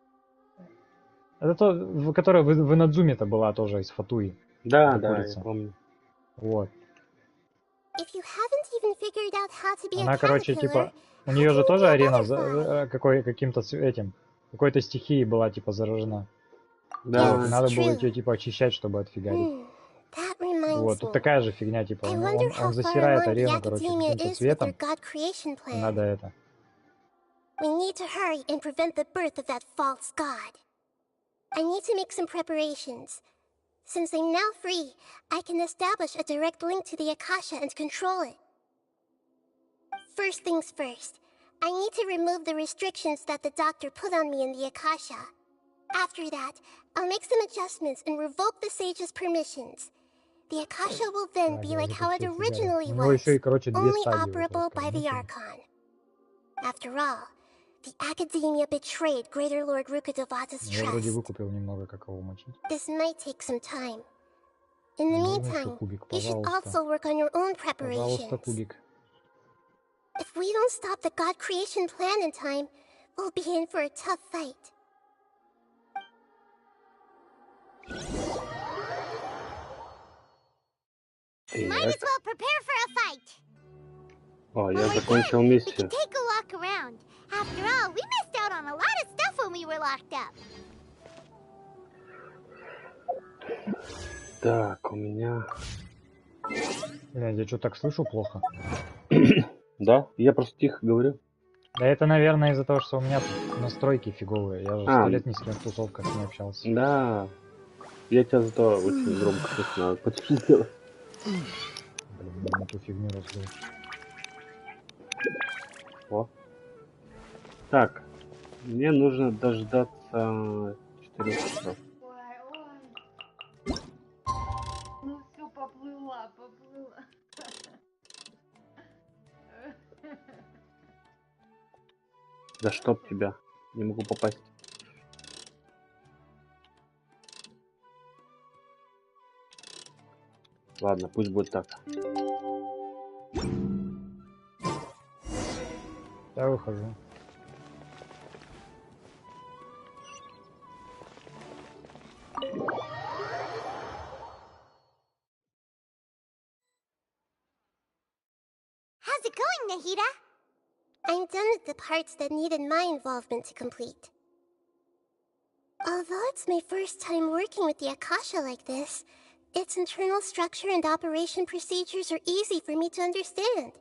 Это то, которая в Инадзуме-то была тоже из Фатуи. Да, я помню. Вот. Она, короче, типа, у нее же тоже арена каким-то этим, какой-то стихией была, типа, заражена. Да. Вот, надо было ее, типа, очищать, чтобы отфигарить. Вот, тут такая же фигня, типа, он засирает арену, короче, каким-то цветом. И надо это. We need to hurry and prevent the birth of that false god. I need to make some preparations. Since I'm now free, I can establish a direct link to the Akasha and control it. First things first, I need to remove the restrictions that the doctor put on me in the Akasha. After that, I'll make some adjustments and revoke the sage's permissions. The Akasha will then be like how it originally was, only operable by the Archon. After all, the Academia betrayed Greater Lord Rukadevata's Я вроде trust. выкупил немного, как его мочить. This might take some time. In the meantime, you should also work on your own preparations. Пожалуйста, кубик. If we don't stop the God creation plan in time, we'll be in for a tough fight. Might as well prepare for a fight. О, я закончил миссию. Take a walk around. After all, we missed out on a lot of stuff when we were locked up. Так, у меня... Я что-то так слышу плохо. Да? Я просто тихо говорю. Да это, наверное, из-за того, что у меня настройки фиговые. Я же 100 лет ни с кем в тусовках не общался. Да. Я тебя зато очень громко слышно. Почти сделать. Блин, я эту фигню разбил. О. Так. Мне нужно дождаться 4 часов. Ну все, поплыла. Да чтоб тебя. Не могу попасть. Ладно, пусть будет так. Я выхожу. How's it going, Nahida? I'm done with the parts that needed my involvement to complete. Although it's my first time working with the Akasha like this, Its internal structure and operation procedures are easy for me to understand.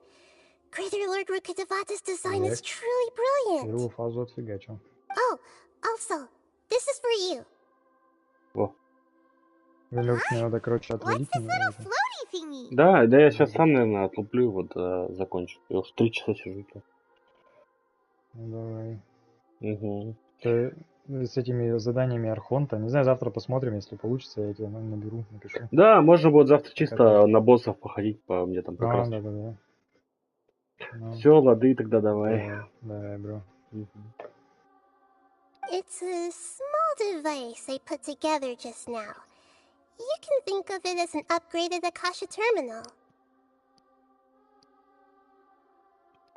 Greater Lord Rukkhadevata's design is truly brilliant. Первую фазу отфигачил. Oh, also, this is for you. Во. Лёх, мне надо, короче, отвалить. Да, я сейчас сам, наверное, отлуплю, вот закончу. Я уж 3 часа сижу. Давай. Угу. Ты с этими заданиями Архонта. Не знаю, завтра посмотрим, если получится, я тебе наберу, напишу. Да, можно будет завтра чисто на боссов походить, по мне там как раз. Да. Все, лады, тогда давай. Давай, бро. It's a small device I put together just now. You can think of it as an upgraded Akasha terminal.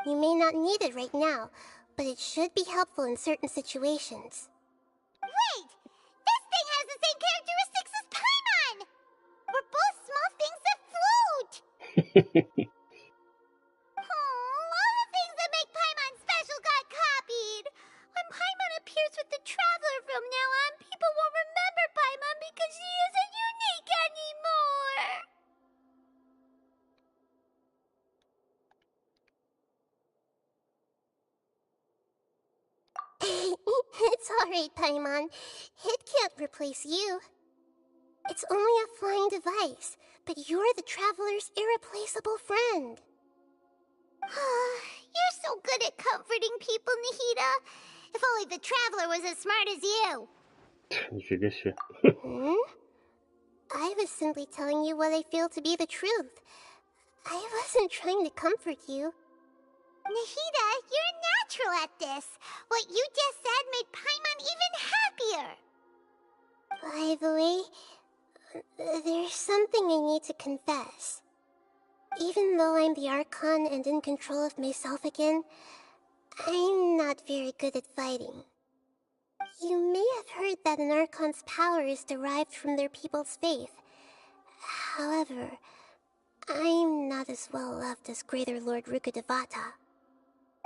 You may not need it right now, but it should be helpful in certain situations. Wait! This thing has the same characteristics as Paimon! We're both small things that float! All the things that make Paimon special got copied! When Paimon appears with the Traveler from now on, people won't remember Paimon because she isn't unique anymore! It's alright, Paimon. It can't replace you. It's only a flying device, but you're the Traveler's irreplaceable friend. You're so good at comforting people, Nahida. If only the Traveler was as smart as you. Нифига себе. I was simply telling you what I feel to be the truth. I wasn't trying to comfort you. Nahida, you're natural at this. What you just said made Paimon even happier. By the way, there's something I need to confess. Even though I'm the Archon and in control of myself again, I'm not very good at fighting. You may have heard that an Archon's power is derived from their people's faith. However, I'm not as well loved as Greater Lord Rukkhadevata.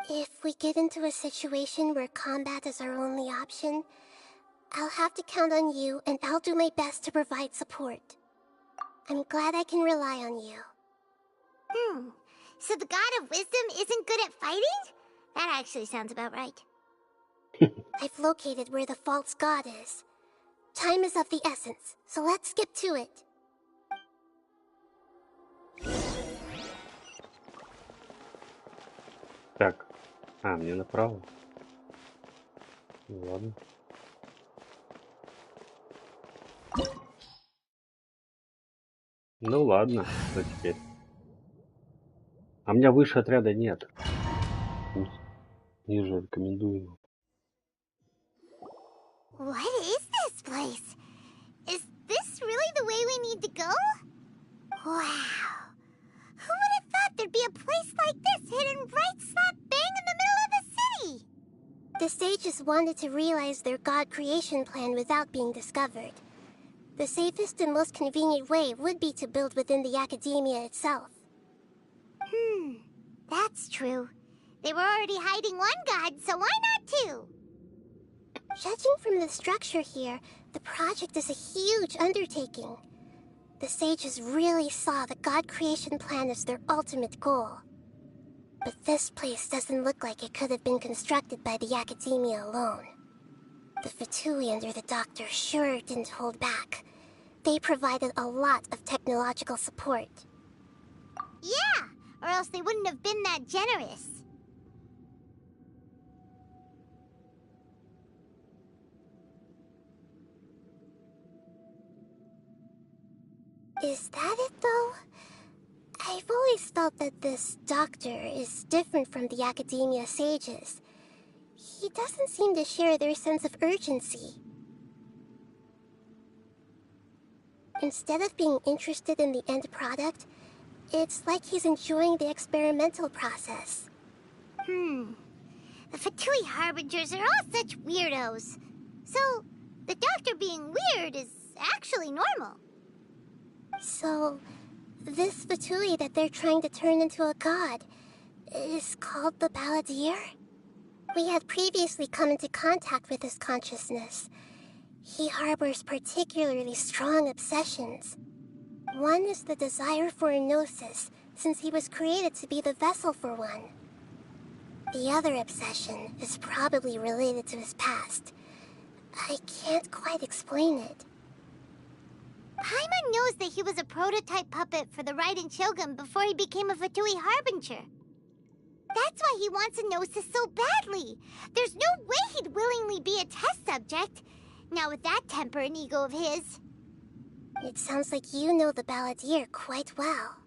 If we get into a situation where combat is our only option, I'll have to count on you, and I'll do my best to provide support. I'm glad I can rely on you. So the God of Wisdom isn't good at fighting? That actually sounds about right. I've located where the false god is. Time is of the essence, so let's skip to it. Так, мне направо. Ладно. Ну ладно, что теперь? А у меня выше отряда нет. Ниже рекомендую. What is this place? Is this really the way we need to go? Wow. Who would have thought there'd be a place like this hidden right slap bang in the middle of the city? The sages wanted to realize their god creation plan without being discovered. The safest and most convenient way would be to build within the academia itself. That's true. They were already hiding one god, so why not two? Judging from the structure here, the project is a huge undertaking. The sages really saw the god creation plan as their ultimate goal. But this place doesn't look like it could have been constructed by the academia alone. The Fatui under the Doctor sure didn't hold back. They provided a lot of technological support. Yeah, or else they wouldn't have been that generous. Is that it, though? I've always felt that this doctor is different from the academia sages. He doesn't seem to share their sense of urgency. Instead of being interested in the end product, it's like he's enjoying the experimental process. The Fatui Harbingers are all such weirdos. So, the doctor being weird is actually normal. So, this Fatui that they're trying to turn into a god is called the Balladeer? We had previously come into contact with his consciousness. He harbors particularly strong obsessions. One is the desire for a gnosis, since he was created to be the vessel for one. The other obsession is probably related to his past. I can't quite explain it. Paimon knows that he was a prototype puppet for the Raiden Shogun before he became a Fatui Harbinger. That's why he wants a gnosis so badly. There's no way he'd willingly be a test subject. Not with that temper and ego of his. It sounds like you know the balladeer quite well.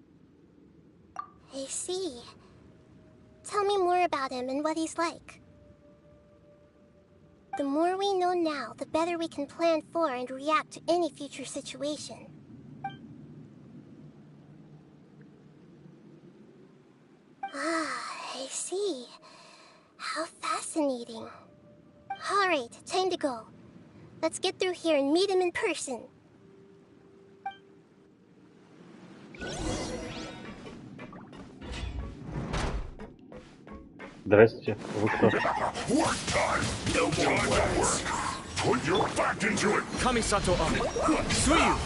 I see. Tell me more about him and what he's like. The more we know now, the better we can plan for and react to any future situation. Ah, I see. How fascinating. Alright, time to go. Let's get through here and meet him in person. Здрасте, вы кто? Work time! No time to work! Put your back into it! Kamisato Ami! Suiyu!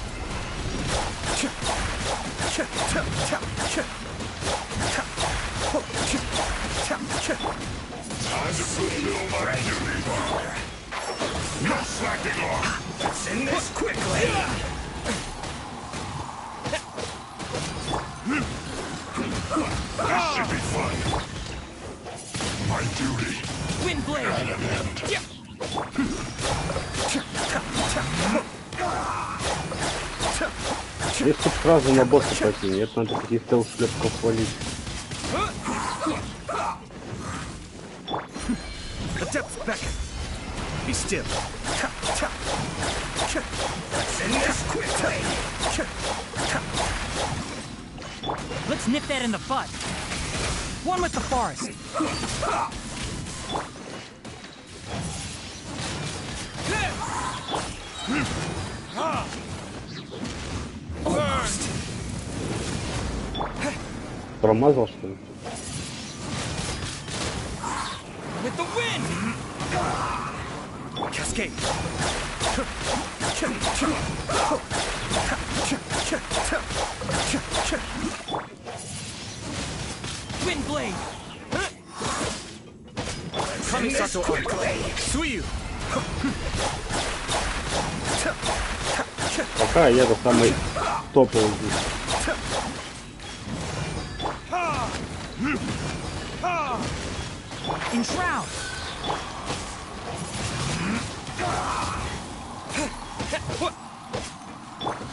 Time to fulfill my duty! No slacking off! Let's end this quickly! This should be fun! My duty. Wind blade. At an end. Здесь тут сразу на босса пойти, нет, надо каких-то ушлепков валить. The depths beckon. Be still. Let's end this quickly. Let's nip that in the bud. One with the forest. Almost. Промазал, что ли? With the wind. Cascade. Wind blade. Kamisato Ami! Suiyu! Пока я до самый топовый здесь. Enshroud.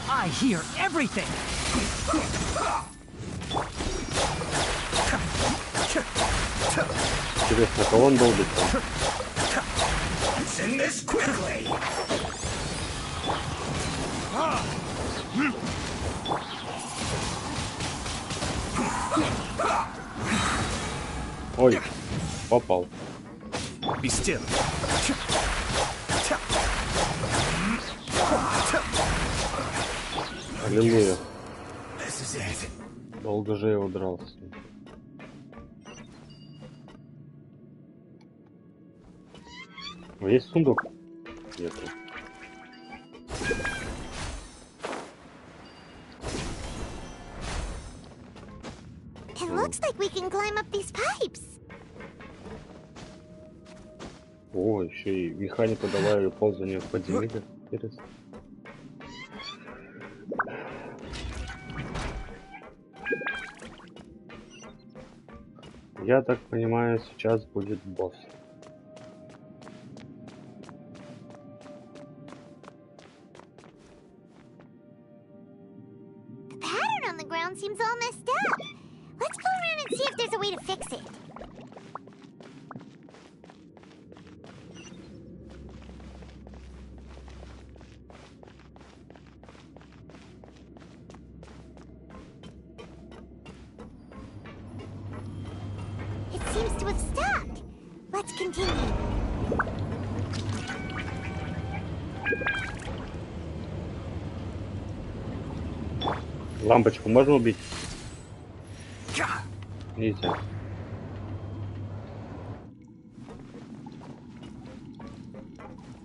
I hear everything. Интересно, кого он долбит там? Let's end this quickly. Ой, попал. Be still. Аллилуйя. This is it. Долго же я удрался. Есть сундук? Нет. It looks like we can climb up these pipes. О, еще и механика давай ползание в подземелье. Интересно. Я так понимаю, сейчас будет босс. The pattern on the ground seems all messed up. Let's go around and see if there's a way to fix it. It seems to have stopped. Let's continue. Лампочку можно убить? Нельзя.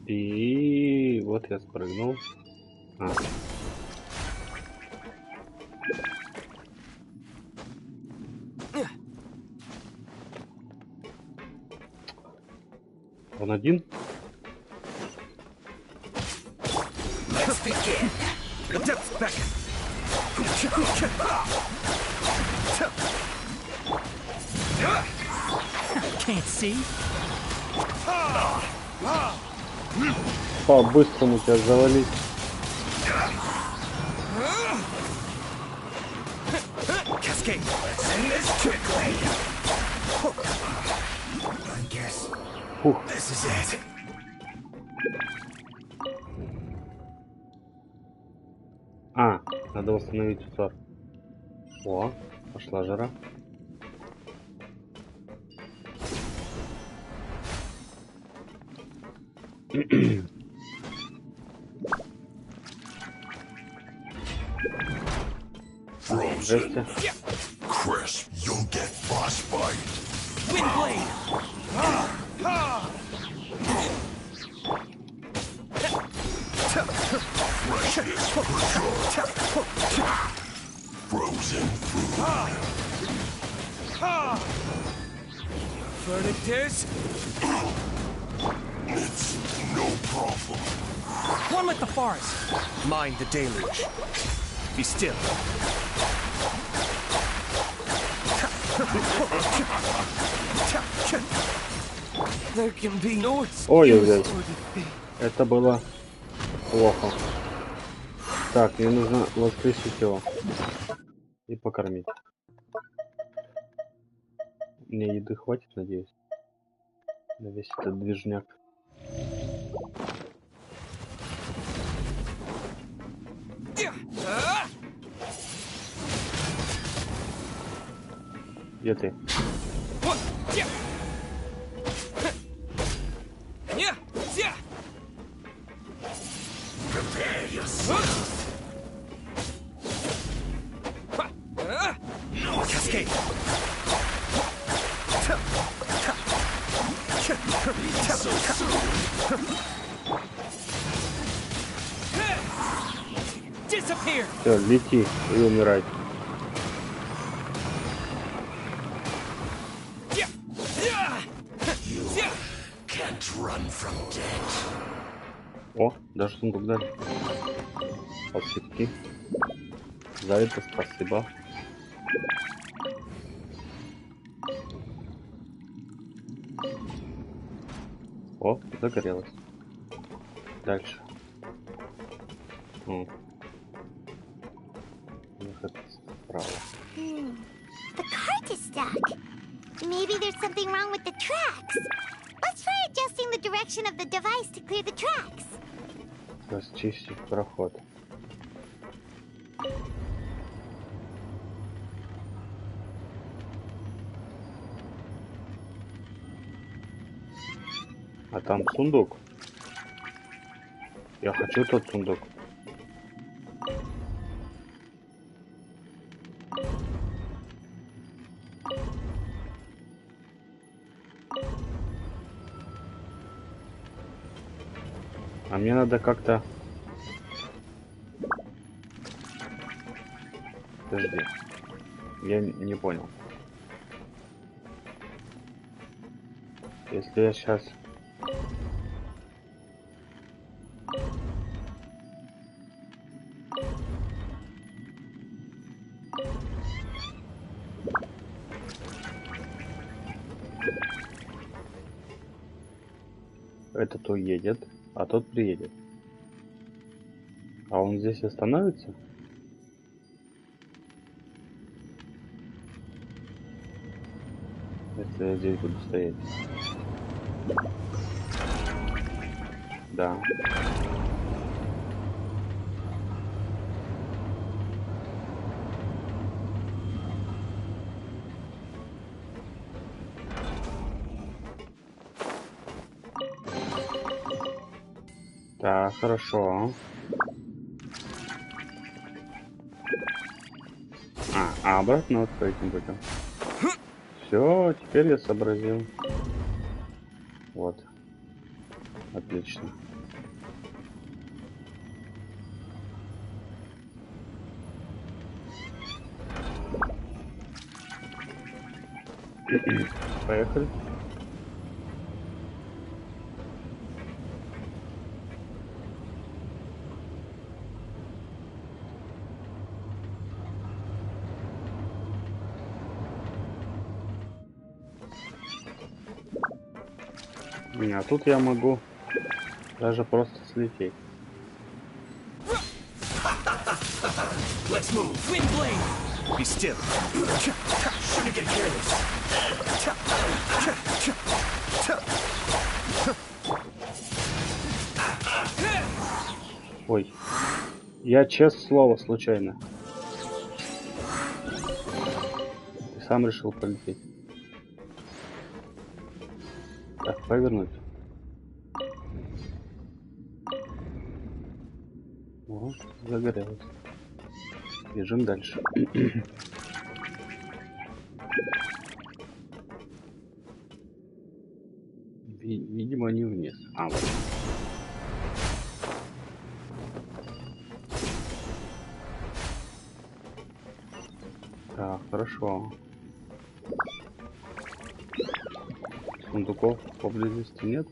И вот я спрыгнул. Он один? Let's begin. The depths beckon. Can't see. По-быстрому тебя завалить. Cascade. Let's end this quickly. I guess this is it. А, надо восстановить удар. О, пошла жара. Frozen. Crisp, you'll get frostbite. Windblade. Freshness for sure. Frozen food. Verdict is It's no problem. one with the forest. Mind the deluge. Be still. There can be no Ой-ой-ой. Это было плохо. Так, мне нужно воскресить его. И покормить. Мне еды хватит, надеюсь. На весь этот движняк. Где ты? Prepare yourself. Cascade. So soon. Disappear. Все, лети и умирай. Can't run from death. О, даже сундук дали. Спасибо. За это спасибо. О, загорелось. Дальше. Выход справа. The cart is stuck. Maybe there's something wrong with the tracks. Let's try adjusting the direction of the device to clear the tracks. Расчистить проход. А там сундук. Я хочу тот сундук. А мне надо как-то... Подожди. Я не понял. Если я сейчас... Этот уедет, а тот приедет. А он здесь остановится? Если я здесь буду стоять. Да. Так, хорошо. А обратно вот по этим путем. Все, теперь я сообразил. Вот. Отлично. Поехали. А тут я могу даже просто слететь. Let's move. Wind blade. Be still. Shouldn't get careless. Ой. Я честное слово случайно. Ты сам решил полететь. Так, повернуть. О, загорелось. Бежим дальше. Видимо, не вниз. А, вот. Так, хорошо. Сундуков поблизости нет.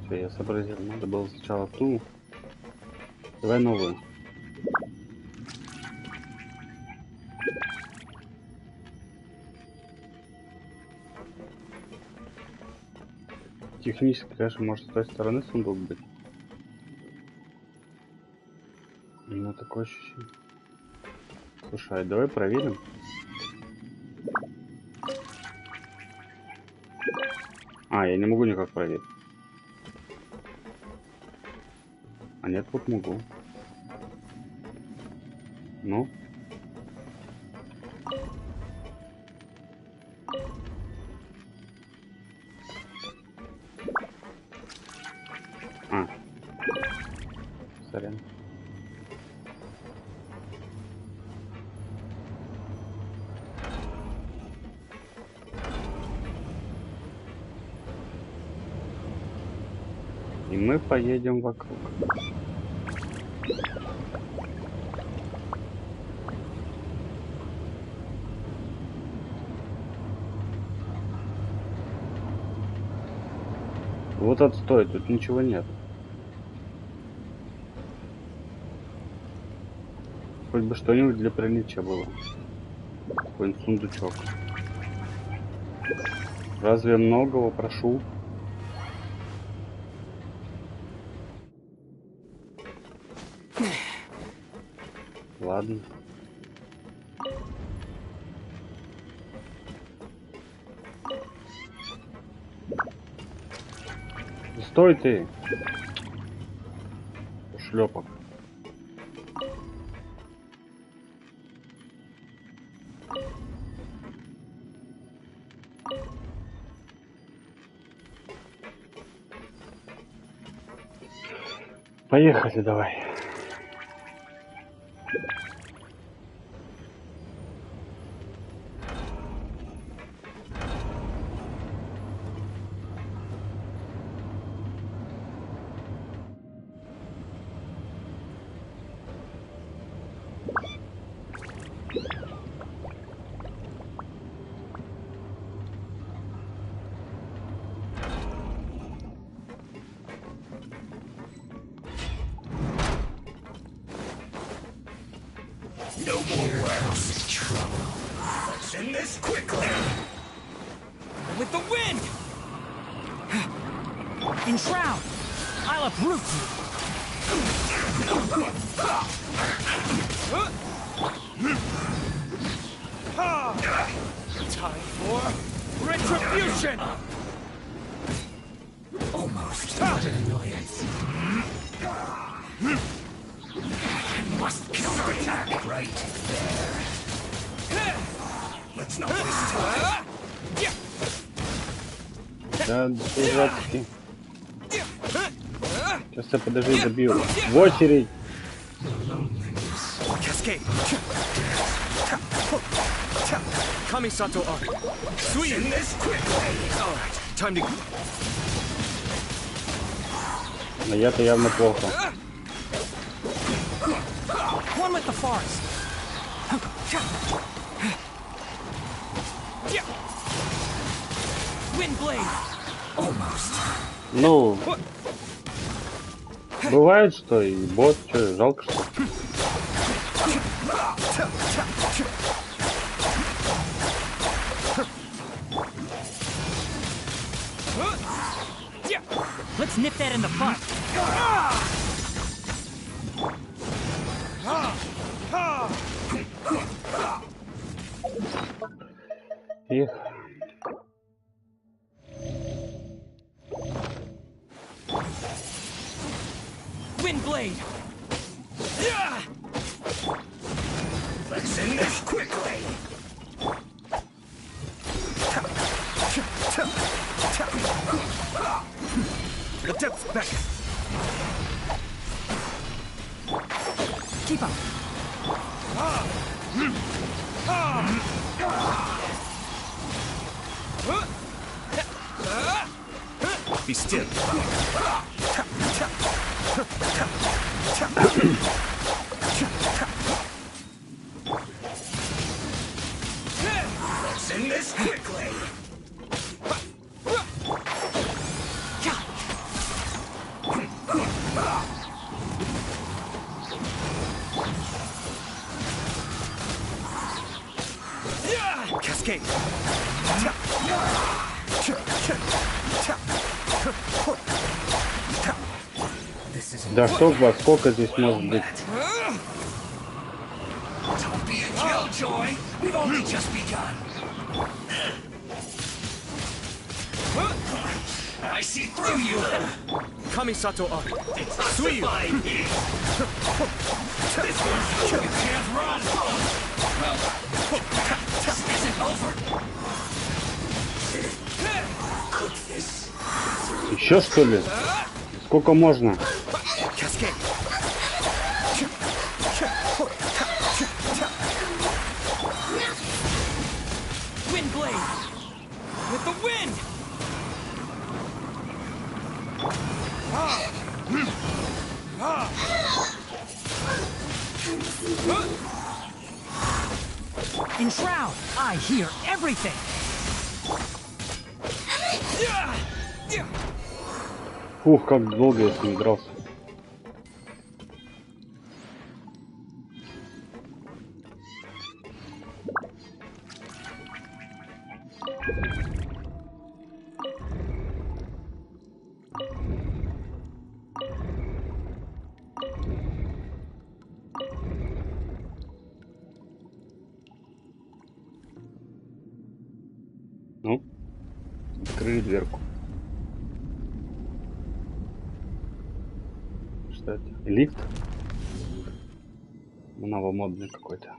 Все, я сообразил. Надо было сначала ту. Давай новую. Технически, конечно, может с той стороны сундук быть. Но такое ощущение. Слушай, давай проверим. А, я не могу никак проверить. А нет, вот могу. Ну. А. Сорян. И мы поедем вокруг. Вот отстой, тут ничего нет. Хоть бы что-нибудь для приличия было. Какой-нибудь сундучок. Разве многого прошу? Ладно. Стой ты! Шлепок. Поехали, давай. No more else trouble. Let's end this quickly. With the wind! In shroud, I'll uproot you. Time for retribution! Almost not an annoyance. Must counterattack right there. Let's not waste time. Да, дурацкий. Сейчас я подожди, добью. В очередь. Kamisato arc. Sweet. Alright, time to. Но я-то явно плохо. One with the forest. Wind blade. Almost. Ну. Бывает, что и бот, что, жалко, что ли? Let's nip that in the bud. Эх. Windblade. Let's end this quickly. The depth's back. Keep up. Be still. Let's end this quickly. Cascade. Да что во сколько здесь может быть? Don't be a killjoy. We've only just begun. I see through you. Kamisato up. It's justified. This one's you can't run. Well, this isn't over. Cook this. Еще что ли? Сколько можно? Cascade. Windblade. With the wind. In Shroud, I hear everything. Ух, как долго я с ним дрался. Ну, открыли дверку. Что это? Лифт? Новомодный какой-то.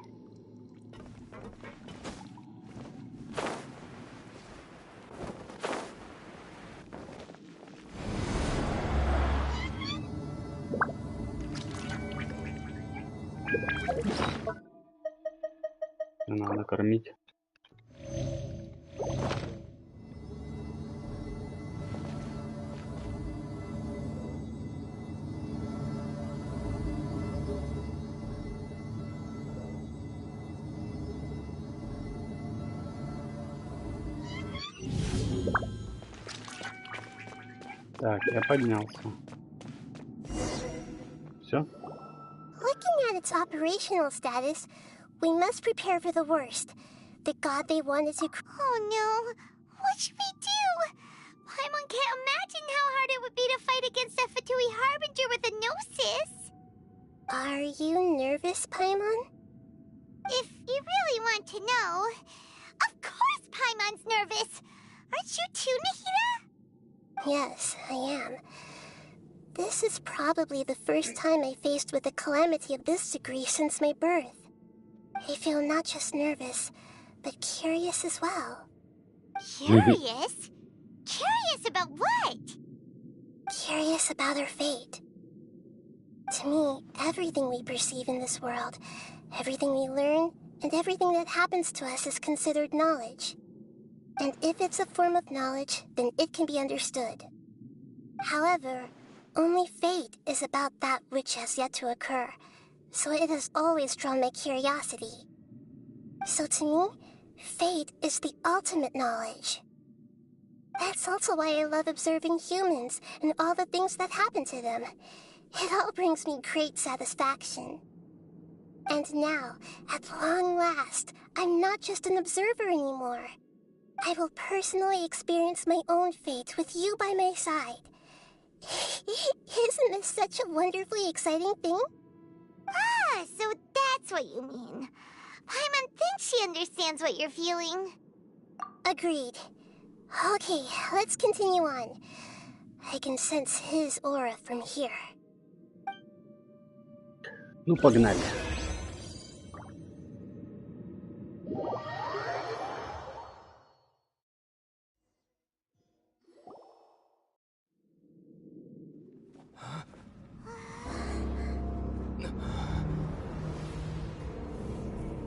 Надо кормить. Так, я поднялся. Все? Looking at its operational status, we must prepare for the worst. The god they wanted to... Oh no! What should we do? Paimon can't imagine how hard it would be to fight against a Fatui Harbinger with a gnosis. Are you nervous, Paimon? If you really want to know... Of course Paimon's nervous! Aren't you too, Nahida? Yes, I am. This is probably the first time I faced with a calamity of this degree since my birth. I feel not just nervous, but curious as well. Curious? Curious about what? Curious about our fate. To me, everything we perceive in this world, everything we learn, and everything that happens to us is considered knowledge. And if it's a form of knowledge, then it can be understood. However, only fate is about that which has yet to occur, so it has always drawn my curiosity. So to me, fate is the ultimate knowledge. That's also why I love observing humans and all the things that happen to them. It all brings me great satisfaction. And now, at long last, I'm not just an observer anymore. I will personally experience my own fate with you by my side. Isn't this such a wonderfully exciting thing? Ah, so that's what you mean. Paimon thinks she understands what you're feeling. Agreed. Okay, let's continue on. I can sense his aura from here. Ну, погнали.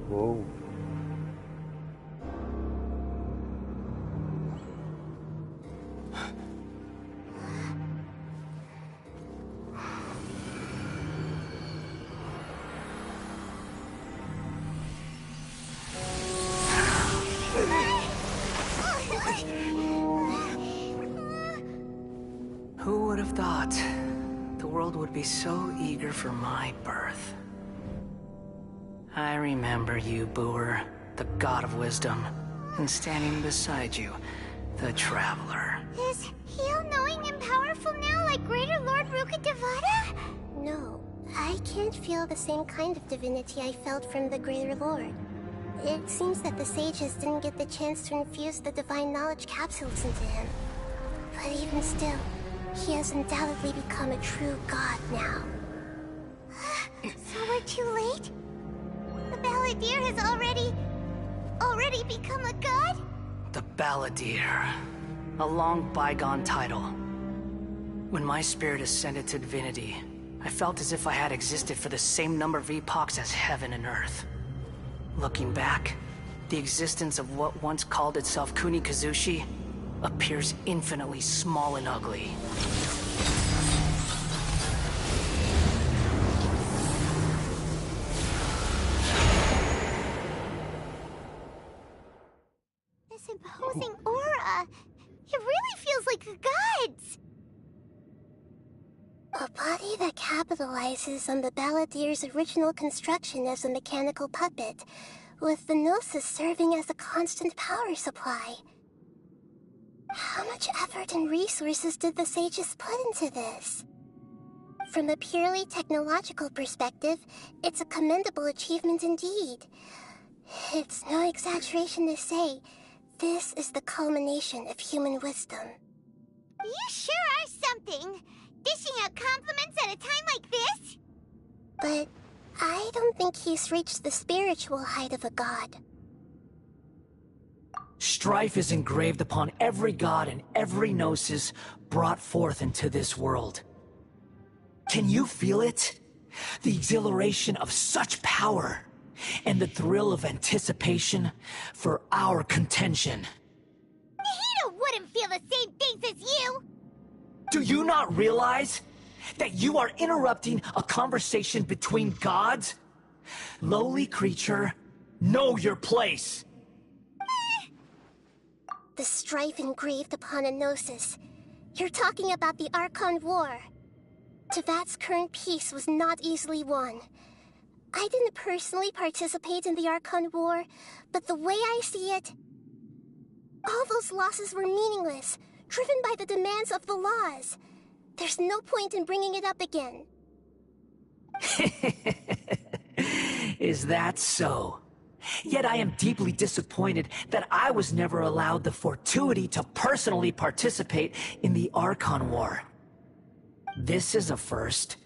Воу. Who would have thought the world would be so eager for my birth? I remember you, Booer, the god of wisdom, and standing beside you, the traveler. Is he all-knowing and powerful now like Greater Lord Rukkhadevata? No, I can't feel the same kind of divinity I felt from the Greater Lord. It seems that the sages didn't get the chance to infuse the divine knowledge capsules into him. But even still, he has undoubtedly become a true god now. So we're too late? The Balladeer has already become a god? The Balladeer. A long bygone title. When my spirit ascended to divinity, I felt as if I had existed for the same number of epochs as heaven and earth. Looking back, the existence of what once called itself Kunikazushi appears infinitely small and ugly. This imposing aura, it really feels like the gods! A body that capitalizes on the Balladeer's original construction as a mechanical puppet, with the Gnosis serving as a constant power supply. How much effort and resources did the sages put into this? From a purely technological perspective, it's a commendable achievement indeed. It's no exaggeration to say, this is the culmination of human wisdom. You sure are something! Dishing out compliments at a time like this? But I don't think he's reached the spiritual height of a god. Strife is engraved upon every god and every gnosis brought forth into this world. Can you feel it? The exhilaration of such power, and the thrill of anticipation for our contention. Nihito wouldn't feel the same things as you! Do you not realize that you are interrupting a conversation between gods? Lowly creature, know your place! The strife engraved upon a Gnosis. You're talking about the Archon War. Tevat's current peace was not easily won. I didn't personally participate in the Archon War, but the way I see it, all those losses were meaningless, driven by the demands of the laws. There's no point in bringing it up again. Is that so? Yet I am deeply disappointed that I was never allowed the fortuity to personally participate in the Archon War. This is a first.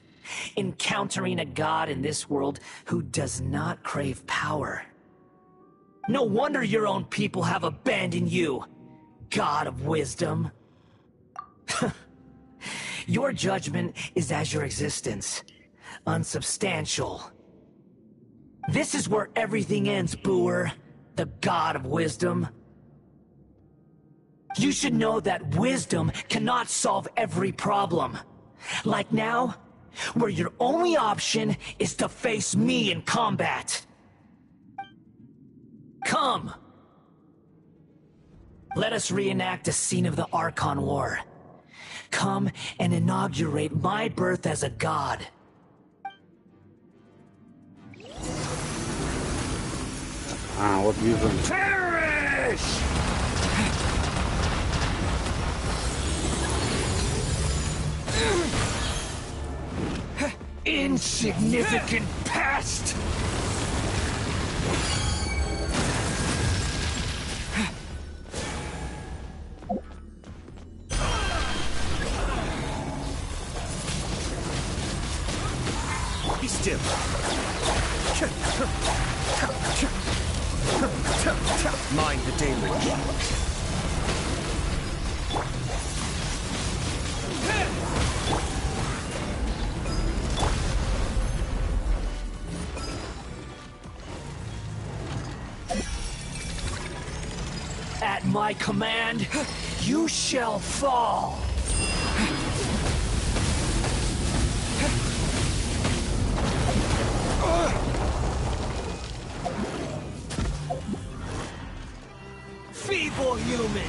Encountering a god in this world who does not crave power. No wonder your own people have abandoned you, god of wisdom. Your judgment is as your existence, unsubstantial. This is where everything ends, Booer, the god of wisdom. You should know that wisdom cannot solve every problem. Like now, where your only option is to face me in combat. Come! Let us reenact a scene of the Archon War. come and inaugurate my birth as a god. Вот вижу. Perish! Insignificant pest! Be still. Mind the deluge. At my command, you shall fall. Feeble human!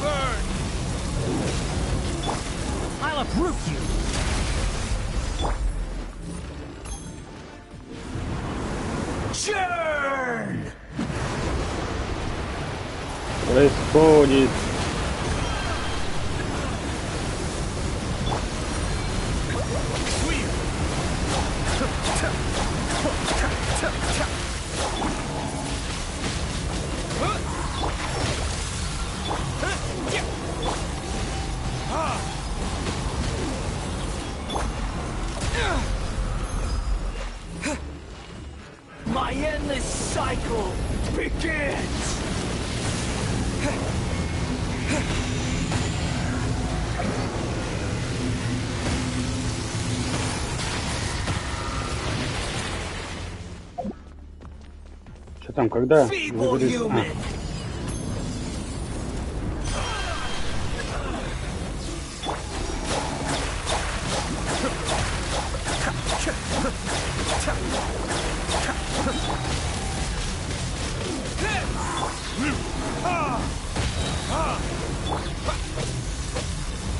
Burn! I'll uproot you! Churn! Происходит. My endless cycle begins! Что там, когда? Feeble human!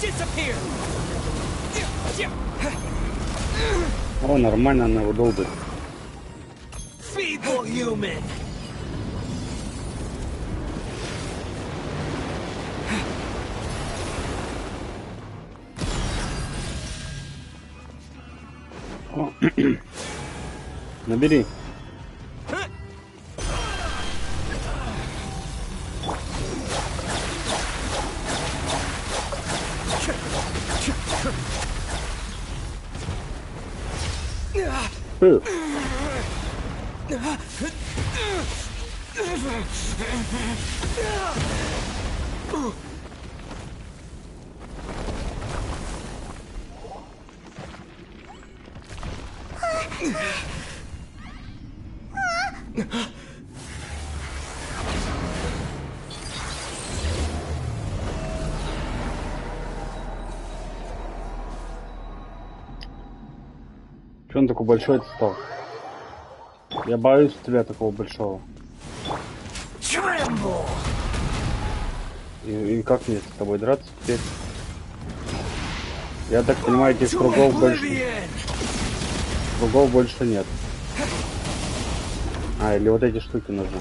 Disappear! О, нормально она его долбит. Feeble human! О, набери. Че он такой большой стал? Я боюсь тебя такого большого. И как мне с тобой драться теперь? Я так понимаю, этих кругов больше нет. А, или вот эти штуки нужны.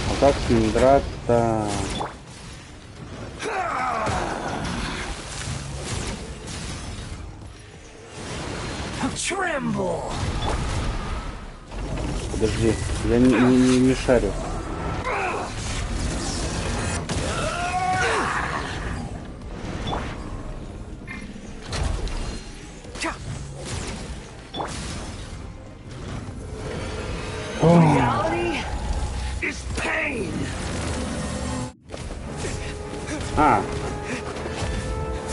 А как с ним драться? Подожди, я не шарю. Reality is pain. А,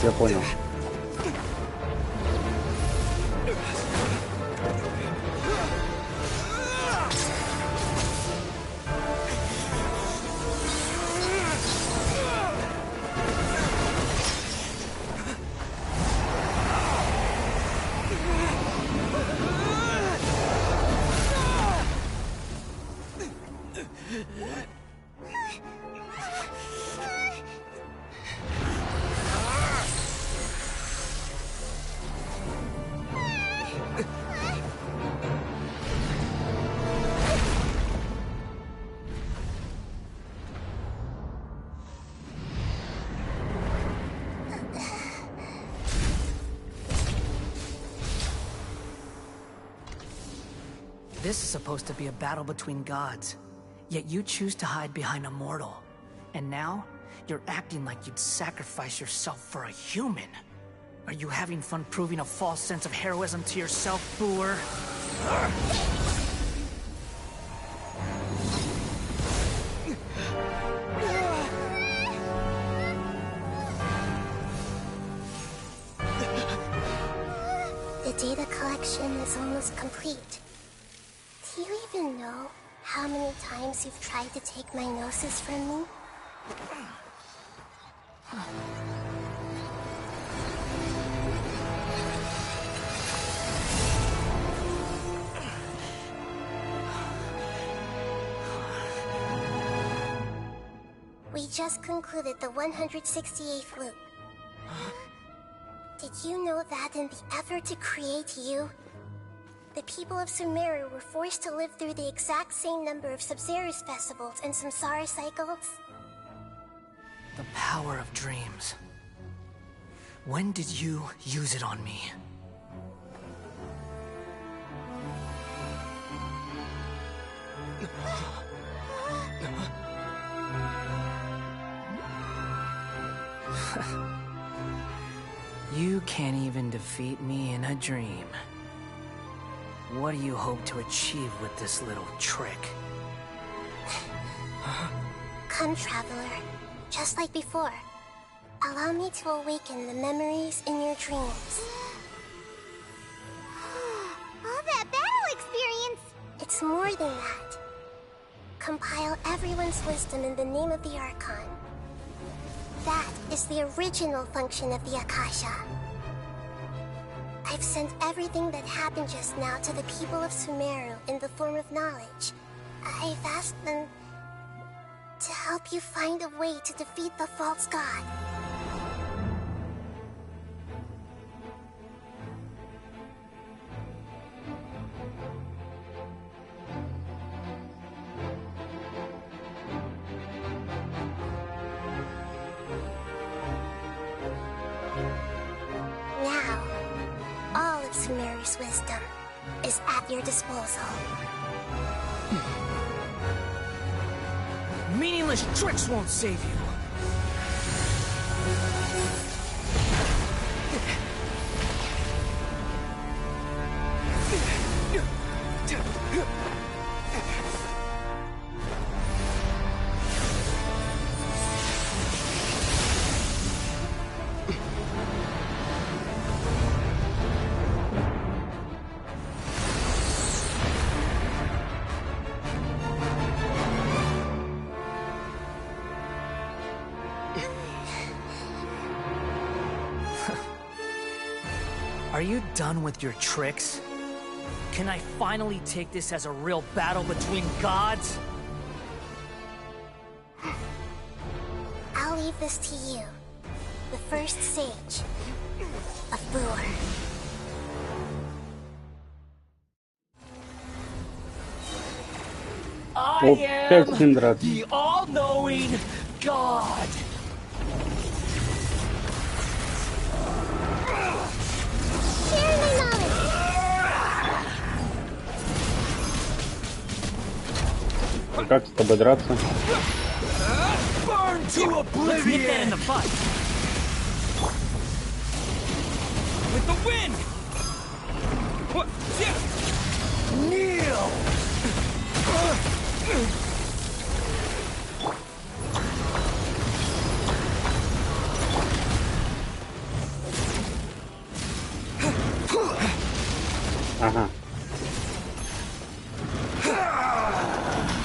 я понял. This is supposed to be a battle between gods, yet you choose to hide behind a mortal. And now, you're acting like you'd sacrifice yourself for a human. Are you having fun proving a false sense of heroism to yourself, Booer? The data collection is almost complete. Do you even know how many times you've tried to take my gnosis from me? We just concluded the 168th loop. Did you know that in the effort to create you, the people of Sumeru were forced to live through the exact same number of Sub-Zerus festivals and Samsara cycles? The power of dreams. When did you use it on me? You can't even defeat me in a dream. What do you hope to achieve with this little trick? Come, Traveler. Just like before. Allow me to awaken the memories in your dreams. All that battle experience! It's more than that. Compile everyone's wisdom in the name of the Archon. That is the original function of the Akasha. I've sent everything that happened just now to the people of Sumeru in the form of knowledge. I've asked them to help you find a way to defeat the false god. Now, all of Sumeru's wisdom is at your disposal. Meaningless tricks won't save you. Are you done with your tricks? Can I finally take this as a real battle between gods? I'll leave this to you, the first sage of Booer. I am the all-knowing God. А как с тобой драться? Burn to oblivion in the butt. With the wind. Kneel.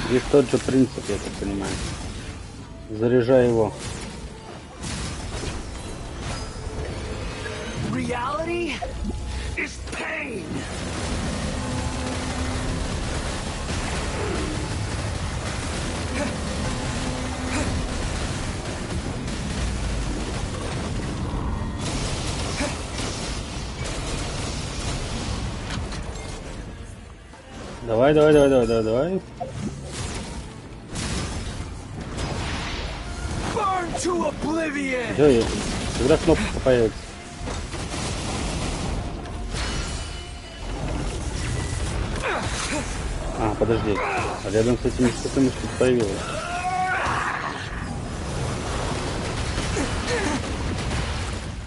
Здесь тот же принцип, я так понимаю. Заряжай его. Reality is pain. Давай. Burn to oblivion. Где? Когда кнопка появится? А, подожди. А рядом с этими штуками что-то появилось.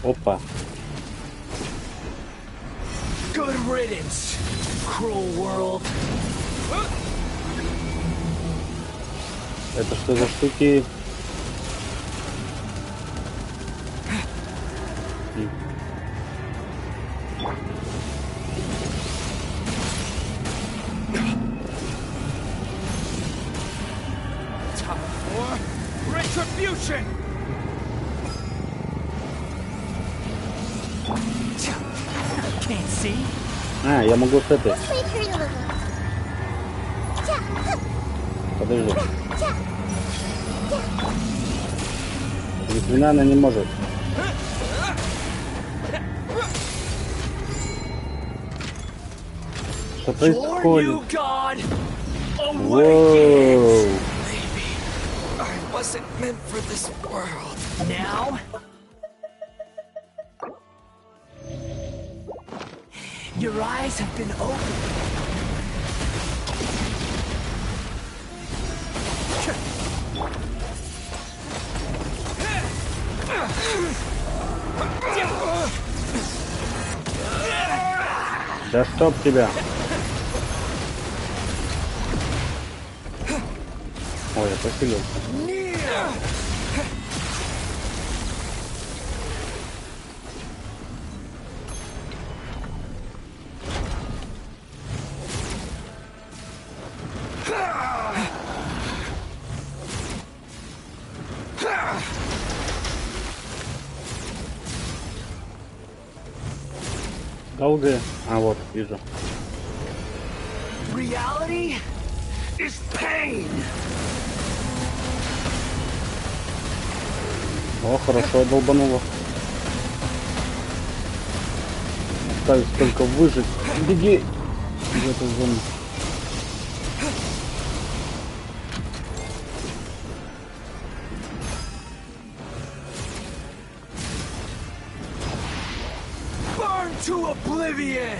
Опа. Good riddance, cruel world. Это что за штуки? Time for retribution. Can't see. А, я могу с этой. Подожди. Ни хрена она не может. Что происходит? Воу. I wasn't meant for this world. Now? Your eyes have been opened. Да чтоб тебя. Ой, я поселился. Долго? А вот, вижу. Reality is pain. О, хорошо, долбануло. Осталось только выжить. Беги в эту зону. Burn to oblivion.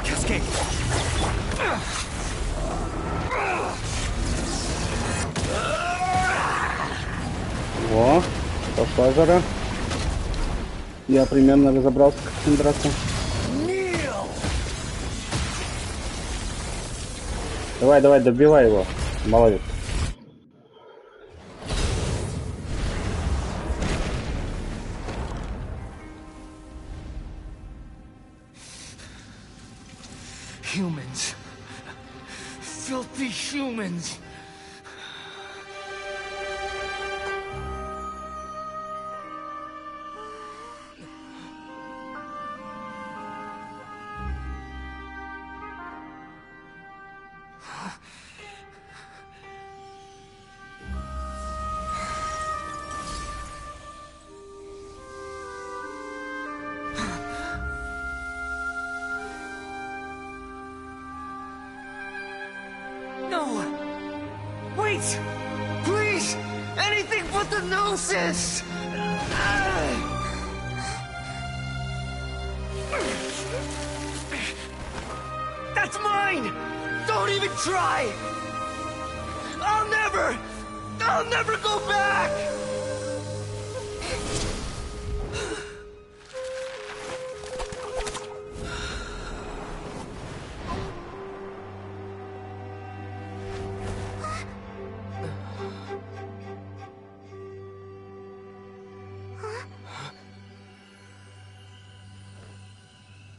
Cascade. О, пошла жара. Я примерно разобрался, как с ним драться. Давай, добивай его. Молодец. Humans. Filthy humans. Wait! Please! Anything but the gnosis! That's mine! Don't even try! I'll never go back!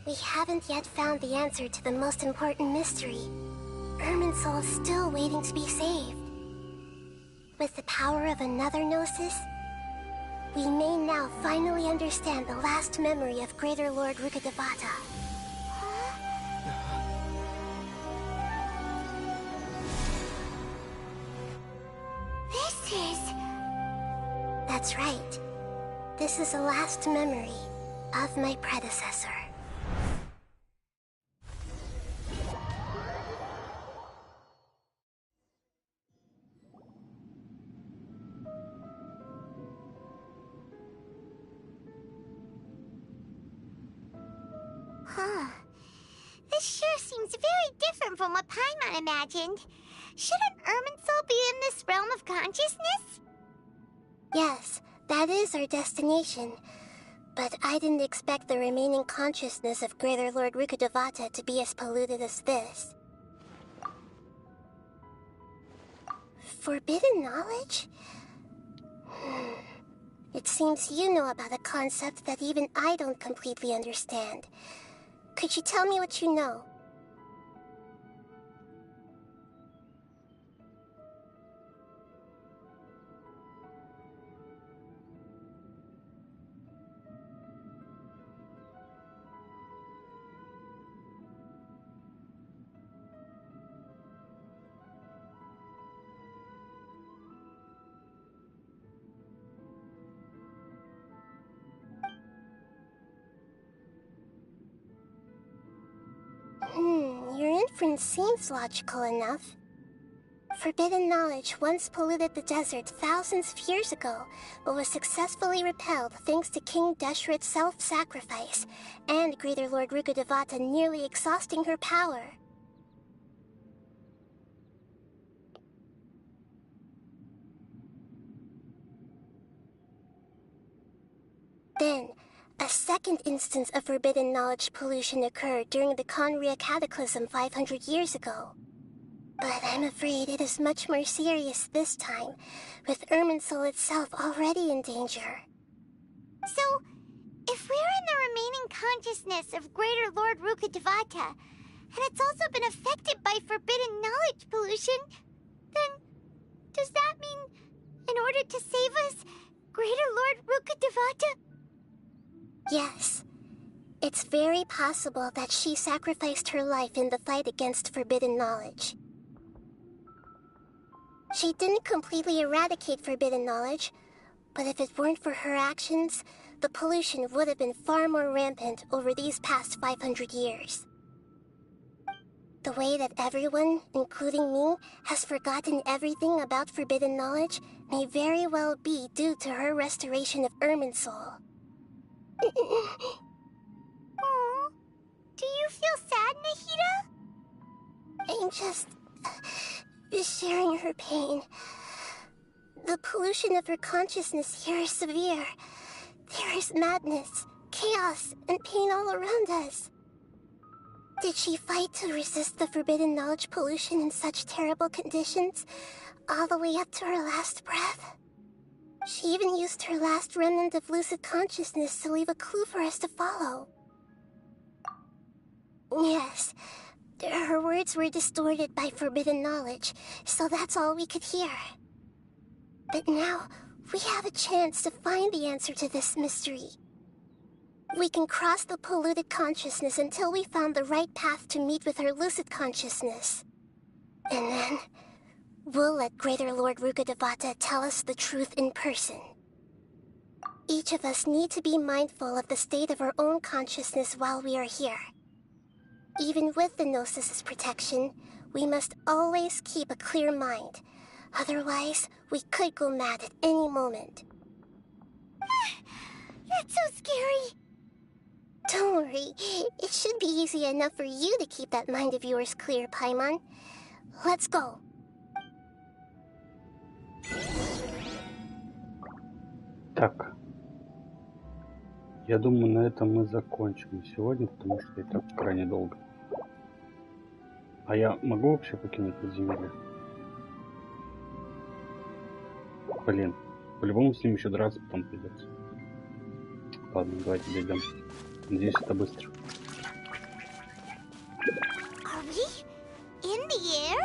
We haven't yet found the answer to the most important mystery. Irminsul is still waiting to be saved. With the power of another Gnosis, we may now finally understand the last memory of Greater Lord Rukkhadevata. This is... That's right. This is the last memory of my predecessor. Huh. This sure seems very different from what Paimon imagined. Shouldn't Irminsul be in this realm of consciousness? Yes, that is our destination. But I didn't expect the remaining consciousness of Greater Lord Rukkhadevata to be as polluted as this. Forbidden knowledge? It seems you know about a concept that even I don't completely understand. Could you tell me what you know? Your inference seems logical enough. Forbidden knowledge once polluted the desert thousands of years ago, but was successfully repelled thanks to King Deshret's self-sacrifice, and Greater Lord Rukkhadevata nearly exhausting her power. Then, a second instance of forbidden knowledge pollution occurred during the Conria Cataclysm 500 years ago. But I'm afraid it is much more serious this time, with Irminsul itself already in danger. So, if we're in the remaining consciousness of Greater Lord Rukkhadevata, and it's also been affected by forbidden knowledge pollution, then does that mean, in order to save us, Greater Lord Rukkhadevata... Yes. It's very possible that she sacrificed her life in the fight against forbidden knowledge. She didn't completely eradicate forbidden knowledge, but if it weren't for her actions, the pollution would have been far more rampant over these past 500 years. The way that everyone, including me, has forgotten everything about forbidden knowledge may very well be due to her restoration of Irminsul. Aww. Do you feel sad, Nahida? I'm just sharing her pain. The pollution of her consciousness here is severe. There is madness, chaos, and pain all around us. Did she fight to resist the forbidden knowledge pollution in such terrible conditions, all the way up to her last breath? She even used her last remnant of lucid consciousness to leave a clue for us to follow. Yes, her words were distorted by forbidden knowledge, so that's all we could hear. But now, we have a chance to find the answer to this mystery. We can cross the polluted consciousness until we found the right path to meet with her lucid consciousness. And then, we'll let Greater Lord Rukkhadevata tell us the truth in person. Each of us need to be mindful of the state of our own consciousness while we are here. Even with the Gnosis's protection, we must always keep a clear mind. Otherwise, we could go mad at any moment. That's so scary. Don't worry, it should be easy enough for you to keep that mind of yours clear, Paimon. Let's go. Так. Я думаю, на этом мы закончим сегодня, потому что и так крайне долго. А я могу вообще покинуть подземелье? Блин, по-любому с ним еще драться потом придется. Ладно, давайте дойдем. Надеюсь, это быстро. Are we in the air?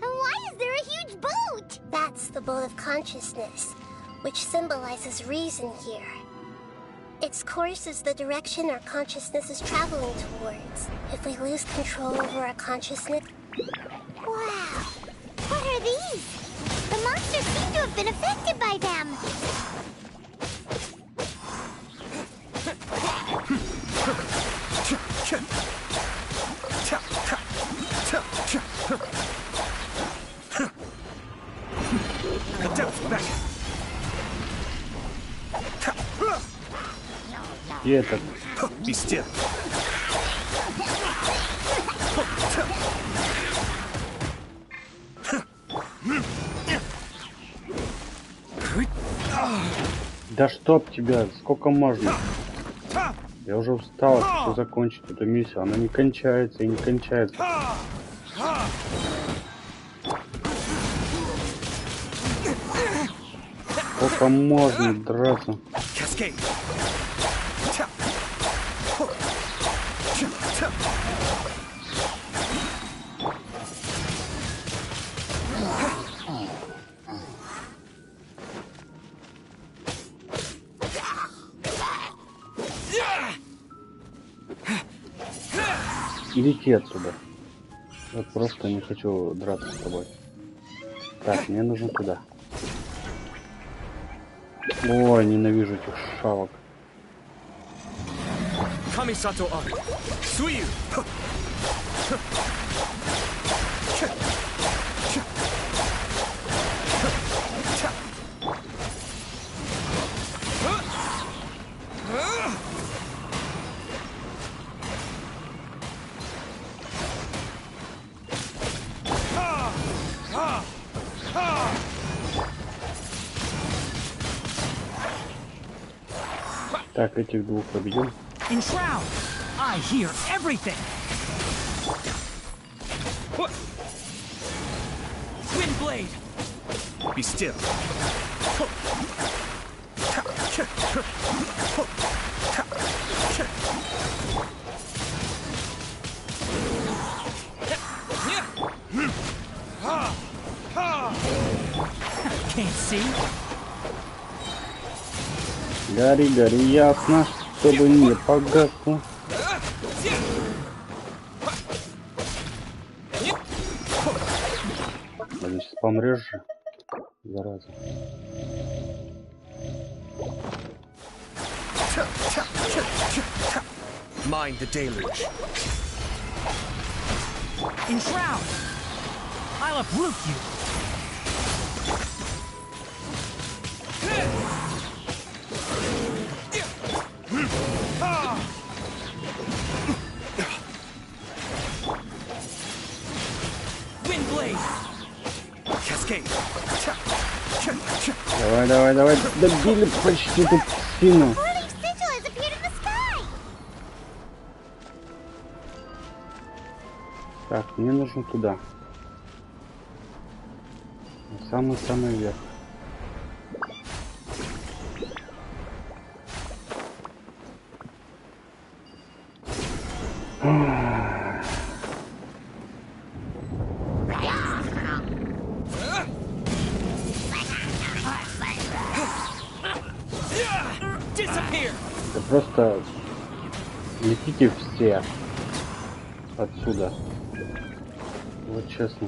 And why is there a huge boat? That's the boat of consciousness, which symbolizes reason here. Its course is the direction our consciousness is traveling towards. If we lose control over our consciousness... Wow! What are these? The monsters seem to have been affected by them. И этот. Пиздец. Да чтоб тебя, сколько можно? Я уже устал, хочу закончить эту миссию. Она не кончается и не кончается. Сколько можно драться? Иди отсюда. Вот просто не хочу драться с тобой. Так, мне нужно туда. Ой, ненавижу этих шавок. Камисато Ар. Сую. Так, этих двух победим. In Shroud, I hear everything. Windblade. Be still. Can't see. Гори, гори, ясно, чтобы не погасло. Блин, сейчас помрешь же, зараза. Mind the deluge. In Shroud, I'll uproot you. Давай, давай, давай, добили почти тут спину. Так, мне нужно туда. На самый-самый верх. Да просто летите все отсюда. Вот честно.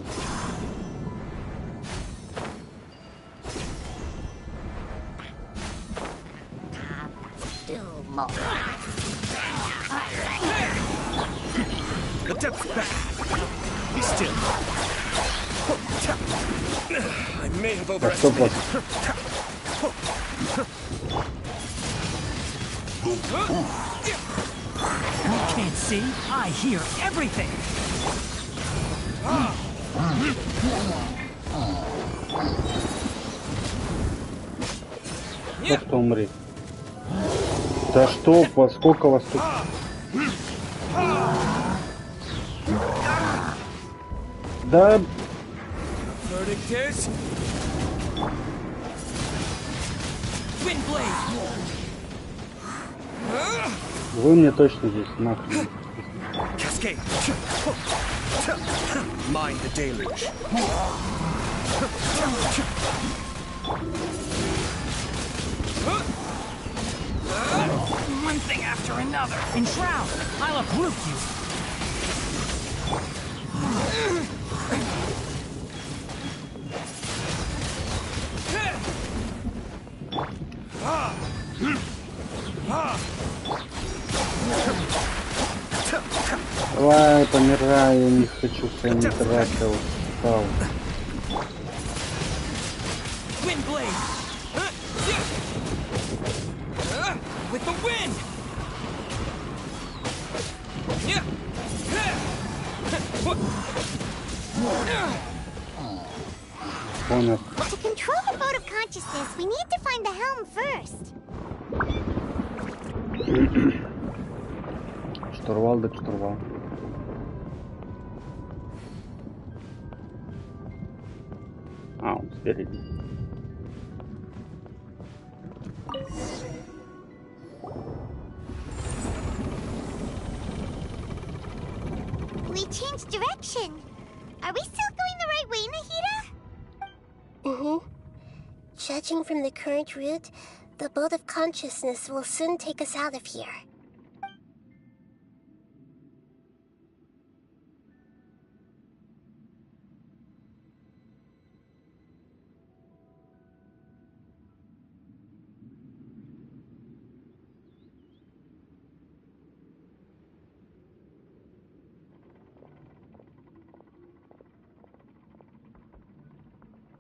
Так, стоп, вот. You can't see. I hear everything. Просто умри. Да что, во сколько вас тут? Да. Вы мне точно здесь нахрен. escape. Mind the deluge. One thing after another. Enshroud! I'll uproot you. Давай, помирай, я не хочу, что я не тратил. Устал. Windblade! With the wind! Понял. To control the boat of consciousness, we need to find the helm first. Штурвал да штурвал. А, он спереди. We changed direction. Are we still going the right way, Nahida? Mm-hmm. Judging from the current route, the boat of consciousness will soon take us out of here.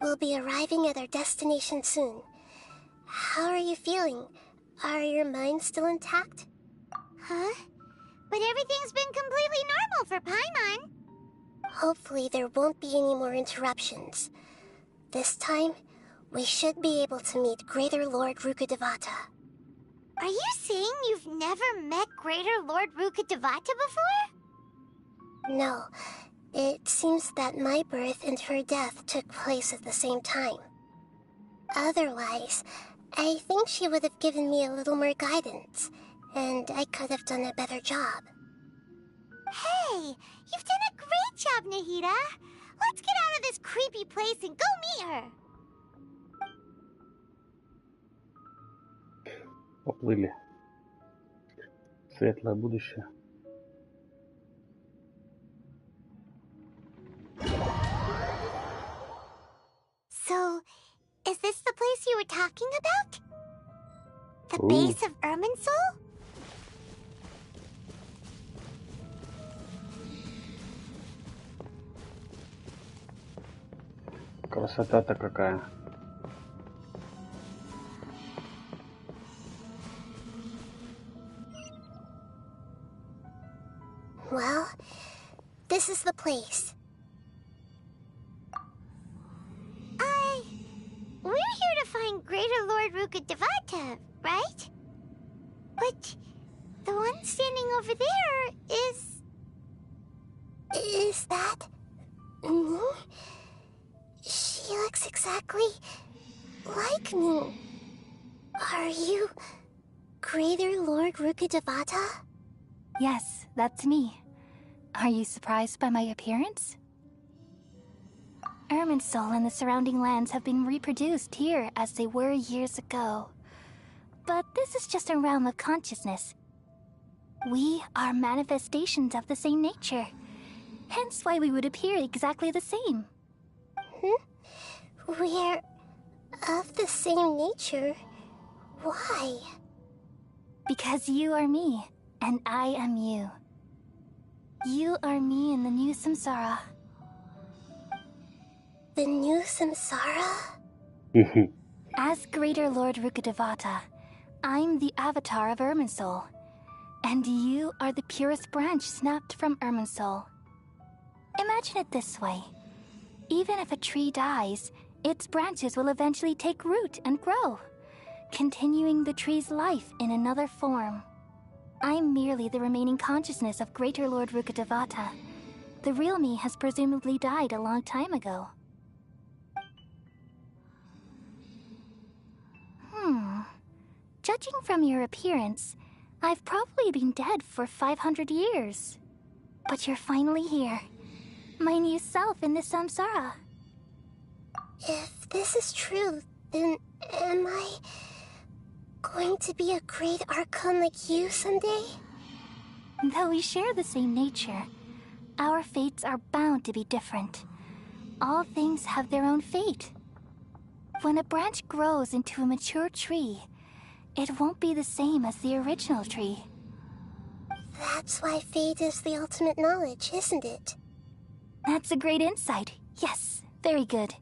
We'll be arriving at our destination soon. How are you feeling? Are your minds still intact? Huh? But everything's been completely normal for Paimon. Hopefully there won't be any more interruptions. This time, we should be able to meet Greater Lord Rukkhadevata. Are you saying you've never met Greater Lord Rukkhadevata before? No. It seems that my birth and her death took place at the same time. Otherwise, I think she would have given me a little more guidance, and I could have done a better job. Hey, you've done a great job, Nahida. Let's get out of this creepy place and go meet her. Поплыли. Светлое будущее. So, is this the place you were talking about? The base of Irminsul? Красота-то какая. Well, this is the place. We're here to find Greater Lord Rukkhadevata, right? But the one standing over there is... Is that... me? She looks exactly like me. Are you Greater Lord Rukkhadevata? Yes, that's me. Are you surprised by my appearance? Irminsul and the surrounding lands have been reproduced here as they were years ago. But this is just a realm of consciousness. We are manifestations of the same nature. Hence why we would appear exactly the same. We're of the same nature? Why? Because you are me, and I am you. You are me in the new samsara. The new samsara? As Greater Lord Rukkhadevata, I'm the avatar of Irminsul, and you are the purest branch snapped from Irminsul. Imagine it this way. Even if a tree dies, its branches will eventually take root and grow, continuing the tree's life in another form. I'm merely the remaining consciousness of Greater Lord Rukkhadevata. The real me has presumably died a long time ago. Judging from your appearance, I've probably been dead for 500 years. But you're finally here. My new self in the samsara. If this is true, then am I going to be a great Archon like you someday? Though we share the same nature, our fates are bound to be different. All things have their own fate. When a branch grows into a mature tree, it won't be the same as the original tree. That's why fate is the ultimate knowledge, isn't it? That's a great insight. Yes, very good.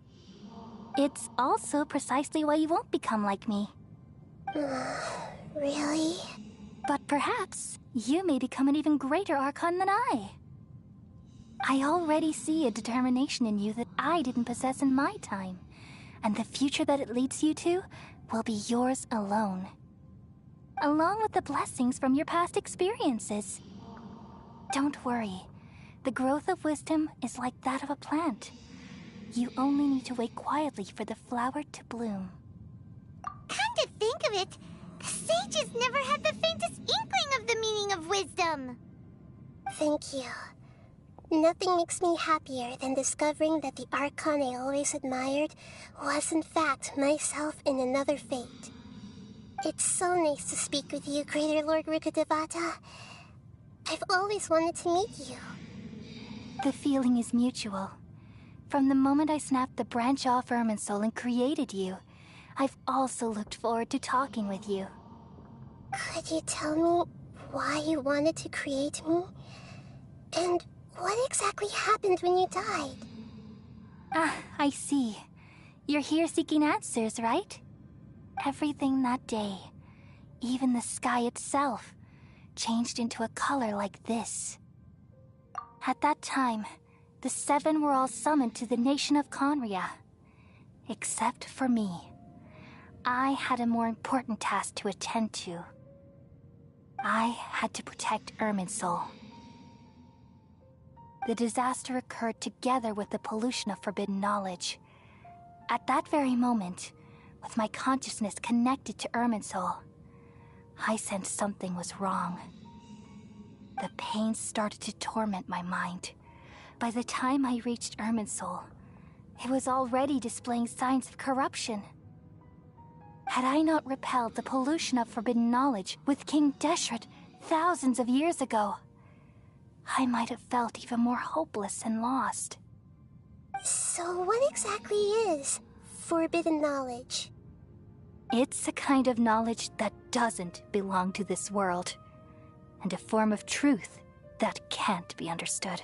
It's also precisely why you won't become like me. Really? But perhaps you may become an even greater Archon than I. I already see a determination in you that I didn't possess in my time, and the future that it leads you to will be yours alone. Along with the blessings from your past experiences. Don't worry. The growth of wisdom is like that of a plant. You only need to wait quietly for the flower to bloom. Come to think of it, the sages never had the faintest inkling of the meaning of wisdom. Thank you. Nothing makes me happier than discovering that the Archon I always admired was in fact myself in another fate. It's so nice to speak with you, Greater Lord Rukkhadevata. I've always wanted to meet you. The feeling is mutual. From the moment I snapped the branch off Irminsul and created you, I've also looked forward to talking with you. Could you tell me why you wanted to create me? And what exactly happened when you died? Ah, I see. You're here seeking answers, right? Everything that day, even the sky itself, changed into a color like this. At that time, the seven were all summoned to the nation of Conria. Except for me. I had a more important task to attend to. I had to protect Irminsul. The disaster occurred together with the pollution of forbidden knowledge. At that very moment, with my consciousness connected to Irminsul, I sensed something was wrong. The pain started to torment my mind. By the time I reached Irminsul, it was already displaying signs of corruption. Had I not repelled the pollution of forbidden knowledge with King Deshret thousands of years ago, I might have felt even more hopeless and lost. So what exactly is forbidden knowledge? It's a kind of knowledge that doesn't belong to this world, and a form of truth that can't be understood.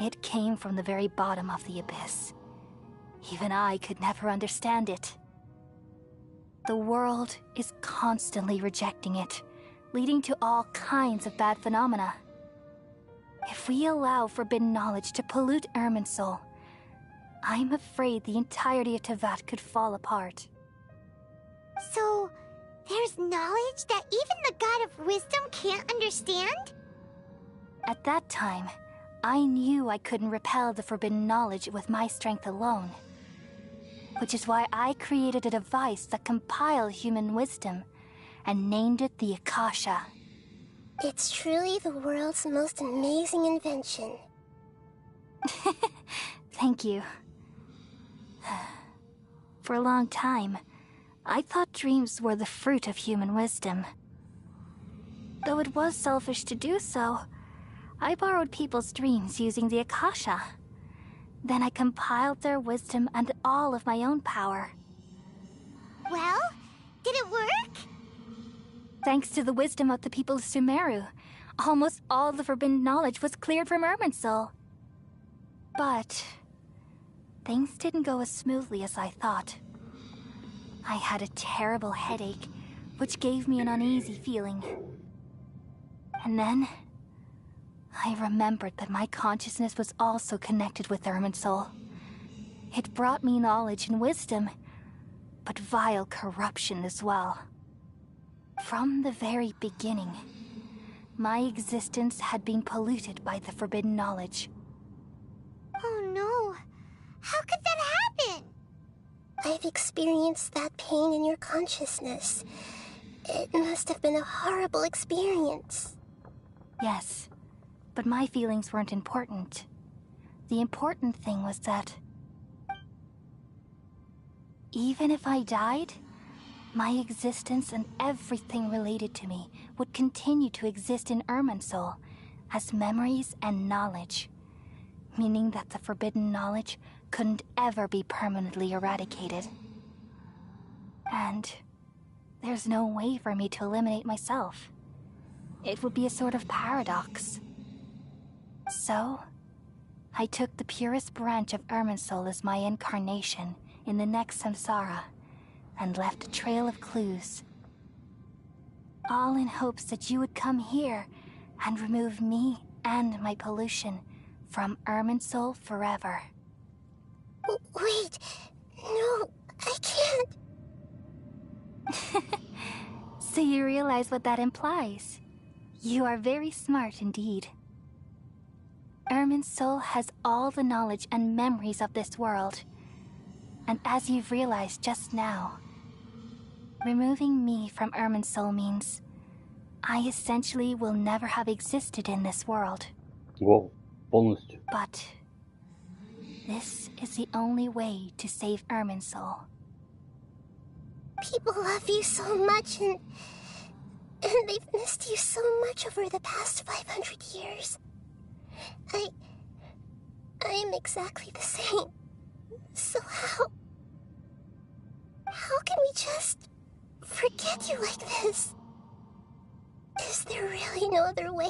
It came from the very bottom of the abyss. Even I could never understand it. The world is constantly rejecting it, leading to all kinds of bad phenomena. If we allow forbidden knowledge to pollute Irminsul, I'm afraid the entirety of Teyvat could fall apart. So, there's knowledge that even the God of Wisdom can't understand? At that time, I knew I couldn't repel the forbidden knowledge with my strength alone. Which is why I created a device that compiled human wisdom and named it the Akasha. It's truly the world's most amazing invention. Thank you. For a long time, I thought dreams were the fruit of human wisdom. Though it was selfish to do so, I borrowed people's dreams using the Akasha. Then I compiled their wisdom and all of my own power. Well, did it work? Thanks to the wisdom of the people of Sumeru, almost all the forbidden knowledge was cleared from Irminsul. But things didn't go as smoothly as I thought. I had a terrible headache, which gave me an uneasy feeling. And then I remembered that my consciousness was also connected with Irminsul. It brought me knowledge and wisdom, but vile corruption as well. From the very beginning, my existence had been polluted by the forbidden knowledge. Oh no, how could that happen? I've experienced that pain in your consciousness. It must have been a horrible experience. Yes, But my feelings weren't important. The important thing was that even if I died, my existence and everything related to me would continue to exist in Irminsul as memories and knowledge, meaning that the forbidden knowledge couldn't ever be permanently eradicated. And there's no way for me to eliminate myself. It would be a sort of paradox. So, I took the purest branch of Irminsul as my incarnation in the next samsara, and left a trail of clues. All in hopes that you would come here and remove me and my pollution from Irminsul forever. Wait, no, I can't. So you realize what that implies? You are very smart indeed. Irminsul has all the knowledge and memories of this world. And as you've realized just now, removing me from Irminsul means I essentially will never have existed in this world. Whoa, полностью. But this is the only way to save Irminsul. People love you so much, and they've missed you so much over the past 500 years. I am exactly the same. So how can we just forget you like this? Is there really no other way?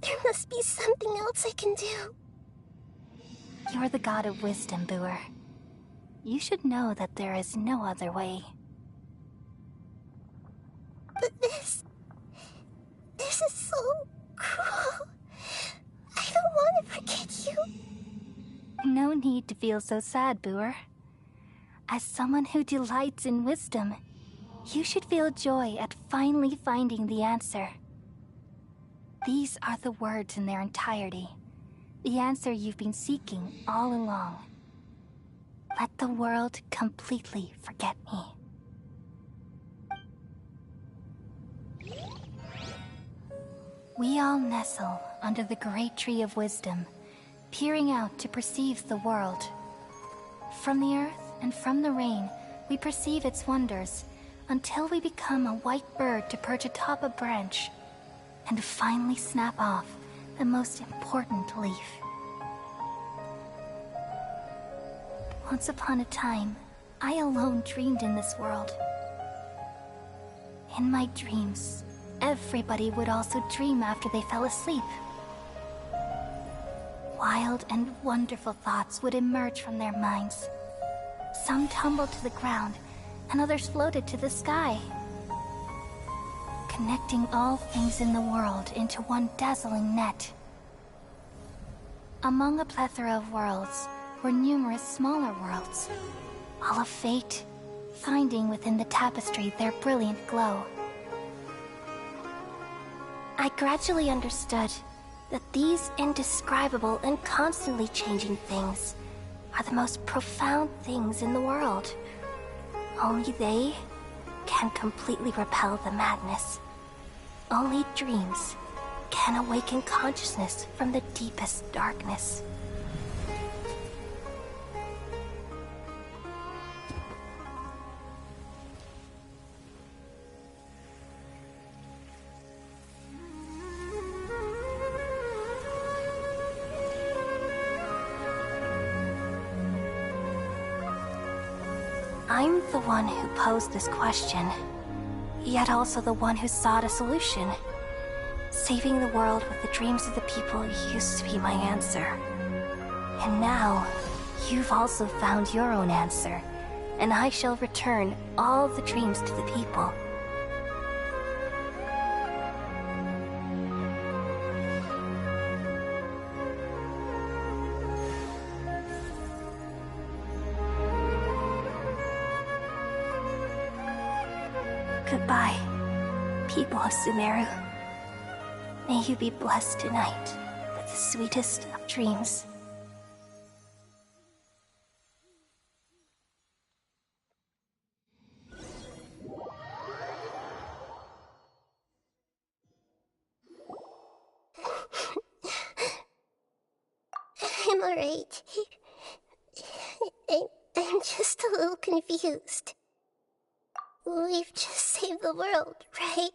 There must be something else I can do. You're the god of wisdom, Booer. You should know that there is no other way. But this is so cruel. I don't want to forget you. No need to feel so sad, Booer. As someone who delights in wisdom, you should feel joy at finally finding the answer. These are the words in their entirety. The answer you've been seeking all along. Let the world completely forget me. We all nestle under the great tree of wisdom, peering out to perceive the world. From the earth and from the rain, we perceive its wonders, until we become a white bird to perch atop a branch, and finally snap off the most important leaf. Once upon a time, I alone dreamed in this world. In my dreams, everybody would also dream after they fell asleep. Wild and wonderful thoughts would emerge from their minds. Some tumbled to the ground, and others floated to the sky, connecting all things in the world into one dazzling net. Among a plethora of worlds were numerous smaller worlds, all of fate, finding within the tapestry their brilliant glow. I gradually understood that these indescribable and constantly changing things are the most profound things in the world. Only they can completely repel the madness. Only dreams can awaken consciousness from the deepest darkness. I'm the one who posed this question, yet also the one who sought a solution. Saving the world with the dreams of the people used to be my answer. And now, you've also found your own answer, and I shall return all the dreams to the people. Goodbye, people of Sumeru. May you be blessed tonight with the sweetest of dreams. alright. I'm just a little confused. We've just saved the world, right?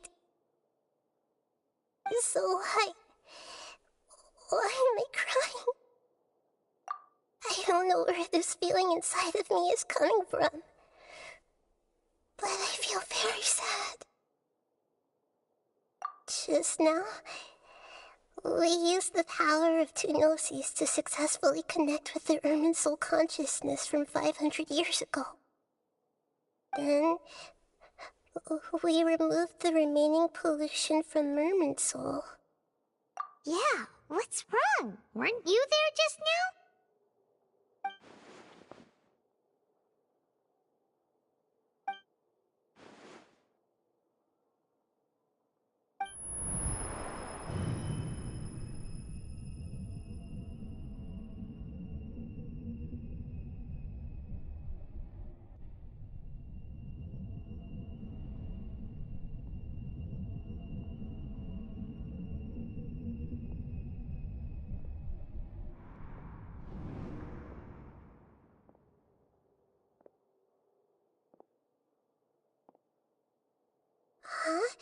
So why am I crying? I don't know where this feeling inside of me is coming from, but I feel very sad. Just now, we used the power of two gnosis to successfully connect with the Irminsul consciousness from 500 years ago. Then, we removed the remaining pollution from Irminsul. Yeah, what's wrong? Weren't you there just now? Huh?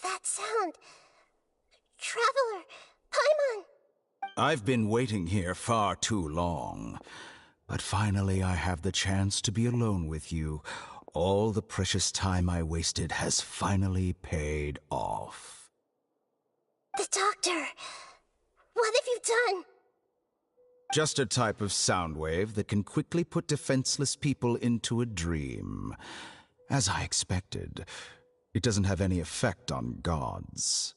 That sound. Traveler! Paimon! I've been waiting here far too long. But finally I have the chance to be alone with you. All the precious time I wasted has finally paid off. The doctor! What have you done? Just a type of sound wave that can quickly put defenseless people into a dream. As I expected, it doesn't have any effect on gods.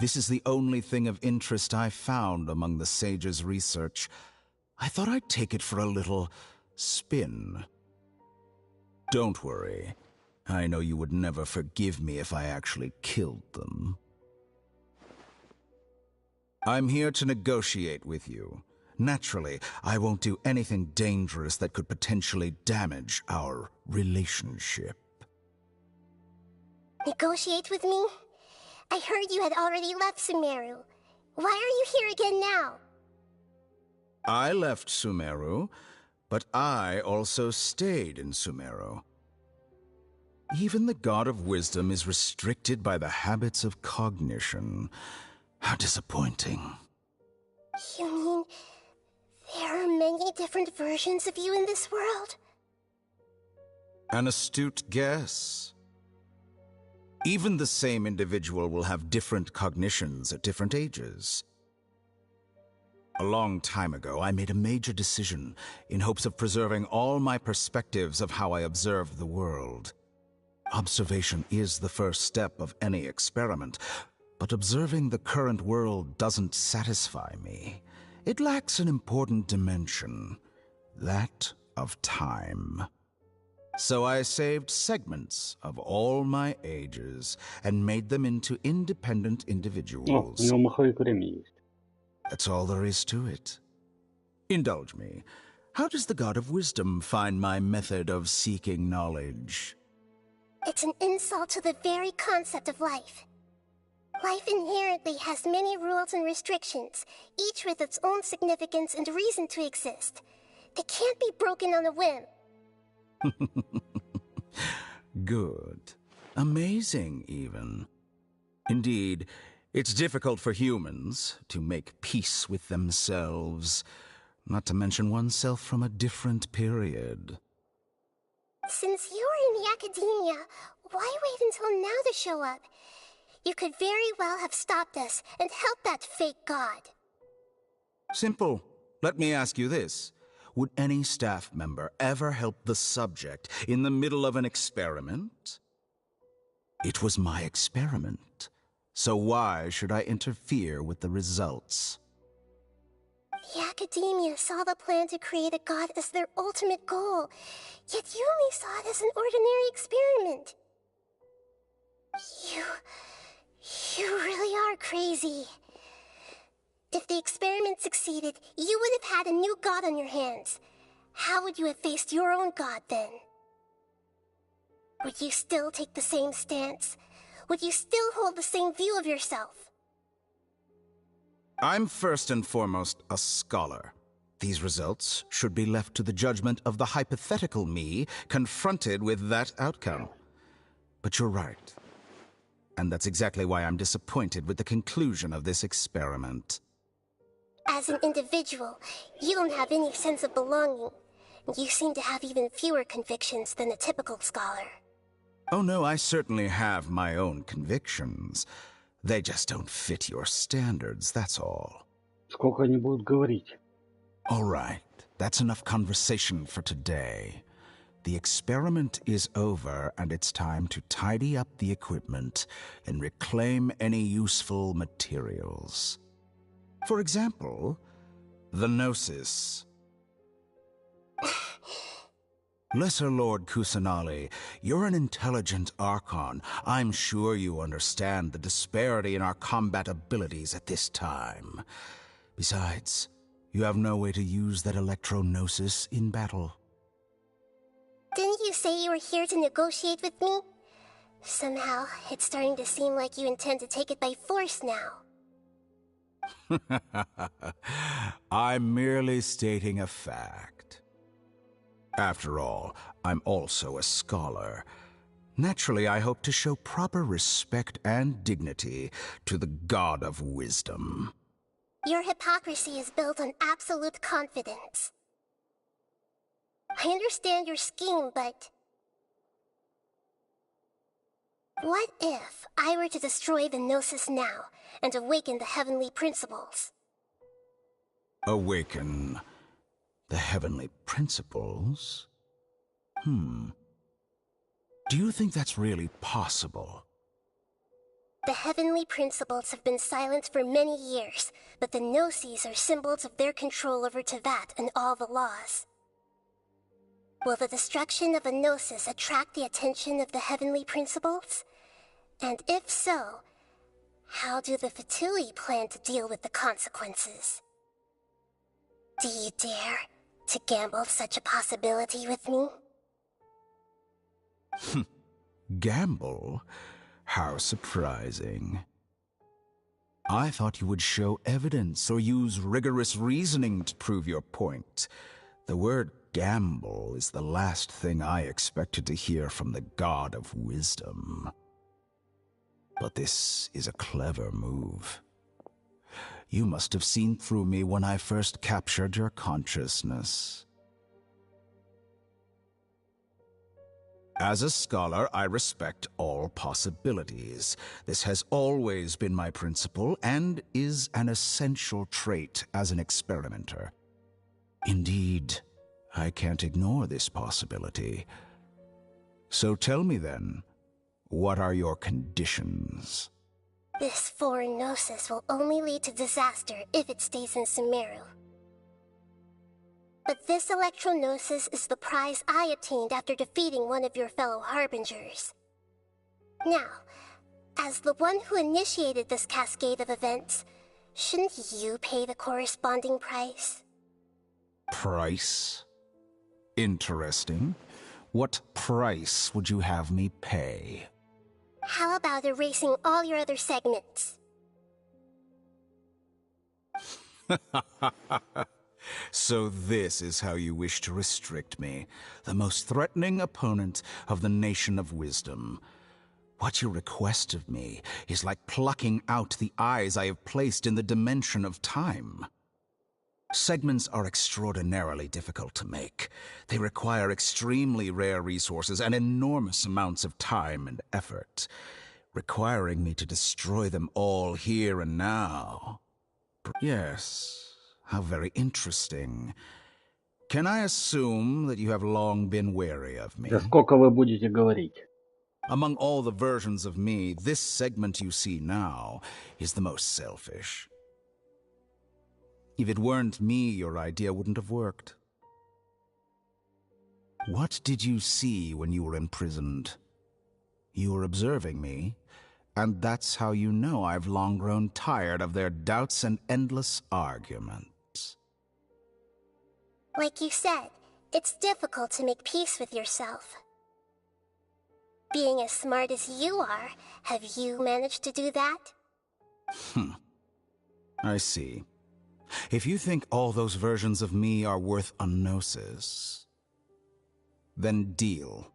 This is the only thing of interest I found among the sage's research. I thought I'd take it for a little spin. Don't worry. I know you would never forgive me if I actually killed them. I'm here to negotiate with you. Naturally, I won't do anything dangerous that could potentially damage our relationship. Negotiate with me? I heard you had already left Sumeru. Why are you here again now? I left Sumeru, but I also stayed in Sumeru. Even the God of Wisdom is restricted by the habits of cognition. How disappointing. You mean there are many different versions of you in this world? An astute guess. Even the same individual will have different cognitions at different ages. A long time ago, I made a major decision in hopes of preserving all my perspectives of how I observed the world. Observation is the first step of any experiment, but observing the current world doesn't satisfy me. It lacks an important dimension, that of time. So I saved segments of all my ages and made them into independent individuals. That's all there is to it. Indulge me. How does the God of Wisdom find my method of seeking knowledge? It's an insult to the very concept of life. Life inherently has many rules and restrictions, each with its own significance and reason to exist. They can't be broken on a whim. Good. Amazing, even. Indeed, it's difficult for humans to make peace with themselves, not to mention oneself from a different period. Since you were in the academia, why wait until now to show up? You could very well have stopped us and helped that fake god. Simple. Let me ask you this. Would any staff member ever help the subject in the middle of an experiment? It was my experiment, so why should I interfere with the results? The academia saw the plan to create a god as their ultimate goal, yet you only saw it as an ordinary experiment. You really are crazy. If the experiment succeeded, you would have had a new god on your hands. How would you have faced your own god then? Would you still take the same stance? Would you still hold the same view of yourself? I'm first and foremost a scholar. These results should be left to the judgment of the hypothetical me confronted with that outcome. But you're right. And that's exactly why I'm disappointed with the conclusion of this experiment. As an individual, you don't have any sense of belonging. You seem to have even fewer convictions than a typical scholar. Oh no, I certainly have my own convictions. They just don't fit your standards, that's all. Сколько они будут говорить? All right, that's enough conversation for today. The experiment is over, and it's time to tidy up the equipment and reclaim any useful materials. For example, the Gnosis. Lesser Lord Kusanali, you're an intelligent Archon. I'm sure you understand the disparity in our combat abilities at this time. Besides, you have no way to use that Electro-Gnosis in battle. Didn't you say you were here to negotiate with me? Somehow, it's starting to seem like you intend to take it by force now. I'm merely stating a fact. After all, I'm also a scholar. Naturally, I hope to show proper respect and dignity to the God of Wisdom. Your hypocrisy is built on absolute confidence. I understand your scheme, but... what if I were to destroy the Gnosis now and awaken the heavenly principles? Awaken the heavenly principles? Do you think that's really possible? The heavenly principles have been silent for many years, but the Gnosis are symbols of their control over Tevat and all the laws. Will the destruction of a Gnosis attract the attention of the heavenly principles? And if so, how do the Fatui plan to deal with the consequences? Do you dare to gamble such a possibility with me? Gamble? How surprising. I thought you would show evidence or use rigorous reasoning to prove your point. The word gamble is the last thing I expected to hear from the God of Wisdom. But this is a clever move. You must have seen through me when I first captured your consciousness. As a scholar, I respect all possibilities. This has always been my principle and is an essential trait as an experimenter. Indeed, I can't ignore this possibility. So tell me then, what are your conditions? This foreign Gnosis will only lead to disaster if it stays in Sumeru. But this Electro-Gnosis is the prize I obtained after defeating one of your fellow Harbingers. Now, as the one who initiated this cascade of events, shouldn't you pay the corresponding price? Price? Interesting. What price would you have me pay? How about erasing all your other segments? So this is how you wish to restrict me, the most threatening opponent of the Nation of Wisdom. What you request of me is like plucking out the eyes I have placed in the dimension of time. Segments are extraordinarily difficult to make. They require extremely rare resources and enormous amounts of time and effort, requiring me to destroy them all here and now. Yes. How very interesting. Can I assume that you have long been wary of me? Да сколько вы будете говорить? Among all the versions of me, this segment you see now is the most selfish. If it weren't me, your idea wouldn't have worked. What did you see when you were imprisoned? You were observing me, and that's how you know I've long grown tired of their doubts and endless arguments. Like you said, it's difficult to make peace with yourself. Being as smart as you are, have you managed to do that? I see. If you think all those versions of me are worth a gnosis, then deal.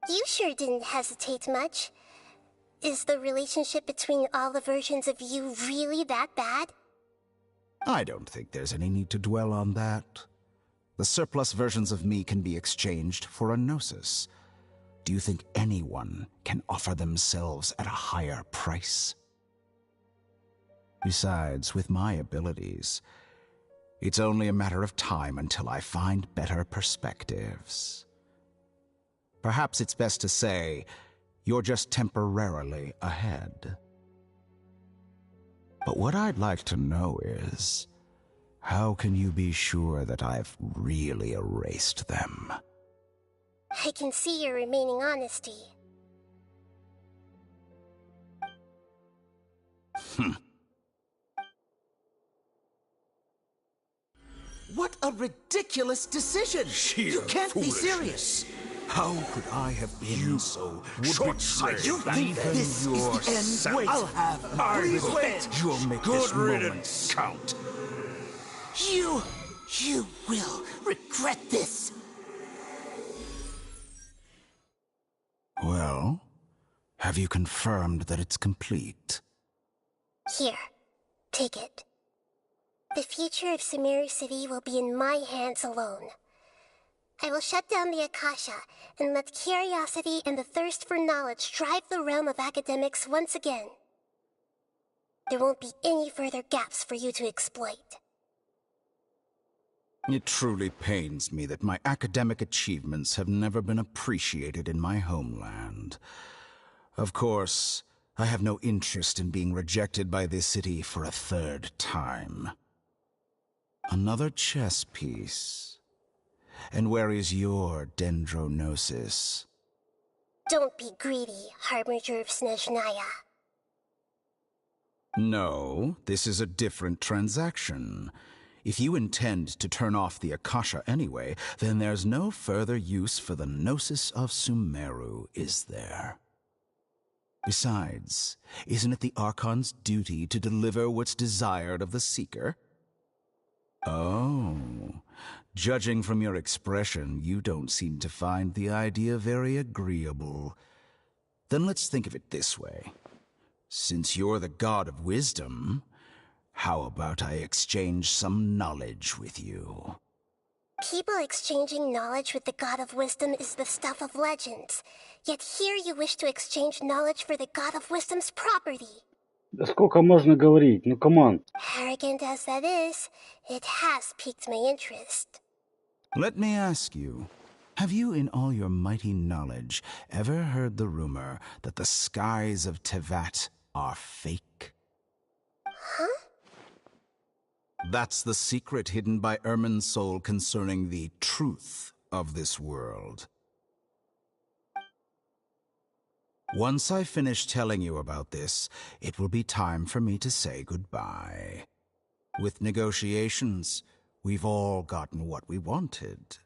You sure didn't hesitate much. Is the relationship between all the versions of you really that bad? I don't think there's any need to dwell on that. The surplus versions of me can be exchanged for a gnosis. Do you think anyone can offer themselves at a higher price? Besides, with my abilities, it's only a matter of time until I find better perspectives. Perhaps it's best to say, you're just temporarily ahead. But what I'd like to know is, how can you be sure that I've really erased them? I can see your remaining honesty. What a ridiculous decision! You can't be serious! How could I have been so short-sighted? You think this is the end? Wait, I'll have Please my wait! You'll make this moment count. You will regret this! Well, have you confirmed that it's complete? Here, take it. The future of Sumeru City will be in my hands alone. I will shut down the Akasha and let curiosity and the thirst for knowledge drive the realm of academics once again. There won't be any further gaps for you to exploit. It truly pains me that my academic achievements have never been appreciated in my homeland. Of course, I have no interest in being rejected by this city for a third time. Another chess piece. And where is your dendronosis? Don't be greedy, Harbinger of Snezhnaya. No, this is a different transaction. If you intend to turn off the Akasha anyway, then there's no further use for the Gnosis of Sumeru, is there? Besides, isn't it the Archon's duty to deliver what's desired of the Seeker? Oh, judging from your expression, you don't seem to find the idea very agreeable. Then let's think of it this way. Since you're the god of wisdom, how about I exchange some knowledge with you? People exchanging knowledge with the god of wisdom is the stuff of legends. Yet here you wish to exchange knowledge for the god of wisdom's property. Да сколько можно говорить? Ну, камон. Arrogant as that is, it has piqued my interest. Let me ask you, have you in all your mighty knowledge ever heard the rumor that the skies of Tevat are fake? Huh? That's the secret hidden by Irminsul concerning the truth of this world. Once I finish telling you about this, it will be time for me to say goodbye. With negotiations, we've all gotten what we wanted.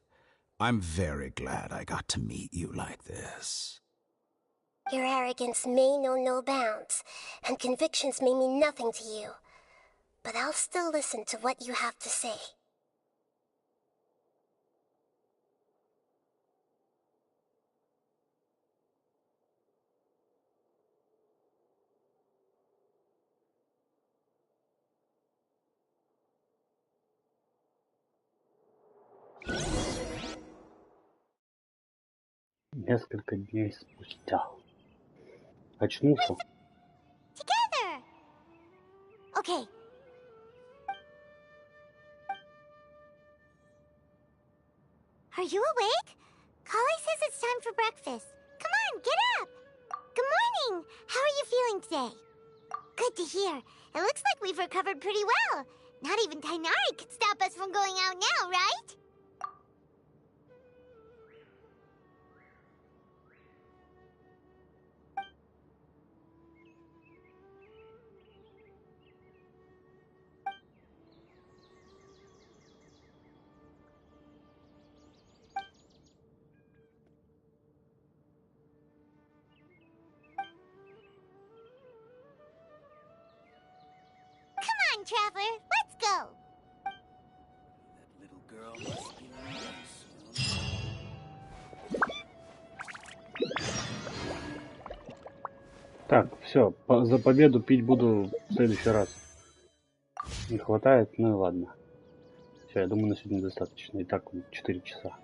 I'm very glad I got to meet you like this. Your arrogance may know no bounds, and convictions may mean nothing to you. But I'll still listen to what you have to say. Несколько дней спустя. Очнулся. Together! Okay. Are you awake? Kali says it's time for breakfast. Come on, get up! Good morning! How are you feeling today? Good to hear. It looks like we've recovered pretty well. Not even Tainari could stop us from going out now, right? traveler. Let's go. Так, все, за победу пить буду в следующий раз. Не хватает, ну и ладно. Все, я думаю, на сегодня достаточно. И так 4 часа.